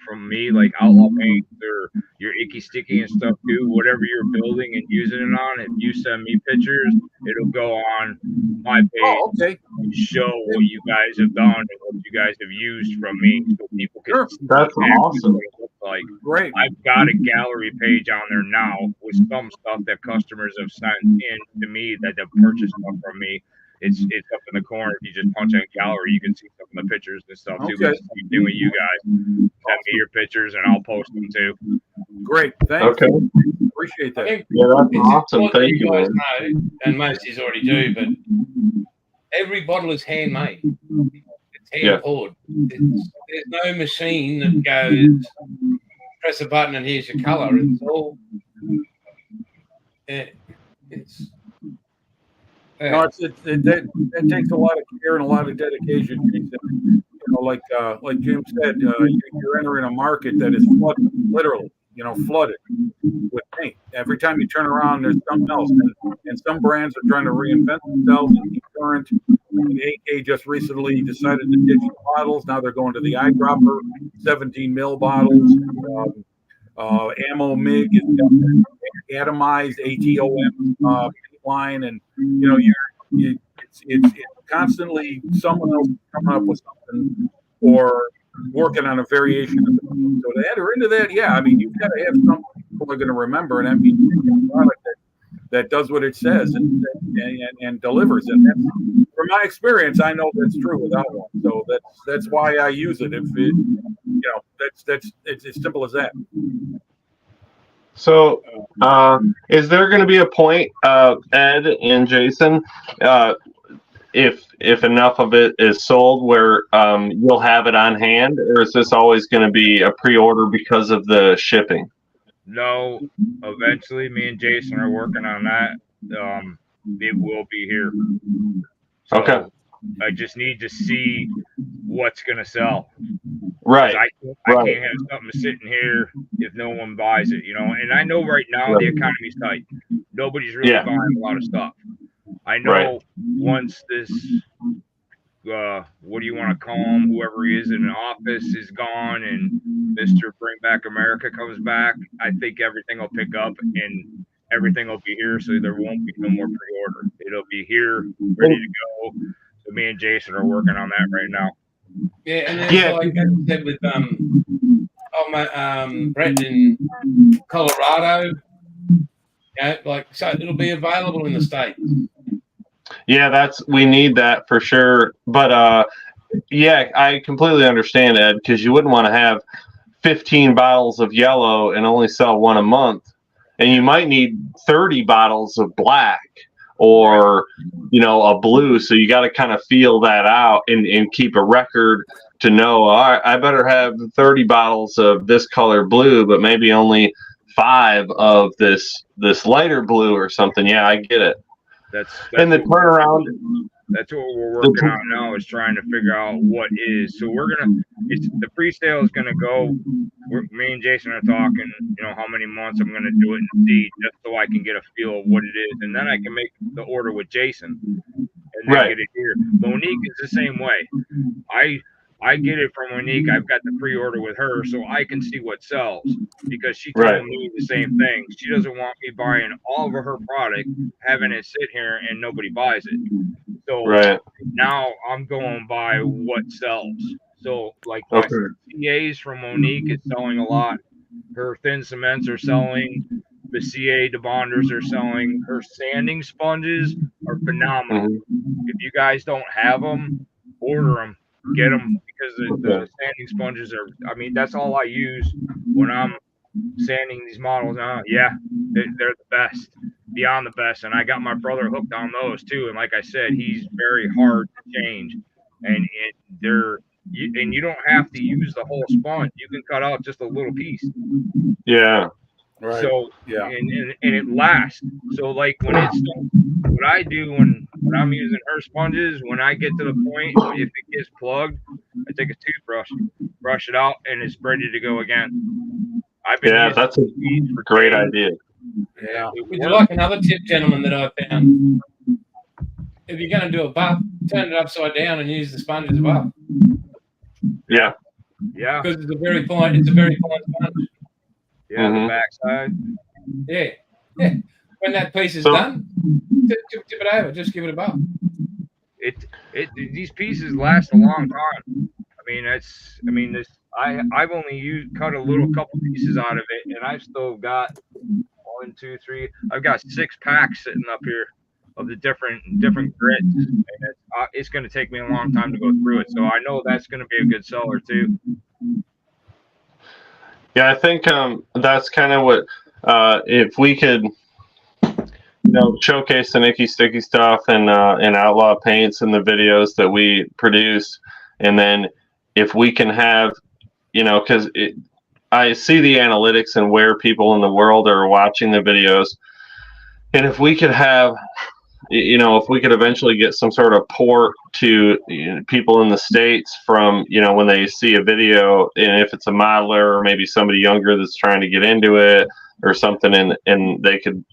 from me, like Outlaw Paints or your Icky Sticky and stuff too, whatever you're building and using it on, if you send me pictures, it'll go on my page Oh, okay. and show what you guys have done and what you guys have used from me, so people can Sure. see That's exactly awesome. what it looks like. Great. I've got a gallery page on there now with some stuff that customers have sent in to me that they've purchased stuff from me. It's up in the corner. If you just punch in gallery, you can see some of the pictures and stuff too. Okay. But same thing with you guys. Send me your pictures and I'll post them too. Great. Thanks. Okay. Appreciate I that. think Yeah, that's it's awesome. important Thank that you, guys man. know, and most of you already do, but every bottle is handmade. It's hand Yeah. poured. There's no machine that goes press a button and here's your color. It's all. It's. No, it takes a lot of care and a lot of dedication. Jason. Like Jim said, you're entering a market that is flooded, literally, flooded with paint. Every time you turn around, there's something else. And some brands are trying to reinvent themselves and keep current. AK just recently decided to ditch the bottles. Now they're going to the eyedropper 17 mil bottles. Ammo MIG is atomized ATOM line, and it's constantly someone else coming up with something or working on a variation of it. So to enter into that, you've got to have something people are going to remember, and that means a product that does what it says and delivers. And that's, from my experience, I know that's true without one. So that's why I use it. If it, it's as simple as that. So, is there going to be a point, Ed and Jason, if enough of it is sold, where you'll have it on hand, or is this always going to be a pre-order because of the shipping? No, eventually me and Jason are working on that. It will be here. So Okay. I just need to see what's going to sell. Right. I can't have something sitting here if no one buys it, And I know right now the economy's tight. Nobody's really buying a lot of stuff. I know once this, what do you want to call him, whoever he is in the office is gone and Mr. Bring Back America comes back, I think everything will pick up and everything will be here, so there won't be no more pre-order. It'll be here, ready to go. So me and Jason are working on that right now. Yeah, and then like I said with Brett in Colorado, Like, so it'll be available in the States. Yeah, we need that for sure. But yeah, I completely understand, Ed, because you wouldn't want to have 15 bottles of yellow and only sell one a month. And you might need 30 bottles of black or, a blue. So you got to kind of feel that out and keep a record to know, all right, I better have 30 bottles of this color blue, but maybe only 5 of this lighter blue or something. Yeah, I get it. That's and the turnaround. That's what we're working on now, is trying to figure out what is. So the pre-sale is gonna go. Me and Jason are talking, how many months I'm gonna do it and see, just so I can get a feel of what it is, and then I can make the order with Jason and then get it here. Monique is the same way. I get it from Monique. I've got the pre-order with her, so I can see what sells, because she told me the same thing. She doesn't want me buying all of her product, having it sit here and nobody buys it. So now I'm going by what sells. So like my CAs from Monique is selling a lot. Her thin cements are selling. The CA debonders are selling. Her sanding sponges are phenomenal. If you guys don't have them, order them. Get them, because the sanding sponges are, that's all I use when I'm sanding these models. Yeah, they're the best, beyond the best. And I got my brother hooked on those too. And like I said, he's very hard to change. And you don't have to use the whole sponge. You can cut out just a little piece. Yeah. Right. So and it lasts. So like what I do when I'm using her sponges, when I get to the point, if it gets plugged, I take a toothbrush, brush it out, and it's ready to go again. That's a great idea. Yeah. Would you like another tip, gentlemen, that I found? If you're going to do a buff, turn it upside down and use the sponge as a buff. Yeah. Yeah. Because it's a very fine sponge. Yeah, the backside. Yeah. When that piece is done, tip it over. Just give it a buff. These pieces last a long time. I've only cut a couple pieces out of it, and I've still got 1, 2, 3. I've got 6 packs sitting up here of the different grits, and it's going to take me a long time to go through it. So I know that's going to be a good seller too. Yeah, I think that's kind of what if we could, showcase the Icky Sticky stuff and Outlaw Paints and the videos that we produce, and then if we can have, because I see the analytics and where people in the world are watching the videos, and if we could have, if we could eventually get some sort of port to people in the States from, when they see a video, and if it's a modeler or maybe somebody younger that's trying to get into it or something, and they could,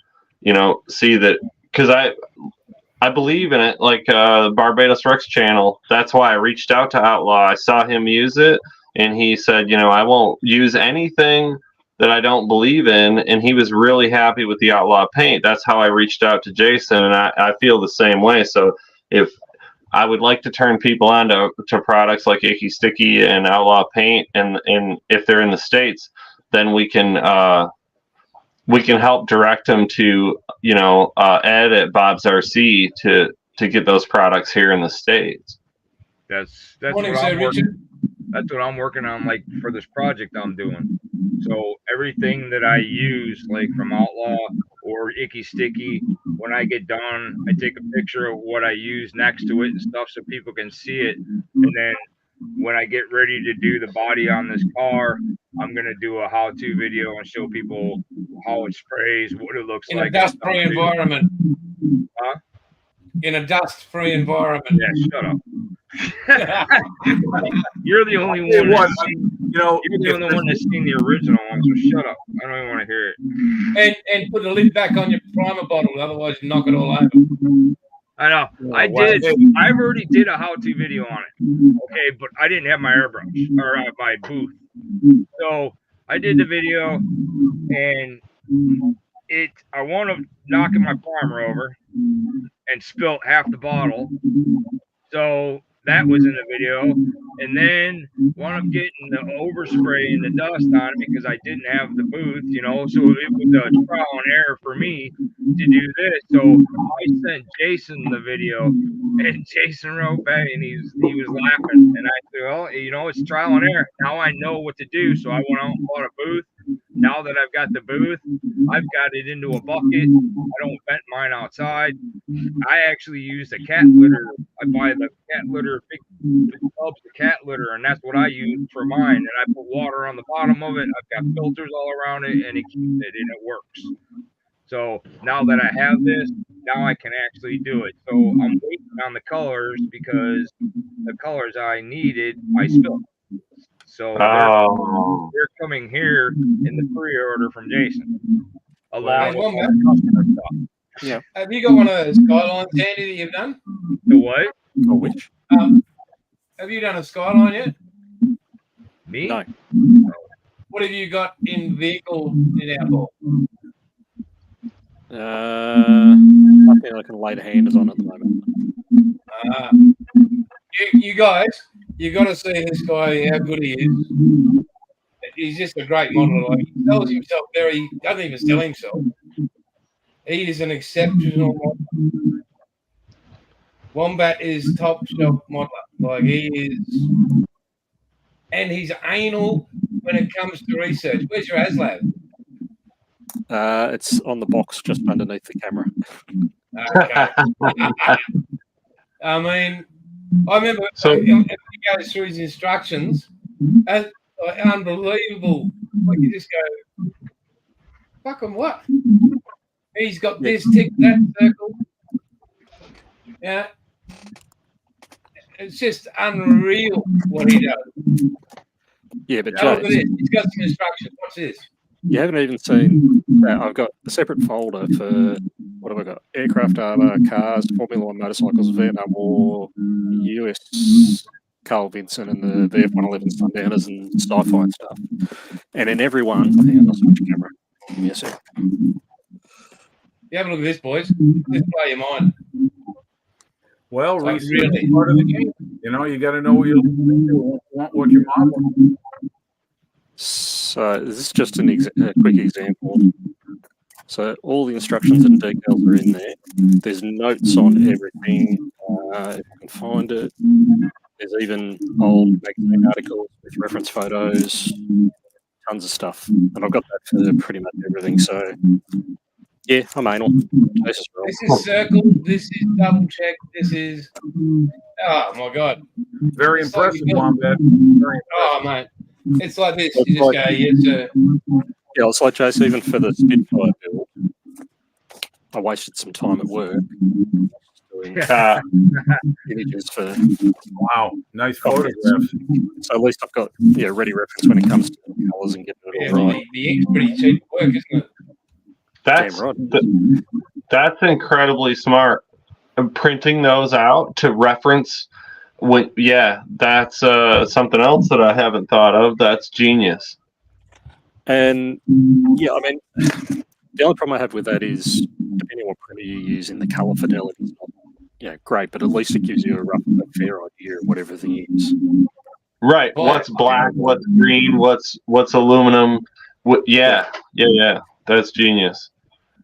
see that, because I believe in it, like Barbados Rex channel. That's why I reached out to Outlaw. I saw him use it, and he said, I won't use anything that I don't believe in, and he was really happy with the Outlaw paint. That's how I reached out to Jason, and I feel the same way. So if I would like to turn people on to products like Icky Sticky and Outlaw paint, and if they're in the States, then we can help direct them to Ed at Bob's RC to get those products here in the States. That's what I'm working on, like for this project I'm doing. So everything that I use, like from Outlaw or Icky Sticky, when I get done, I take a picture of what I use next to it and stuff so people can see it. And then when I get ready to do the body on this car, I'm going to do a how-to video and show people how it sprays, what it looks like. In a dust-free environment. Huh? In a dust-free environment. Yeah, shut up. You're the only one. You're the only one that's seen the original one, so shut up. I don't even want to hear it. And put the lid back on your primer bottle, otherwise you knock it all over. I know. I've already did a how-to video on it. Okay, but I didn't have my airbrush or my booth. So I did the video, and I wound up knocking my primer over and spilt half the bottle. So that was in the video. and then wound up getting the overspray and the dust on it because I didn't have the booth, you know. So it was a trial and error for me to do this. So I sent Jason the video, and Jason wrote back, and he was laughing, and I said, well, you know, it's trial and error. Now I know what to do. So I went out and bought a booth. Now that I've got the booth, I've got it into a bucket. I don't vent mine outside. I actually use the cat litter. I buy the cat litter, big tubs of cat litter, and that's what I use for mine. And I put water on the bottom of it. I've got filters all around it, and it keeps it, and it works. So now that I have this, now I can actually do it. So I'm waiting on the colors because the colors I needed, I spilled. So they're coming here in the pre-order from Jason. Along with all the customer stuff. Yeah. Have you got one of those skylines, Andy, that you've done? The what? Oh, which? Have you done a skyline yet? Me? No. What have you got in vehicle in outdoor? Nothing I can lay the hands on at the moment. You guys, you got to see this guy, how good he is. He's just a great model. Like, he sells himself he doesn't even sell himself. He is an exceptional modeler. Wombat is top shelf modeler. Like, he is, and he's anal when it comes to research. Where's your ASLab? It's on the box just underneath the camera. Okay. I mean, I remember he goes through his instructions. Unbelievable. Like, you just go, fucking what? He's got this, tick that, circle. Yeah. It's just unreal what he does. Yeah, but Now, look at Jay, this. He's got some instructions. What's this? you haven't even seen that. I've got a separate folder for, what have I got? Aircraft armor, cars, Formula One motorcycles, Vietnam War, US Carl Vinson, and the VF-111 Sundowners and sci-fi and stuff. And in every one, hang on, I'll switch camera. Give me a sec. You have a look at this, boys. This blow your mind. Well, Like, research is really? part of the game. You know, you got to know what you want, what your mom wants. So this is just a quick example. So all the instructions and details are in there. There's notes on everything. If you can find it. There's even old magazine articles with reference photos, tons of stuff. And I've got that for pretty much everything. So yeah, I'm anal. This is circled. This is double checked. This is, oh my God. Very It's like impressive, you built- Wombat. Very Oh, mate. It's like this. You just go, yes, sir. Yeah, it's like Jason, even for the Spitfire build, I wasted some time at work doing images for. Wow, nice photographs. So at least I've got ready reference when it comes to colours and getting Yeah, it well, all right. the ink's pretty cheap work, isn't it? That's Damn right. that's incredibly smart. Printing those out to reference. That's something else that I haven't thought of. That's genius. And yeah, I mean, the only problem I have with that is depending on what printer you use, in the colour fidelity is not great, but at least it gives you a fair idea of what everything is. Right. What's black? What's green? What's aluminum? Yeah. That's genius.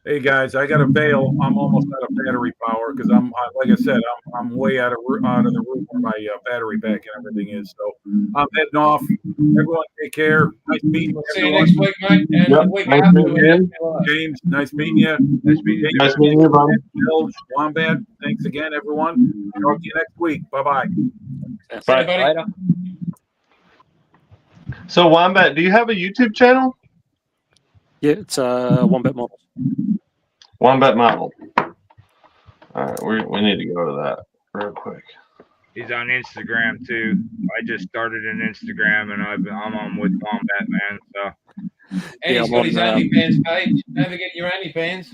Hey guys, I got to bail. I'm almost out of battery power because like I said, I'm way out of the room where my battery pack and everything is. So I'm heading off. Everyone, take care. Nice meeting you. See you next week, mate. And the week Nice after, meeting you. James, nice meeting you. Nice meeting you, buddy. George, Wombat, thanks again, everyone. Talk to you next week. Bye-bye. See you, buddy. Later. So Wombat, do you have a YouTube channel? Yeah, it's Wombat Models. Wombat Model. All right, we need to go to that real quick. He's on Instagram too. I just started an Instagram and I'm on with Wombat, man. So And Yeah, he's I'm got his on, OnlyFans page. Don't forget your OnlyFans.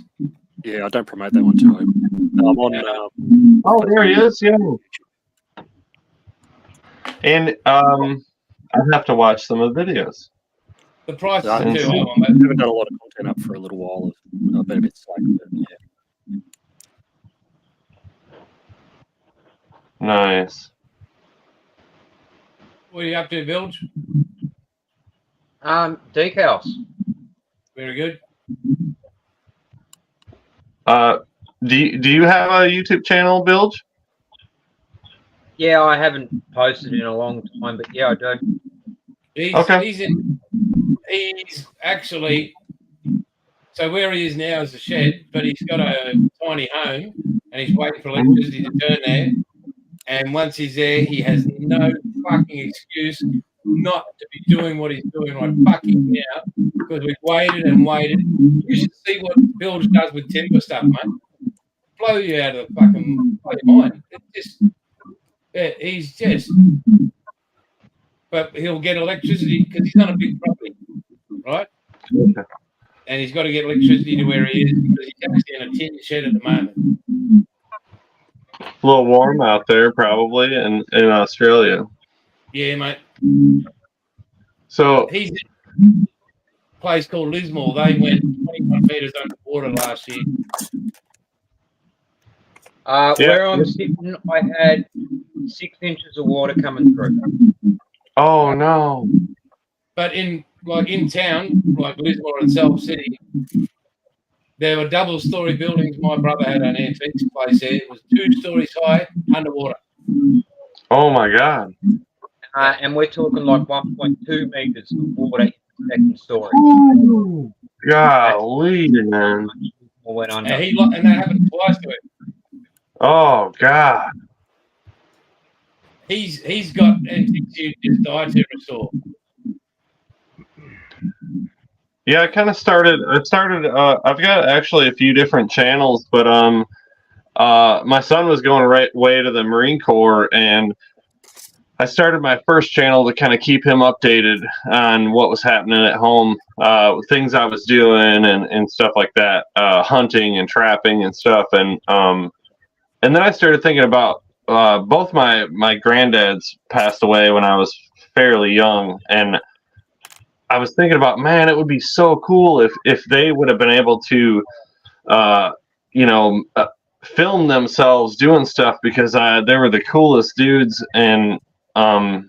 Yeah, I don't promote that one too. I'm on. Oh, there he is. Yeah. And I have to watch some of the videos. The price I is too high on haven't that. done a lot of content up for a little while. I've been a bit slack, but yeah. Nice. What are you up to, Bilge? Decals. Very good. Do you have a YouTube channel, Bilge? Yeah, I haven't posted in a long time, but yeah, I do. He's actually, so where he is now is a shed, but he's got a tiny home and he's waiting for electricity to turn there. And once he's there, he has no fucking excuse not to be doing what he's doing right fucking now, because we've waited and waited. You should see what Bilge does with timber stuff, mate. Blow you out of the fucking mind. He's just, but he'll get electricity because he's on a big property, right? Okay. And he's got to get electricity to where he is because he's actually in a tin shed at the moment. A little warm out there, probably, in Australia. Yeah, mate. So He's in a place called Lismore. They went 21 meters underwater last year. Where I'm sitting, I had 6 inches of water coming through. oh no. But in town, like Lismore and Self City, there were double-story buildings. My brother had an antiques place there. It was 2 stories high, underwater. Oh my God. And we're talking like 1.2 meters of water in the second story. Ooh, golly, man. Went under. And that happened twice to him. Oh God. He's got antiques he just died to restore. Yeah, I kind of started. I've got actually a few different channels, but my son was going right way to the Marine Corps, and I started my first channel to kind of keep him updated on what was happening at home, things I was doing, and stuff like that, hunting and trapping and stuff, and then I started thinking about both my granddads passed away when I was fairly young, and I was thinking about, man, it would be so cool if they would have been able to, film themselves doing stuff, because they were the coolest dudes, and I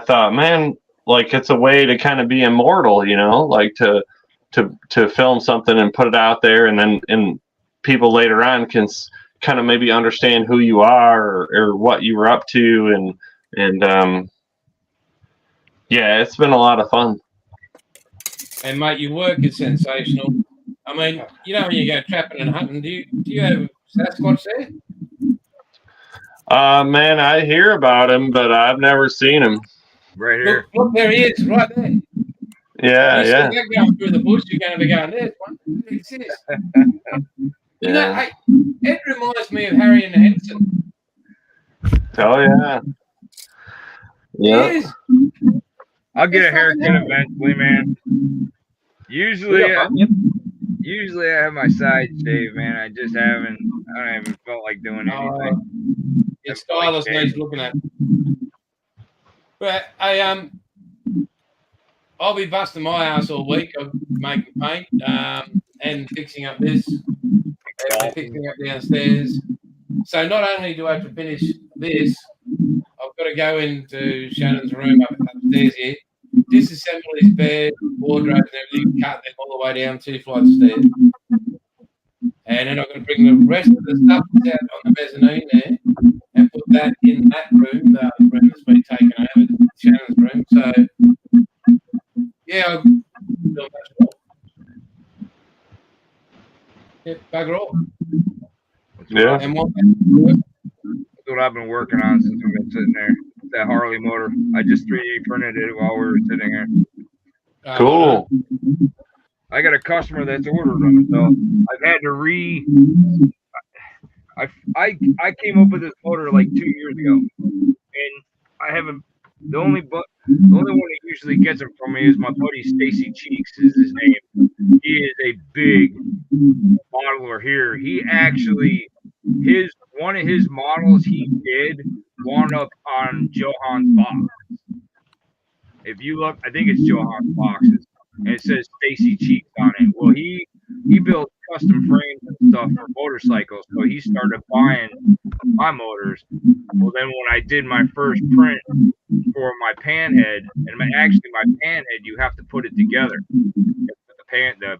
thought, man, like, it's a way to kind of be immortal, like to film something and put it out there, and then people later on can kind of maybe understand who you are or what you were up to, and yeah, it's been a lot of fun. And mate, your work is sensational. I mean, when you go trapping and hunting, do you have Sasquatch there? Man, I hear about him, but I've never seen him. Right here. Look, there he is, right there. Yeah, you yeah. See that going through the bush, you're going to be going, there's one. There he is. Yeah. Hey, it reminds me of Harry and Henson. Oh yeah. Yeah. He is. I'll get a haircut eventually, man. Usually I have my side shave, man. I haven't felt like doing anything. Your stylist needs looking at. But I'll be busting my ass all week of making paint and fixing up this, and fixing up downstairs. So not only do I have to finish this, I've got to go into Shannon's room upstairs here, disassemble his bed, wardrobe and everything, cut them all the way down 2 flights of stairs. And then I'm going to bring the rest of the stuff that's out on the mezzanine there and put that in that room, the room that's been taken over, Shannon's room. So, yeah, I'll do that well. Yep, bugger all. Yeah. And what That's what I've been working on since we've been sitting there. That Harley motor. I just 3D printed it while we were sitting here. Cool. I got a customer that's ordered them, so I've had to I came up with this motor like 2 years ago, and I haven't. The only one that usually gets them from me is my buddy Stacy Cheeks is his name. He is a big modeler here. He actually one of his models he did wound up on Johan's box. If you look, I think it's Johan's boxes, and it says Stacy Cheeks on it. Well, he built custom frames and stuff for motorcycles, so he started buying my motors. Well, then when I did my first print for my pan head, and actually my pan head, you have to put it together. The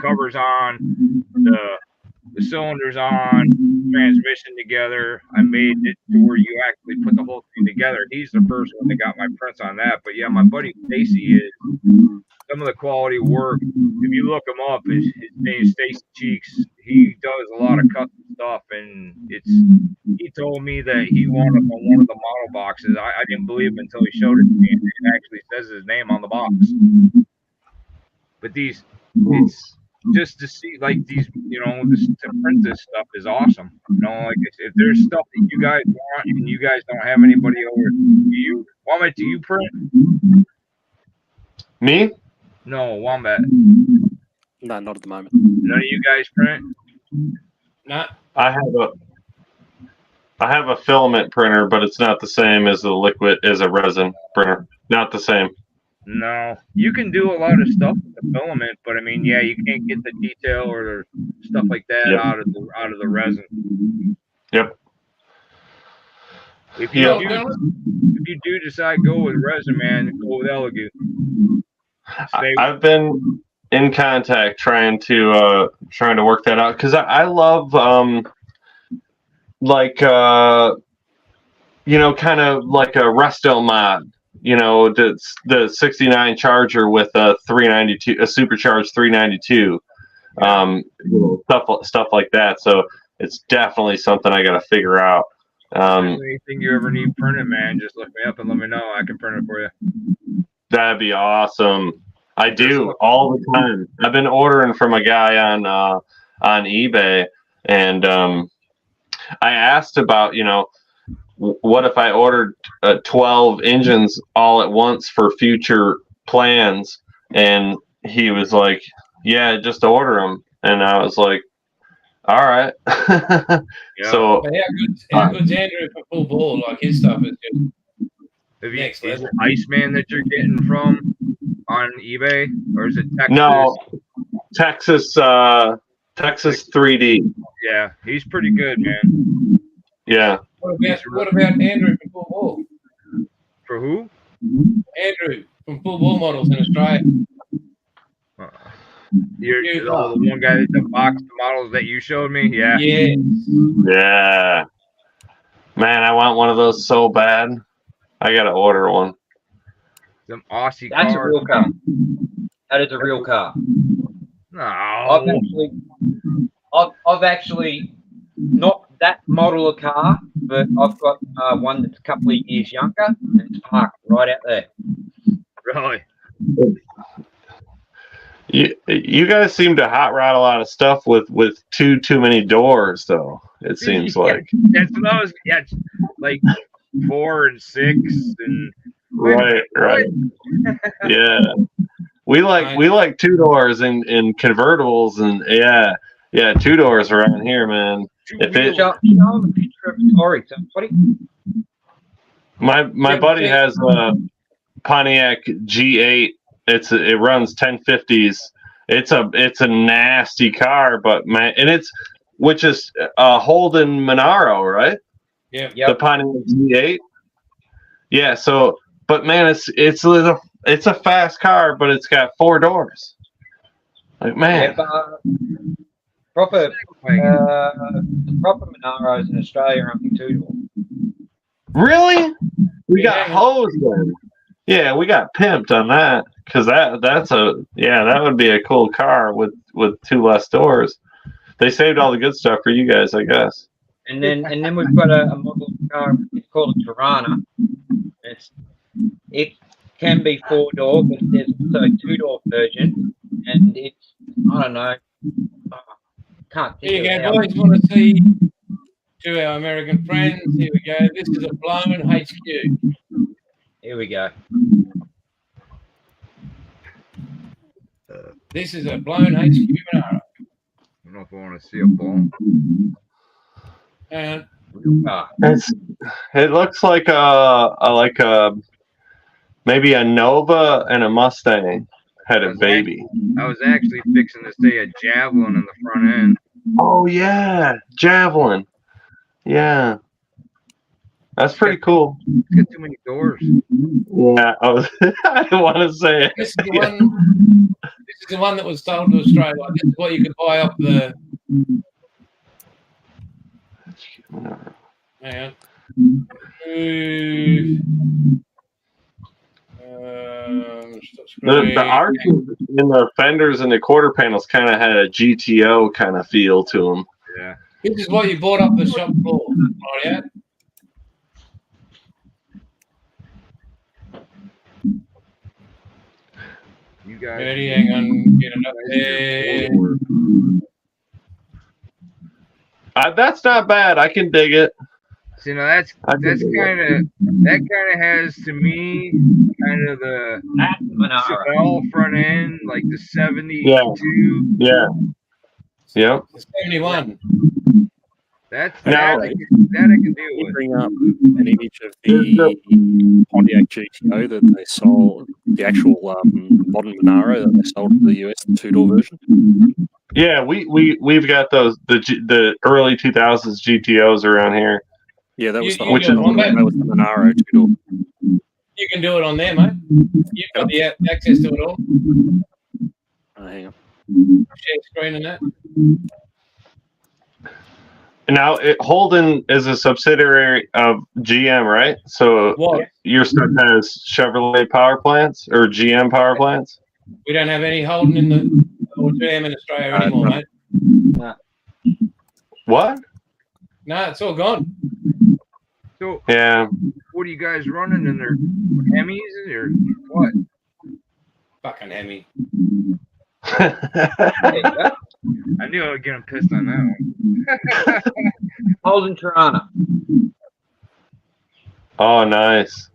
covers on, the cylinders on, transmission together. I made it to where you actually put the whole thing together. He's the first one that got my prints on that. But yeah, my buddy Stacy is some of the quality work. If you look him up, his name is Stacy Cheeks. He does a lot of custom stuff, and he told me that he wanted on one of the model boxes. I didn't believe him until he showed it to me, and it actually says his name on the box. But it's just to see, like, these, to print this stuff is awesome. Like, if there's stuff that you guys want and you guys don't have anybody over, Wombat, do you print? Me? No, Wombat. No, not at the moment. None of you guys print? Not. I have a filament printer, but it's not the same as a resin printer. Not the same. No, you can do a lot of stuff with the filament, but I mean, yeah, you can't get the detail or the stuff like that out of the resin. Yep. If you do decide go with resin, man, go with Elegoo. I've been in contact trying to work that out, because I love kind of like a resto mod. The 69 Charger with a 392, a supercharged 392, stuff like that. So it's definitely something I got to figure out. Anything you ever need printed, man, just look me up and let me know. I can print it for you. That'd be awesome. I do all the time. I've been ordering from a guy on eBay, and I asked about, what if I ordered 12 engines all at once for future plans? And he was like, yeah, just order them. And I was like, all right. Yeah. So how good's Andrew for full ball? Like, his stuff is just next level. Iceman that you're getting from on eBay, or is it Texas? No, Texas 3D. Yeah, he's pretty good, man. Yeah. What about Andrew from Full Ball? For who? Andrew from Full Ball Models in Australia. You're the one guy that boxed the models that you showed me? Yeah. Yeah. Man, I want one of those so bad. I gotta order one. Some Aussie That's cars. a real car. That is a real car. No. I've actually not that model of car, but I've got one that's a couple of years younger, and it's parked right out there. Really? You guys seem to hot rod a lot of stuff with too many doors, though. It seems like that's what I was. Yeah, like 4 and 6 and. Right. Yeah. We like 2 doors in convertibles, and yeah, 2 doors around here, man. If it Show him a picture of Tori, somebody. My buddy has a Pontiac G8. It runs 1050s. It's a nasty car, but man, and which is Holden Monaro, right? Yeah. The Pontiac G8. Yeah. So, but man, it's a fast car, but it's got 4 doors. Like, man. Proper Monaros in Australia are only 2 door. Really? We got hosed then. Yeah, we got pimped on that, because that would be a cool car with 2 less doors. They saved all the good stuff for you guys, I guess. And then we've got a model car. It's called a Tirana. It can be 4 door, but there's also a 2 door version, and it's, I don't know. Can't think Here you of go, boys. Want to see to our American friends? Here we go. This is a blown HQ. Here we go. This is a blown HQ Monaro. I don't know if I want to see a ball. And Real car. It looks like a maybe a Nova and a Mustang had a baby. I was actually fixing to say a Javelin in the front end. Oh yeah, Javelin. Yeah. That's pretty cool. It's got too many doors. Yeah, I don't want to say it. This is the one. This is the one that was sold to Australia. Like, this is what you could buy off the. Hang on. The arches in the fenders and the quarter panels kind of had a GTO kind of feel to them. Yeah. This is what you bought off the shop floor. Oh, yeah. You guys. Ready? Hang on. Get it up there. That's not bad. I can dig it. See, now that's kind of has to me kind of the That's Monaro. Chevelle front end, like the 72. Yeah. Yep. It's 71. That's Now- that I can deal You with. bring up an image of the Pontiac GTO that they sold, the actual modern Monaro that they sold to the US, the two-door version. Yeah, we've got those the early 2000s GTOs around here. Yeah, that was the You Which whole is- one. That was the Monaro two-door. You can do it on there, mate. You've got the access to it all. Hang on. Share screen and that. Now, Holden is a subsidiary of GM, right? So What? your stuff has Chevrolet power plants or GM power plants? We don't have any Holden in the or GM in Australia anymore, no. mate. What? No, it's all gone. So, Yeah. what are you guys running in their Hemis or what? Fucking Hemi. I knew I would get him pissed on that one. Holden Tirana. Oh, nice.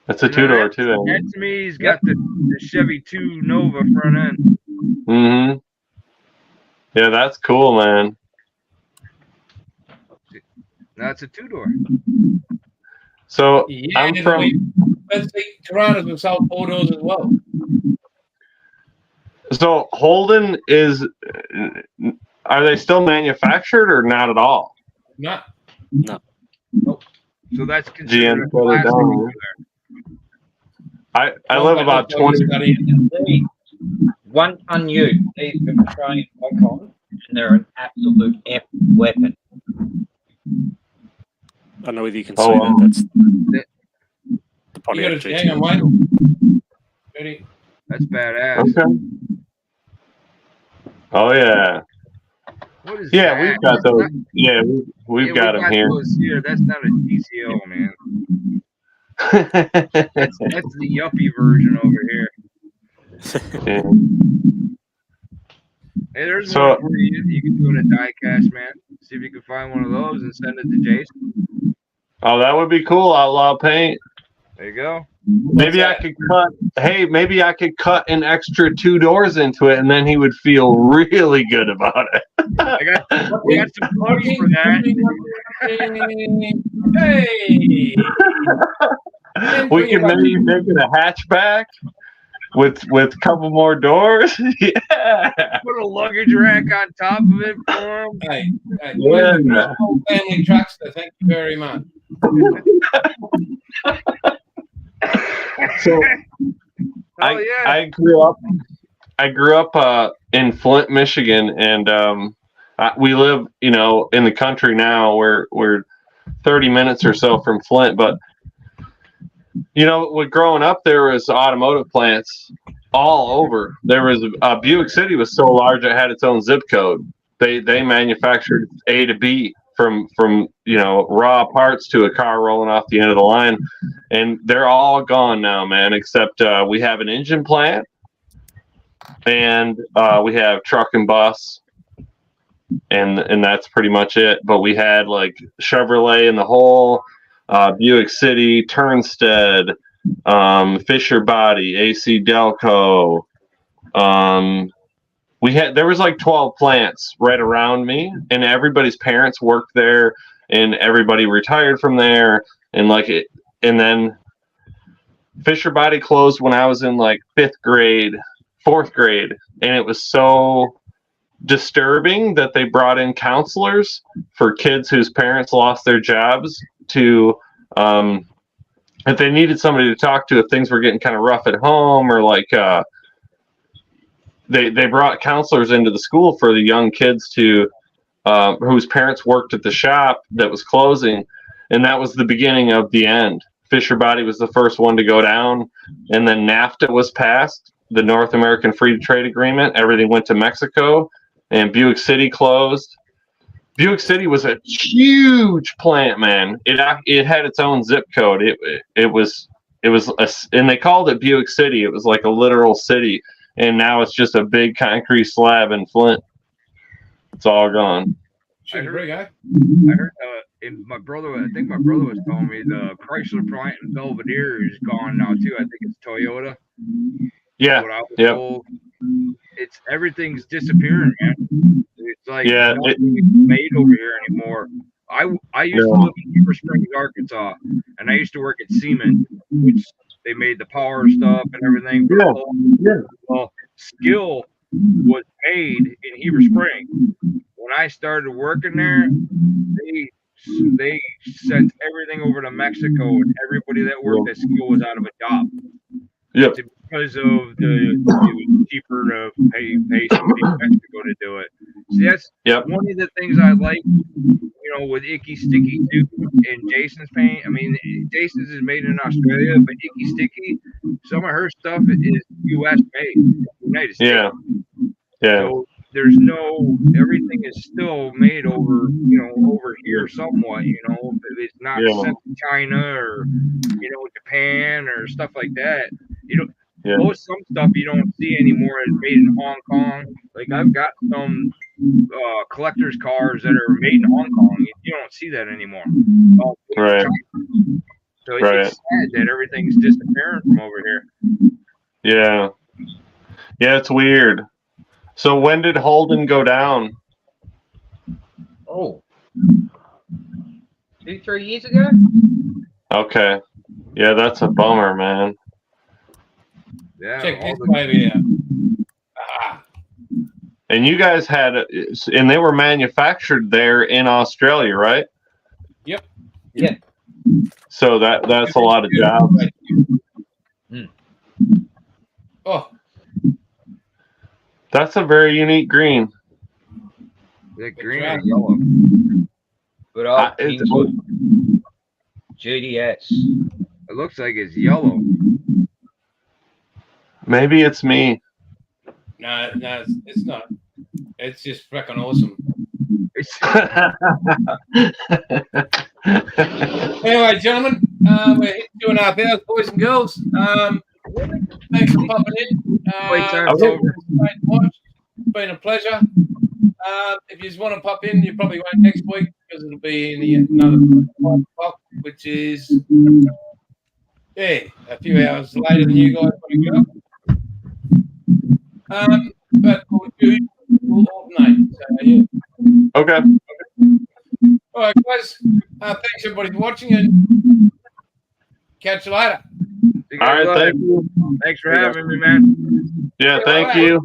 That's a two-door too. That to me, he's got the Chevy 2 Nova front end. Mm-hmm. Yeah, that's cool, man. That's a 2-door. So Yeah, I'm from. But see, Toronto's have sold 4 doors as well. So Holden is. Are they still manufactured or not at all? No. So that's considered a GM put it classic. down. I live about 20. The 1 ton ute. These are Australian icons, and they're an absolute epic weapon. I don't know whether you can Oh, see wow. that. That's the You Pontiac got to hang on, GTO. mate. Ready? That's badass. Okay. Oh yeah. What is Yeah, that? we've got That's those. not- Yeah, we've got them here. those here. That's not a TCO, man. That's the yuppie version over here. Yeah. Hey, there's So- one for you. You can do it at die cast, man. See if you can find one of those and send it to Jason. Oh, that would be cool. Outlaw paint. There you go. Maybe I could cut. Hey, maybe I could cut an extra 2 doors into it, and then he would feel really good about it. We got some putty for that. Hey! We could maybe make it a hatchback with a couple more doors. Yeah. Put a luggage rack on top of it for him. Hey, Yeah. whole family truckster, thank you very much. So Oh yeah. I grew up in Flint, Michigan, and we live, in the country now. We're 30 minutes or so from Flint, but when growing up, there was automotive plants all over. There was Buick City was so large it had its own zip code. They manufactured A to B from raw parts to a car rolling off the end of the line, and they're all gone now, man. Except we have an engine plant, and we have truck and bus, and that's pretty much it. But we had like Chevrolet in the hole, Buick City, Turnstead, Fisher Body, AC Delco. There was like 12 plants right around me, and everybody's parents worked there, and everybody retired from there, and then Fisher Body closed when I was in like 4th grade, and it was so disturbing that they brought in counselors for kids whose parents lost their jobs to, if they needed somebody to talk to if things were getting kind of rough at home, or like they brought counselors into the school for the young kids to whose parents worked at the shop that was closing, and that was the beginning of the end. Fisher Body was the first one to go down, and then NAFTA was passed, the North American Free Trade Agreement. Everything went to Mexico, and Buick City closed. Buick City was a huge plant, man. It had its own zip code. It was and they called it Buick City. It was like a literal city, and now it's just a big concrete slab in Flint. It's all gone. I heard and my brother, I think my brother was telling me the Chrysler plant in Belvedere is gone now too. I think it's Toyota. Yeah. What I was told. It's everything's disappearing, man. It's like nothing's made over here anymore. I used to live in Heber Springs, Arkansas, and I used to work at Siemens, which they made the power stuff and everything. Well, Skill was made in Heber Springs. When I started working there, they sent everything over to Mexico, and everybody that worked at Skill was out of a job. Yep. Because of it was cheaper to pay somebody in Mexico to do it. So that's one of the things I like, with Icky Sticky too, and Jason's paint. I mean, Jason's is made in Australia, but Icky Sticky, some of her stuff is U.S. made, United States. Yeah. So there's everything is still made over here somewhat. It's not sent to China or Japan or stuff like that. Some stuff you don't see anymore is made in Hong Kong. Like I've got some collector's cars that are made in Hong Kong. You don't see that anymore. Right. So it's sad that everything's disappearing from over here. Yeah. Yeah, it's weird. So when did Holden go down? Oh, 2-3 years ago. Okay. Yeah, that's a bummer, man. Yeah. Check this baby out. And you guys and they were manufactured there in Australia, right? Yep. Yeah. So that's a lot of jobs. Oh, that's a very unique green. The green and yellow. Good old Kingswood. GDS. It looks like it's yellow. Maybe it's me. no, it's not. It's just freaking awesome. Anyway, gentlemen, we're hitting 2.5 hours, boys and girls. Thanks for popping in. It's been a pleasure. If you just want to pop in, you probably won't next week because it'll be in another 5 o'clock, which is a few hours later than you guys want to get up. But we'll alternate. So, Okay. All right, guys. Thanks everybody for watching, and catch you later. All right. Thank you. Thanks for having me, man. Yeah. Thank you.